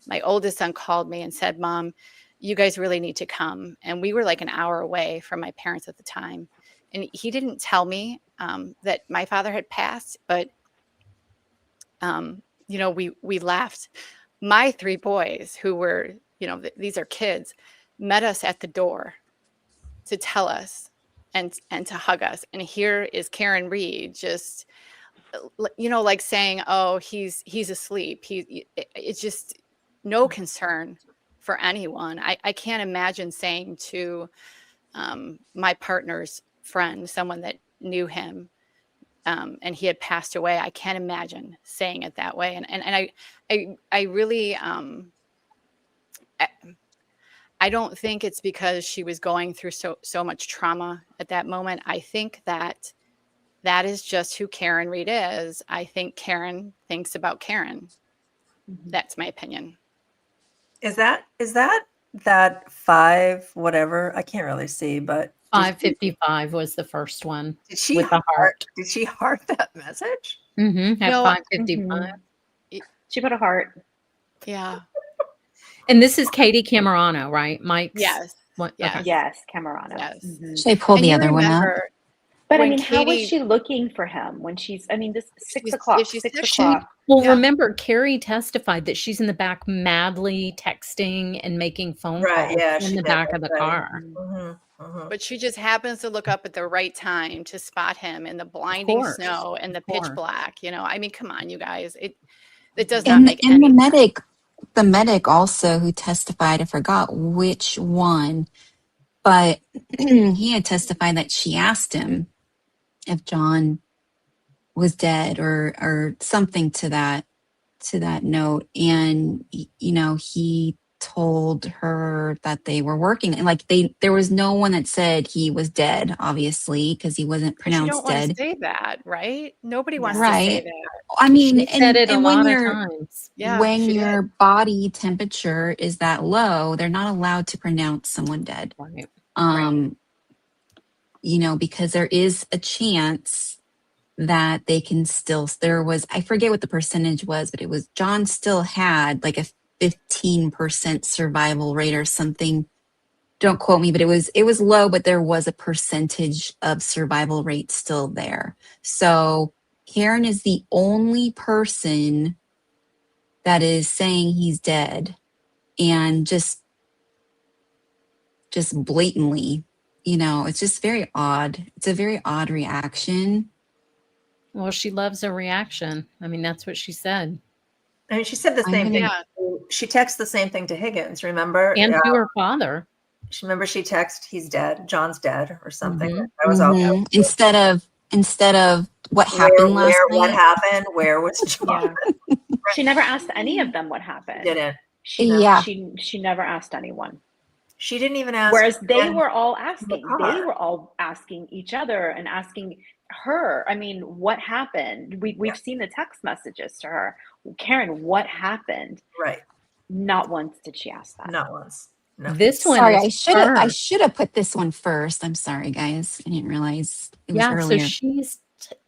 Speaker 20: My oldest son called me and said, Mom, you guys really need to come. And we were like an hour away from my parents at the time. And he didn't tell me that my father had passed, but we laughed. My three boys, who were, these are kids, met us at the door to tell us and to hug us. And here is Karen Reed, just, like saying, oh, he's asleep. It's just no concern for anyone. I can't imagine saying to my partner's friend, someone that knew him, and he had passed away. I can't imagine saying it that way. And I really, I don't think it's because she was going through so much trauma at that moment. I think that is just who Karen Reed is. I think Karen thinks about Karen. That's my opinion.
Speaker 21: Is that 5 whatever? I can't really see, but
Speaker 19: 5:55 was the first one.
Speaker 21: Did she
Speaker 19: with the heart?
Speaker 21: Did she heart that message?
Speaker 19: At
Speaker 20: No,
Speaker 19: 5:55.
Speaker 14: She put a heart.
Speaker 20: Yeah.
Speaker 19: And this is Katie Camerano, right? Mike's.
Speaker 20: Yes.
Speaker 19: What?
Speaker 20: Yes.
Speaker 19: Okay.
Speaker 14: Yes, Camerano.
Speaker 20: Yes.
Speaker 15: Should I pull
Speaker 20: And
Speaker 15: the
Speaker 20: you
Speaker 15: other one up?
Speaker 20: remember
Speaker 14: But I
Speaker 20: when
Speaker 14: mean, how was
Speaker 20: Katie-
Speaker 14: she looking for him when she's, this 6
Speaker 20: She's-
Speaker 14: o'clock,
Speaker 20: if she's
Speaker 14: 6
Speaker 20: texting-
Speaker 14: o'clock.
Speaker 19: Well,
Speaker 20: Yeah.
Speaker 19: remember, Carrie testified that she's in the back madly texting and making phone
Speaker 21: Right,
Speaker 19: calls
Speaker 21: yeah,
Speaker 19: in
Speaker 21: she
Speaker 19: the
Speaker 21: did,
Speaker 19: back of the
Speaker 21: that's right.
Speaker 19: car.
Speaker 20: But she just happens to look up at the right time to spot him in the blinding
Speaker 19: course,
Speaker 20: snow and the
Speaker 19: of
Speaker 20: pitch
Speaker 19: course.
Speaker 20: black. I mean, come on, you guys. It does not
Speaker 15: And,
Speaker 20: make
Speaker 15: and
Speaker 20: any
Speaker 15: the medic also who testified, I forgot which one, but he had testified that she asked him if John was dead or something to that note. And, he told her that they were working and there was no one that said he was dead, obviously, because he wasn't
Speaker 20: But you don't
Speaker 15: pronounced
Speaker 20: want to
Speaker 15: dead.
Speaker 20: say that, right? Nobody wants to say
Speaker 15: Right.
Speaker 20: that.
Speaker 15: I mean,
Speaker 19: She said it a
Speaker 15: and
Speaker 19: lot
Speaker 15: when
Speaker 19: of
Speaker 15: you're
Speaker 19: times.
Speaker 20: Yeah,
Speaker 15: when
Speaker 20: she did.
Speaker 15: your body temperature is that low, they're not allowed to pronounce someone dead.
Speaker 19: Right.
Speaker 15: Because there is a chance that they can still, I forget what the percentage was, but it was John still had like a 15% survival rate or something. Don't quote me, but it was low, but there was a percentage of survival rate still there. So Karen is the only person that is saying he's dead, and just blatantly, it's just very odd. It's a very odd reaction.
Speaker 19: Well, she loves a reaction. I mean, that's what she said.
Speaker 21: I mean, she said the
Speaker 15: I'm
Speaker 21: same thing
Speaker 15: gonna-
Speaker 21: to She texted the same thing to Higgins, remember?
Speaker 19: And to her father.
Speaker 21: She texted, he's dead, John's dead, or something.
Speaker 19: Mhm.
Speaker 21: That was all.
Speaker 15: Instead of what happened last night.
Speaker 21: What happened? Where was John?
Speaker 14: Yeah. She never asked any of them what happened.
Speaker 21: Didn't.
Speaker 14: She never asked anyone.
Speaker 21: She didn't even ask.
Speaker 14: Whereas they were all asking. They were all asking each other and asking her. I mean, what happened? We've seen the text messages to her. Karen, what happened?
Speaker 21: Right.
Speaker 14: Not once did she ask that.
Speaker 21: Not once. No.
Speaker 19: This one.
Speaker 15: Sorry,
Speaker 19: is
Speaker 15: I should have put this one first. I'm sorry, guys. I didn't realize it was earlier.
Speaker 19: So she's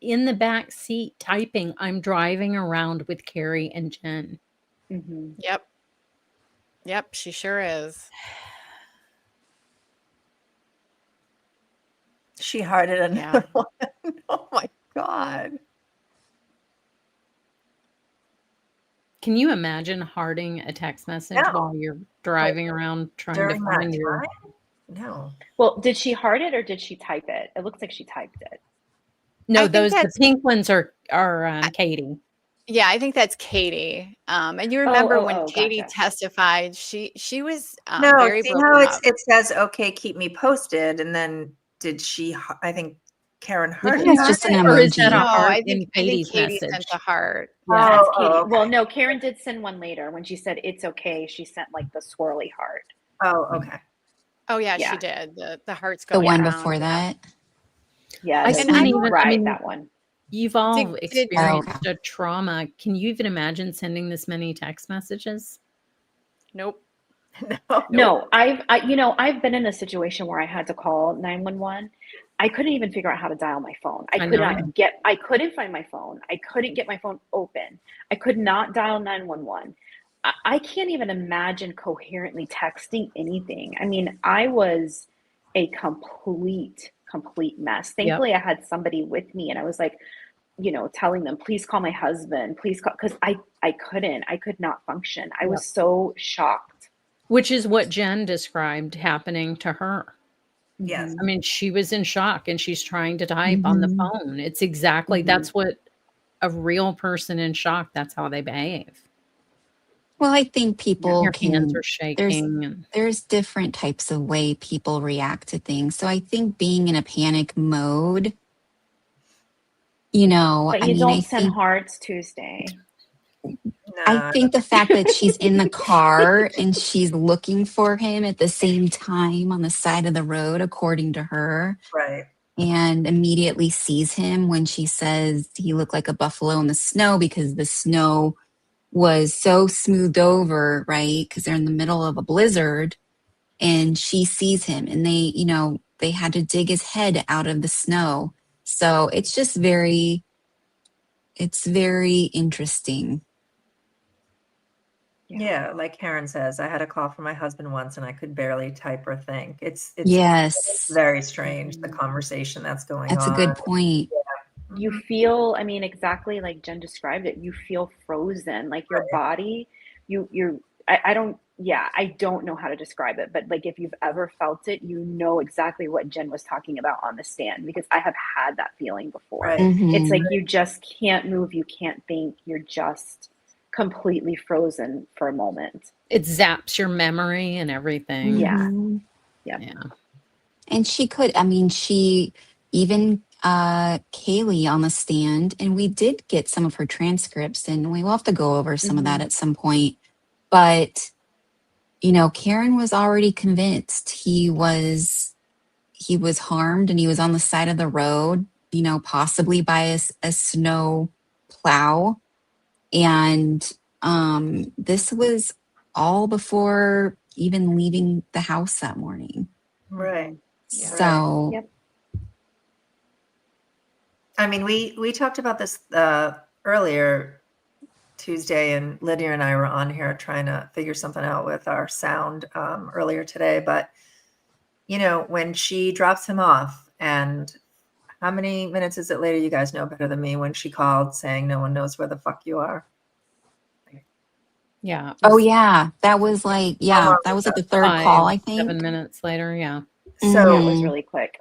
Speaker 19: in the back seat typing, "I'm driving around with Carrie and Jen."
Speaker 14: Mm-hmm.
Speaker 20: Yep, she sure is.
Speaker 21: She hearted another one. Oh my God.
Speaker 19: Can you imagine hearting a text message while you're driving around trying to find your...
Speaker 21: No.
Speaker 14: Well, did she heart it or did she type it? It looks like she typed it.
Speaker 19: No, the pink ones are Katie.
Speaker 20: Yeah, I think that's Katie. And you remember when Katie
Speaker 14: gotcha.
Speaker 20: testified, she was
Speaker 21: No,
Speaker 20: very
Speaker 21: see
Speaker 20: broken
Speaker 21: how
Speaker 20: up.
Speaker 21: it says, okay, keep me posted. And then did she, I think Karen heard
Speaker 15: It's just an emoji.
Speaker 20: No, I think Katie sent a heart.
Speaker 14: Yeah, that's Katie.
Speaker 21: okay.
Speaker 14: Well, no, Karen did send one later when she said it's okay. She sent like the swirly heart.
Speaker 21: Oh, okay.
Speaker 20: Oh yeah,
Speaker 14: Yeah.
Speaker 20: she did. The hearts
Speaker 15: The
Speaker 20: going
Speaker 15: one
Speaker 20: around.
Speaker 15: before that.
Speaker 14: Yeah,
Speaker 19: I
Speaker 14: the
Speaker 19: couldn't even.
Speaker 14: right,
Speaker 19: I mean,
Speaker 14: that one.
Speaker 19: You've all
Speaker 20: Did-
Speaker 19: experienced a trauma. Can you even imagine sending this many text messages?
Speaker 20: Nope.
Speaker 14: No, I've been in a situation where I had to call 911. I couldn't even figure out how to dial my phone. I couldn't find my phone. I couldn't get my phone open. I could not dial 911. I can't even imagine coherently texting anything. I mean, I was a complete mess. Thankfully, I had somebody with me and I was like, telling them, please call my husband, please call, because I could not function. I was so shocked.
Speaker 19: Which is what Jen described happening to her.
Speaker 21: Yes.
Speaker 19: I mean, she was in shock and she's trying to type on the phone. It's exactly, that's what a real person in shock, that's how they behave.
Speaker 15: Well, I think people
Speaker 19: Your hands are shaking.
Speaker 15: There's different types of way people react to things. So I think being in a panic mode,
Speaker 14: But you don't send hearts Tuesday.
Speaker 15: I think the fact that she's in the car and she's looking for him at the same time on the side of the road, according to her.
Speaker 21: Right.
Speaker 15: And immediately sees him when she says he looked like a buffalo in the snow because the snow was so smoothed over, right? Because they're in the middle of a blizzard. And she sees him and they had to dig his head out of the snow. So it's just very interesting.
Speaker 21: Yeah, like Karen says, I had a call from my husband once and I could barely type or think. It's very strange, the conversation that's going on.
Speaker 15: That's a good point.
Speaker 21: Yeah.
Speaker 14: You feel, I mean, exactly like Jen described it, you feel frozen, like your body, I don't know how to describe it, but like if you've ever felt it, you know exactly what Jen was talking about on the stand, because I have had that feeling before.
Speaker 21: Right.
Speaker 14: It's like you just can't move, you can't think, you're just completely frozen for a moment.
Speaker 19: It zaps your memory and everything.
Speaker 14: Yeah.
Speaker 15: And she even Kaylee on the stand, and we did get some of her transcripts, and we will have to go over some of that at some point. But Karen was already convinced he was harmed, and he was on the side of the road, possibly by a snow plow. And this was all before even leaving the house that morning.
Speaker 21: Right.
Speaker 15: So,
Speaker 21: I mean, we talked about this earlier Tuesday, and Lydia and I were on here trying to figure something out with our sound earlier today. But, when she drops him off, and how many minutes is it later? You guys know better than me, when she called saying no one knows where the fuck you are.
Speaker 19: Yeah.
Speaker 15: Oh yeah. That was like the third call, I think.
Speaker 19: 7 minutes later. Yeah.
Speaker 21: So
Speaker 14: it was really quick.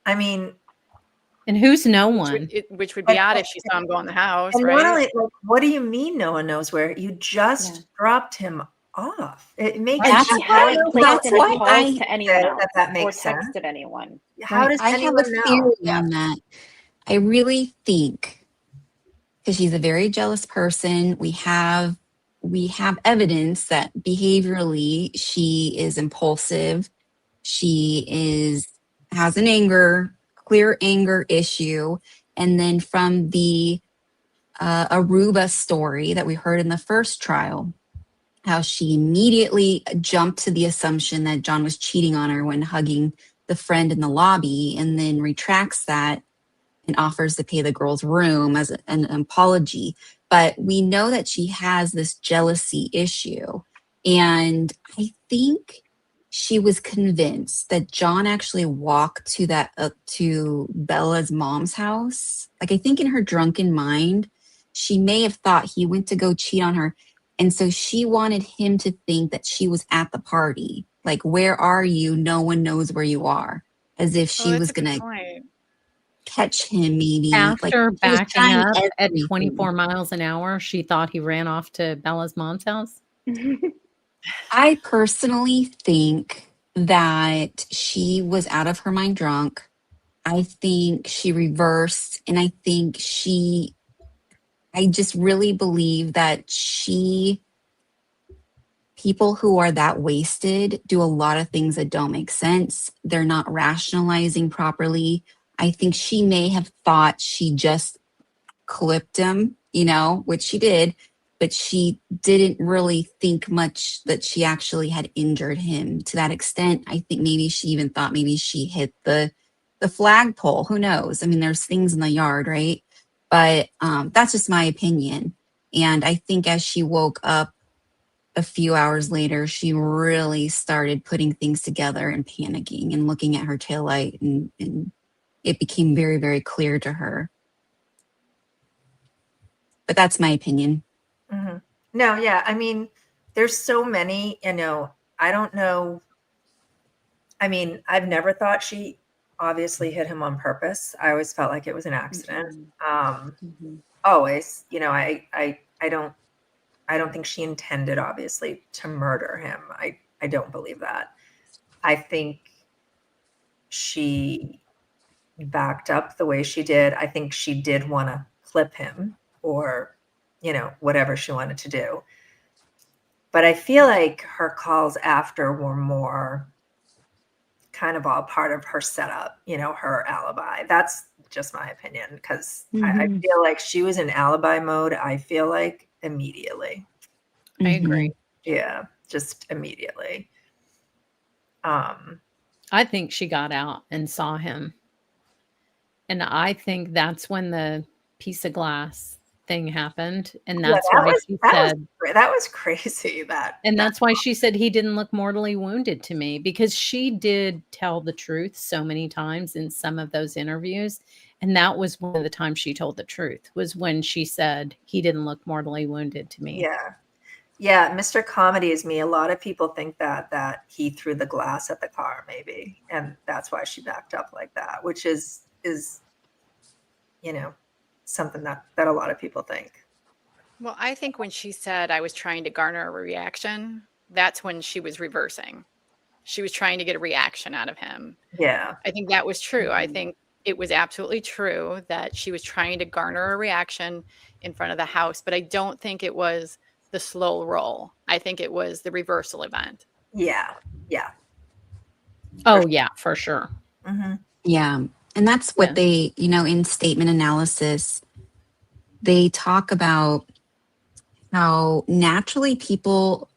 Speaker 21: I mean,
Speaker 19: And who's no one?
Speaker 20: Which would be odd if she saw him go in the house,
Speaker 21: And
Speaker 20: right?
Speaker 21: not only, like, what do you mean no one knows where? You just dropped him off. It makes
Speaker 14: And
Speaker 21: sense.
Speaker 14: she hadn't placed any
Speaker 15: why
Speaker 14: calls to anyone else
Speaker 21: that
Speaker 14: or
Speaker 21: makes sense.
Speaker 14: texted anyone.
Speaker 21: How does
Speaker 15: I have a
Speaker 21: anyone know?
Speaker 15: theory on that. I really think, because she's a very jealous person, we have evidence that behaviorally she is impulsive. She has an clear anger issue. And then from the Aruba story that we heard in the first trial, how she immediately jumped to the assumption that John was cheating on her when hugging the friend in the lobby, and then retracts that and offers to pay the girl's room as an apology. But we know that she has this jealousy issue. And I think she was convinced that John actually walked to Bella's mom's house. Like, I think in her drunken mind, she may have thought he went to go cheat on her. And so she wanted him to think that she was at the party. Like, where are you? No one knows where you are. As if she was going to catch him, maybe.
Speaker 19: After
Speaker 15: Like, she was
Speaker 19: backing
Speaker 15: trying
Speaker 19: up at
Speaker 15: everything.
Speaker 19: 24 miles an hour, she thought he ran off to Bella's mom's house.
Speaker 15: I personally think that she was out of her mind drunk. I think she reversed, and I just really believe that people who are that wasted do a lot of things that don't make sense. They're not rationalizing properly. I think she may have thought she just clipped him, which she did, but she didn't really think much that she actually had injured him to that extent. I think maybe she even thought maybe she hit the flagpole. Who knows? I mean, there's things in the yard, right? But that's just my opinion. And I think as she woke up a few hours later, she really started putting things together and panicking and looking at her taillight, and it became very, very clear to her. But that's my opinion.
Speaker 21: Mm-hmm. No, yeah. I mean, there's so many, I don't know. I mean, I've never thought she obviously hit him on purpose. I always felt like it was an accident. Always, I don't think she intended, obviously, to murder him. I don't believe that. I think she backed up the way she did. I think she did want to clip him or, whatever she wanted to do. But I feel like her calls after were more kind of all part of her setup, her alibi. That's just my opinion, because I feel like she was in alibi mode, I feel like, immediately.
Speaker 19: I agree.
Speaker 21: Yeah, just immediately.
Speaker 19: I think she got out and saw him. And I think that's when the piece of glass thing happened. And that's why she said
Speaker 21: that was crazy.
Speaker 19: And that's why she said he didn't look mortally wounded to me, because she did tell the truth so many times in some of those interviews. And that was one of the times she told the truth, was when she said he didn't look mortally wounded to me.
Speaker 21: Yeah. Mr. Comedy is me. A lot of people think that he threw the glass at the car, maybe. And that's why she backed up like that, which is something that a lot of people think.
Speaker 20: Well, I think when she said I was trying to garner a reaction, that's when she was reversing. She was trying to get a reaction out of him.
Speaker 21: Yeah.
Speaker 20: I think that was true. I think it was absolutely true that she was trying to garner a reaction in front of the house, but I don't think it was the slow roll. I think it was the reversal event.
Speaker 21: Yeah.
Speaker 19: Oh, yeah, for sure.
Speaker 15: Yeah. And that's what they, in statement analysis, they talk about how naturally people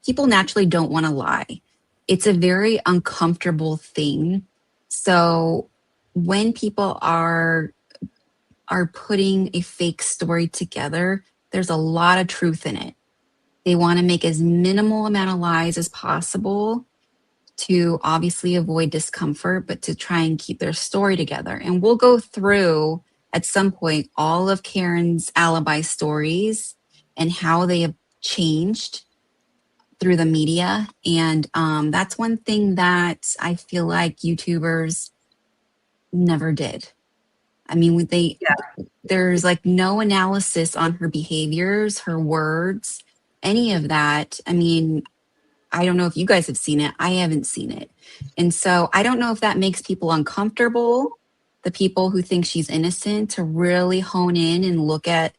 Speaker 15: naturally don't want to lie. It's a very uncomfortable thing. So when people are putting a fake story together, there's a lot of truth in it. They want to make as minimal amount of lies as possible to obviously avoid discomfort, but to try and keep their story together. And we'll go through at some point all of Karen's alibi stories and how they have changed through the media. And that's one thing that I feel like YouTubers never did. I mean, there's like no analysis on her behaviors, her words, any of that. I mean, I don't know if you guys have seen it. I haven't seen it. And so I don't know if that makes people uncomfortable, the people who think she's innocent, to really hone in and look at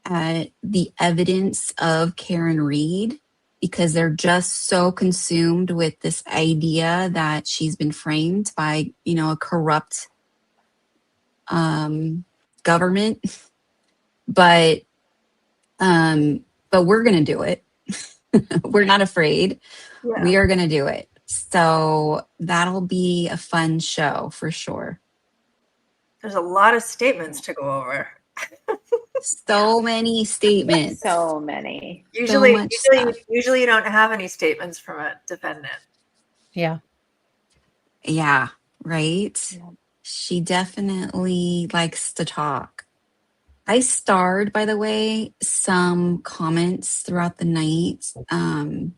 Speaker 15: the evidence of Karen Reed, because they're just so consumed with this idea that she's been framed by, a corrupt government. But we're going to do it. We're not afraid.
Speaker 21: Yeah.
Speaker 15: We are going to do it. So that'll be a fun show for sure.
Speaker 21: There's a lot of statements to go over.
Speaker 15: So many statements.
Speaker 14: So many.
Speaker 21: Usually
Speaker 15: stuff.
Speaker 21: you don't have any statements from a defendant.
Speaker 19: Yeah.
Speaker 15: Yeah, right? Yeah. She definitely likes to talk. I starred, by the way, some comments throughout the night to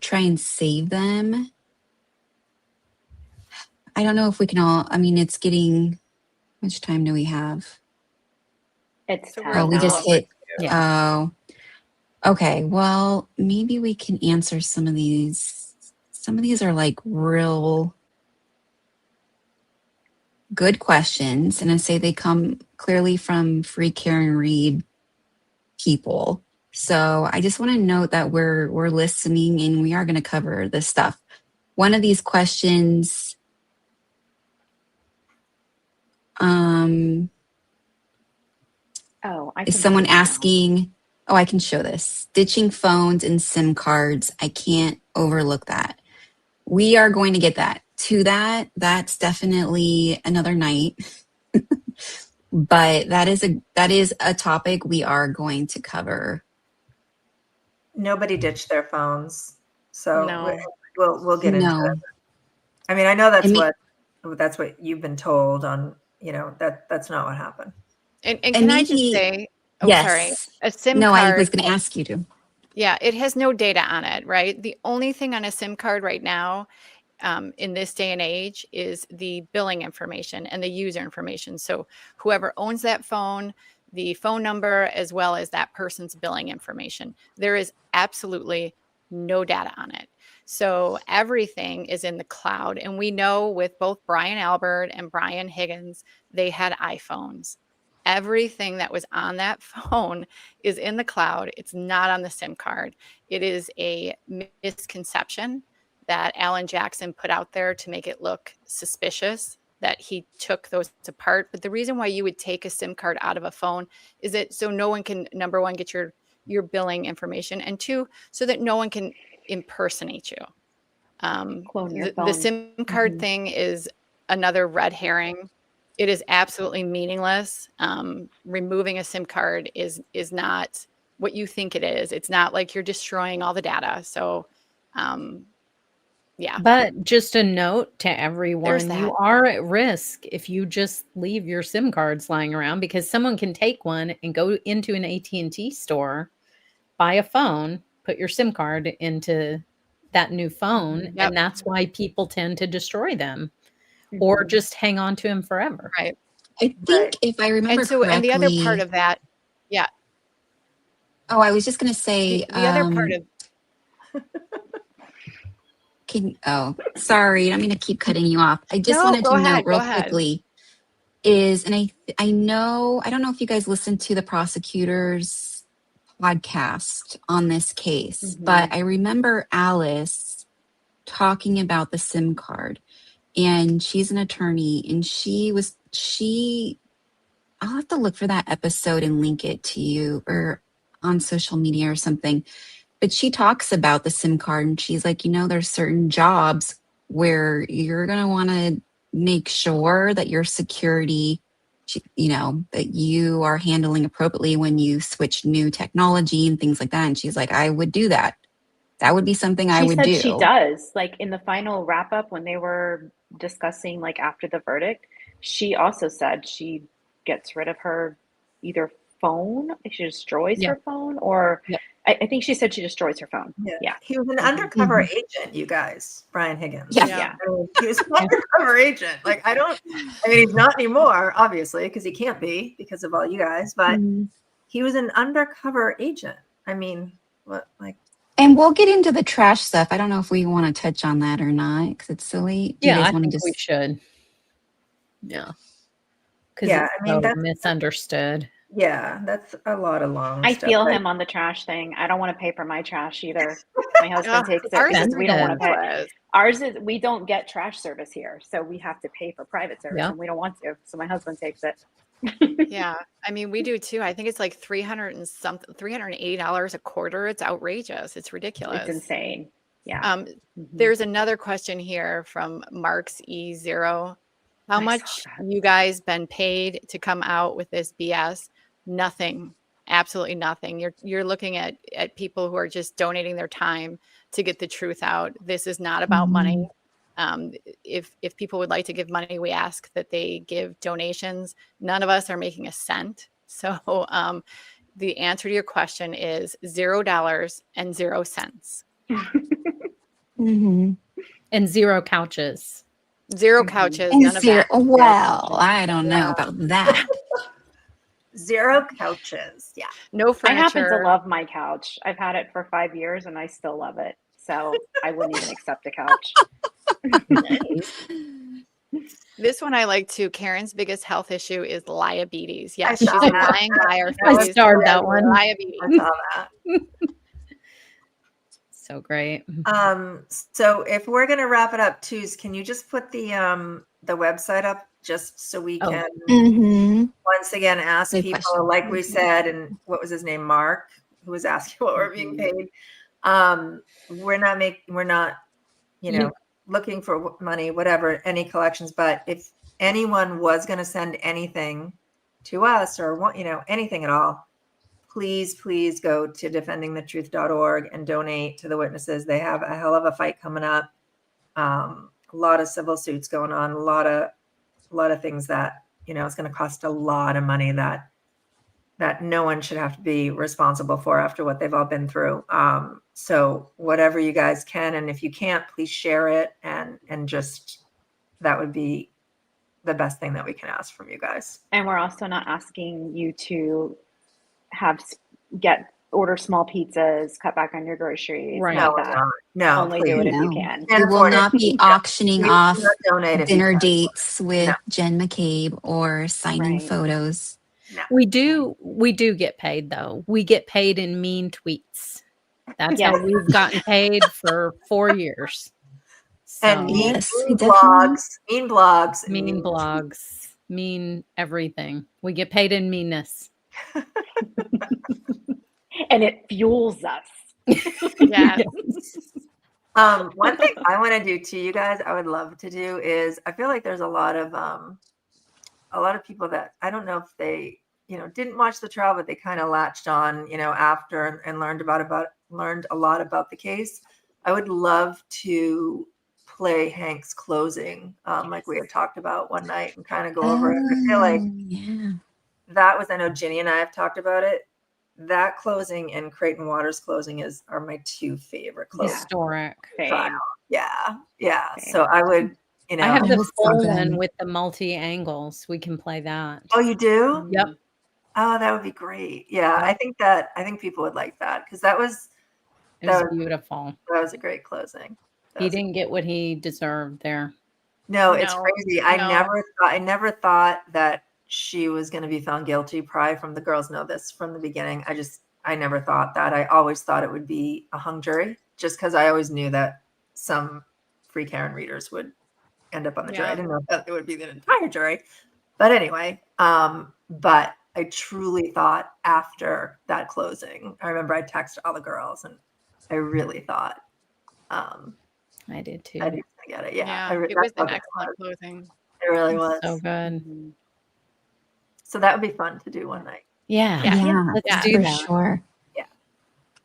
Speaker 15: try and save them. I don't know if we can all, it's getting, how much time do we have?
Speaker 14: It's
Speaker 15: we just hit. Yeah. Oh, okay. Well, maybe we can answer some of these. Some of these are like real good questions. And I say they come clearly from Free Karen Reed people. So I just want to note that we're listening and we are going to cover this stuff. One of these questions, is someone asking, I can show this. Ditching phones and SIM cards. I can't overlook that. We are going to get to that. That's definitely another night. But that is a topic we are going to cover.
Speaker 21: Nobody ditched their phones. So
Speaker 14: no.
Speaker 21: we'll get into it. I mean, I know that's what you've been told on, that's not what happened.
Speaker 20: And can I just say,
Speaker 15: yes.
Speaker 20: sorry, a SIM
Speaker 15: card. No, I was going to ask you to.
Speaker 20: Yeah, it has no data on it, right? The only thing on a SIM card right now in this day and age is the billing information and the user information. So whoever owns that phone, the phone number, as well as that person's billing information. There is absolutely no data on it. So everything is in the cloud. And we know with both Brian Albert and Brian Higgins, they had iPhones. Everything that was on that phone is in the cloud. It's not on the SIM card. It is a misconception that Alan Jackson put out there to make it look suspicious that he took those apart. But the reason why you would take a SIM card out of a phone is that so no one can, number one, get your billing information, and two, so that no one can impersonate you. The SIM card thing is another red herring. It is absolutely meaningless. Removing a SIM card is not what you think it is. It's not like you're destroying all the data. So, yeah.
Speaker 19: But just a note to everyone, you are at risk if you just leave your SIM cards lying around, because someone can take one and go into an AT&T store, buy a phone, put your SIM card into that new phone, and that's why people tend to destroy them or just hang on to them forever.
Speaker 20: Right.
Speaker 15: I think if I remember correctly.
Speaker 20: And the other part of that, yeah.
Speaker 15: Oh, I was just going to say.
Speaker 20: The other part of.
Speaker 15: Sorry, I'm going to keep cutting you off. I just wanted to note real quickly and I don't know if you guys listened to the prosecutor's podcast on this case, but I remember Alice talking about the SIM card, and she's an attorney, and I'll have to look for that episode and link it to you or on social media or something. But she talks about the SIM card, and she's like, there's certain jobs where you're going to want to make sure that your security, that you are handling appropriately when you switch new technology and things like that. And she's like, I would do that. That would be something I would do.
Speaker 14: She does. Like in the final wrap up when they were discussing like after the verdict, she also said she gets rid of her either phone, she destroys her phone, or I think she said she destroys her phone. Yeah.
Speaker 21: He was an undercover agent, you guys, Brian Higgins.
Speaker 14: Yeah.
Speaker 21: I mean, he was an undercover agent. Like, I mean, he's not anymore, obviously, because he can't be because of all you guys, but he was an undercover agent. I mean, what, like,
Speaker 15: And we'll get into the trash stuff. I don't know if we want to touch on that or not because it's so late. Do you
Speaker 19: Yeah,
Speaker 15: guys
Speaker 19: I
Speaker 15: want to
Speaker 19: think
Speaker 15: just?
Speaker 19: we should. Yeah. Because
Speaker 21: Yeah,
Speaker 19: it's
Speaker 21: I mean,
Speaker 19: so
Speaker 21: that's
Speaker 19: misunderstood.
Speaker 21: yeah, that's a lot of long
Speaker 14: I
Speaker 21: stuff.
Speaker 14: feel
Speaker 21: but-
Speaker 14: him on the trash thing. I don't want to pay for my trash either. My husband takes it
Speaker 20: ours
Speaker 14: because
Speaker 20: is
Speaker 14: we don't want to pay.
Speaker 20: ridiculous.
Speaker 14: Ours is, we don't get trash service here, so we have to pay for private service,
Speaker 19: Yeah.
Speaker 14: and we don't want to. So my husband takes it.
Speaker 20: Yeah, I mean, we do too. I think it's like $380 a quarter. It's outrageous. It's ridiculous.
Speaker 14: It's insane. Yeah.
Speaker 20: There's another question here from Mark's E0. How
Speaker 14: I
Speaker 20: much
Speaker 14: saw that.
Speaker 20: you guys been paid to come out with this BS? Nothing. Absolutely nothing. You're looking at people who are just donating their time to get the truth out. This is not about money. If people would like to give money, we ask that they give donations. None of us are making a cent. So the answer to your question is $0 and 0 cents.
Speaker 15: Mm-hmm.
Speaker 19: And 0 couches.
Speaker 20: 0 couches.
Speaker 15: And
Speaker 20: None of that.
Speaker 15: Well, I don't know about that.
Speaker 21: 0 couches. Yeah.
Speaker 20: No
Speaker 14: I
Speaker 20: furniture.
Speaker 14: happen to love my couch. I've had it for 5 years and I still love it. So I wouldn't even accept a couch.
Speaker 20: This one I like too. Karen's biggest health issue is diabetes.
Speaker 21: I
Speaker 20: Yes, she's
Speaker 21: saw
Speaker 20: a
Speaker 21: that.
Speaker 20: lying liar.
Speaker 19: I starred that one.
Speaker 20: Diabetes.
Speaker 21: I saw that.
Speaker 19: So great.
Speaker 21: So if we're gonna wrap it up, Tooz, can you just put the website up just so we can once again ask
Speaker 15: Good
Speaker 21: people,
Speaker 15: question.
Speaker 21: like we said, and what was his name, Mark, who was asking what we're being paid. We're not, looking for money, whatever, any collections. But if anyone was going to send anything to us or anything at all, please go to defendingthetruth.org and donate to the witnesses. They have a hell of a fight coming up. A lot of civil suits going on, a lot of things that, it's going to cost a lot of money that no one should have to be responsible for after what they've all been through. So whatever you guys can, and if you can't, please share it, and just, that would be the best thing that we can ask from you guys.
Speaker 14: And we're also not asking you to order small pizzas, cut back on your groceries.
Speaker 19: Right.
Speaker 14: Like
Speaker 21: No,
Speaker 14: that.
Speaker 21: no,
Speaker 14: Only
Speaker 21: please.
Speaker 14: do it if you
Speaker 15: No.
Speaker 14: can.
Speaker 15: We will not be auctioning off
Speaker 21: donate if you
Speaker 15: dinner
Speaker 21: can.
Speaker 15: dates with Jen McCabe or signing
Speaker 14: Right.
Speaker 15: photos.
Speaker 21: No.
Speaker 19: We do get paid though. We get paid in mean tweets. That's
Speaker 14: Yes.
Speaker 19: how we've gotten paid for 4 years.
Speaker 21: And
Speaker 19: So,
Speaker 21: mean
Speaker 15: Yes, we
Speaker 21: blogs,
Speaker 19: mean blogs, mean everything. We get paid in meanness.
Speaker 14: And it fuels us.
Speaker 20: Yeah.
Speaker 21: One thing I want to do too, you guys, I would love to do is, I feel like there's a lot of people that, I don't know if they, didn't watch the trial, but they kind of latched on, after and learned a lot about the case. I would love to play Hank's closing, like we had talked about one night, and kind of go over it. I feel like that was, I know Ginny and I have talked about it. That closing and Creighton Waters closing are my two favorite closings.
Speaker 19: Historic.
Speaker 21: Trial. Yeah. So I would,
Speaker 19: I have the
Speaker 15: was so
Speaker 19: full
Speaker 15: good.
Speaker 19: one with the multi angles. We can play that.
Speaker 21: Oh, you do?
Speaker 19: Yep.
Speaker 21: Oh, that would be great. Yeah,
Speaker 19: Yep.
Speaker 21: I think people would like that, because that was
Speaker 19: Beautiful.
Speaker 21: That was a great closing.
Speaker 19: He didn't get what he deserved there.
Speaker 21: No, it's
Speaker 20: No,
Speaker 21: crazy.
Speaker 20: no.
Speaker 21: I never thought that she was going to be found guilty. Probably from the girls know this from the beginning. I never thought that. I always thought it would be a hung jury, just because I always knew that some Free Karen readers would end up on the jury. I didn't know that it would be the entire jury. But anyway, but I truly thought after that closing, I remember I texted all the girls, and I really thought
Speaker 19: I did too.
Speaker 21: I didn't get it. Yeah,
Speaker 20: it was an excellent closing.
Speaker 21: It really was.
Speaker 19: So good.
Speaker 21: So that would be fun to do one night.
Speaker 19: Yeah. Let's do
Speaker 15: for
Speaker 19: that.
Speaker 15: sure.
Speaker 21: Yeah.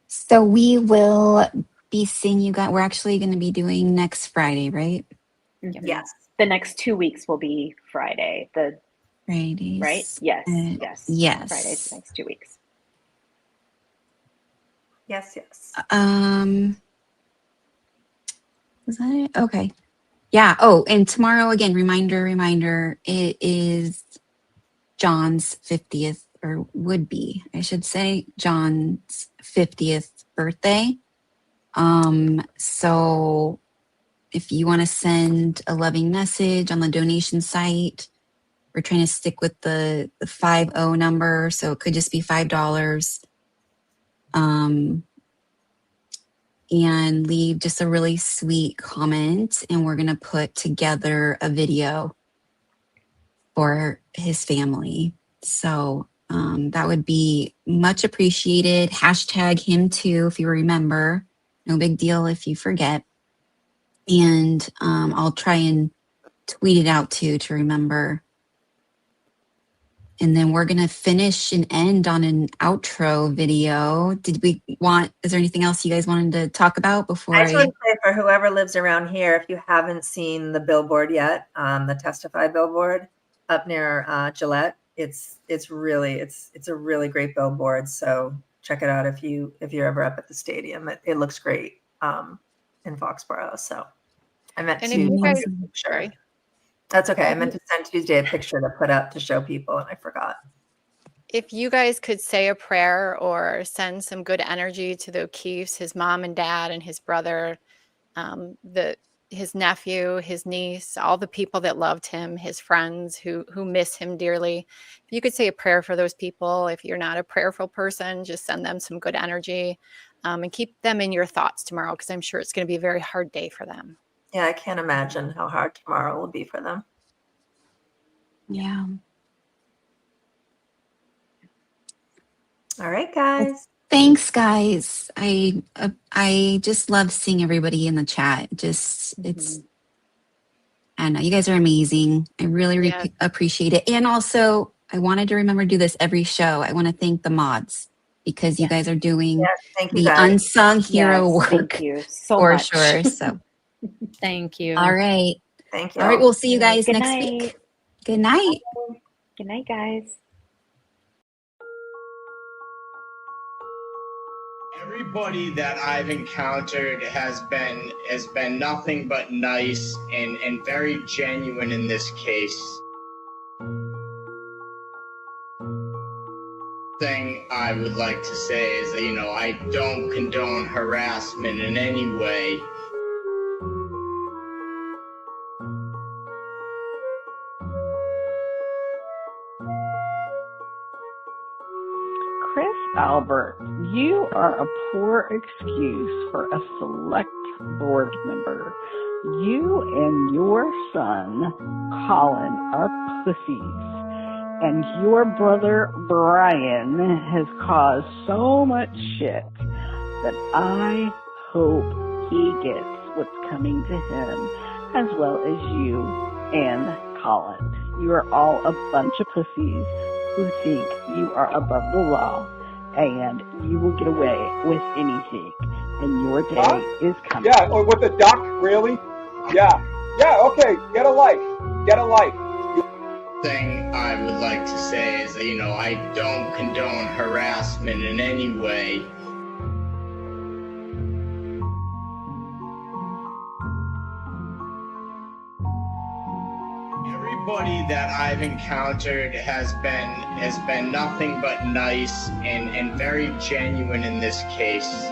Speaker 15: So we will be seeing you guys. We're actually going to be doing next Friday, right?
Speaker 21: Yes.
Speaker 14: The next 2 weeks will be Friday.
Speaker 15: Fridays.
Speaker 14: Right? Yes.
Speaker 15: Yes.
Speaker 14: Friday's the next 2 weeks.
Speaker 21: Yes, yes.
Speaker 15: Was that it? Okay. Yeah. Oh, and tomorrow again, reminder, it is John's 50th, or would be, I should say, John's 50th birthday. So if you want to send a loving message on the donation site, we're trying to stick with the 50 number, so it could just be $5. And leave just a really sweet comment, and we're going to put together a video for his family. So that would be much appreciated. Hashtag him too, if you remember. No big deal if you forget. And I'll try and tweet it out too to remember. And then we're going to finish and end on an outro video. Is there anything else you guys wanted to talk about before
Speaker 21: I just want to say, for whoever lives around here, if you haven't seen the billboard yet, the Testify billboard up near Gillette, it's a really great billboard. So check it out if you're ever up at the stadium. It looks great in Foxborough. So I meant
Speaker 20: And
Speaker 21: to.
Speaker 20: if you guys,
Speaker 21: send a picture.
Speaker 20: sorry.
Speaker 21: That's okay. I meant to send Tuesday a picture to put up to show people, and I forgot.
Speaker 20: If you guys could say a prayer or send some good energy to the O'Keefes, his mom and dad and his brother, his nephew, his niece, all the people that loved him, his friends who miss him dearly. If you could say a prayer for those people, if you're not a prayerful person, just send them some good energy and keep them in your thoughts tomorrow, because I'm sure it's going to be a very hard day for them.
Speaker 21: Yeah, I can't imagine how hard tomorrow will be for them.
Speaker 15: Yeah.
Speaker 21: All right, guys.
Speaker 15: Thanks, guys. I just love seeing everybody in the chat. It's I don't know, you guys are amazing. I really appreciate it. And also, I wanted to remember to do this every show. I want to thank the mods, because you guys are doing the unsung hero work.
Speaker 14: Thank you so
Speaker 15: for
Speaker 14: much.
Speaker 15: sure. So
Speaker 19: thank you.
Speaker 15: all right.
Speaker 21: Thank you.
Speaker 15: All right, we'll see you guys
Speaker 14: Good
Speaker 15: next
Speaker 14: night.
Speaker 15: week. Good night.
Speaker 14: Good night, guys.
Speaker 6: Everybody that I've encountered has been nothing but nice and very genuine in this case. Thing I would like to say is that, I don't condone harassment in any way.
Speaker 7: Chris Albert, you are a poor excuse for a select board member. You and your son, Colin, are pussies. And your brother, Brian, has caused so much shit that I hope he gets what's coming to him, as well as you and Colin. You are all a bunch of pussies who think you are above the law, and you will get away with anything, and your day is coming.
Speaker 16: Yeah, or with the duck, really? Yeah, okay, get a life.
Speaker 6: Thing I would like to say is that, I don't condone harassment in any way. Everybody that I've encountered has been nothing but nice and very genuine in this case.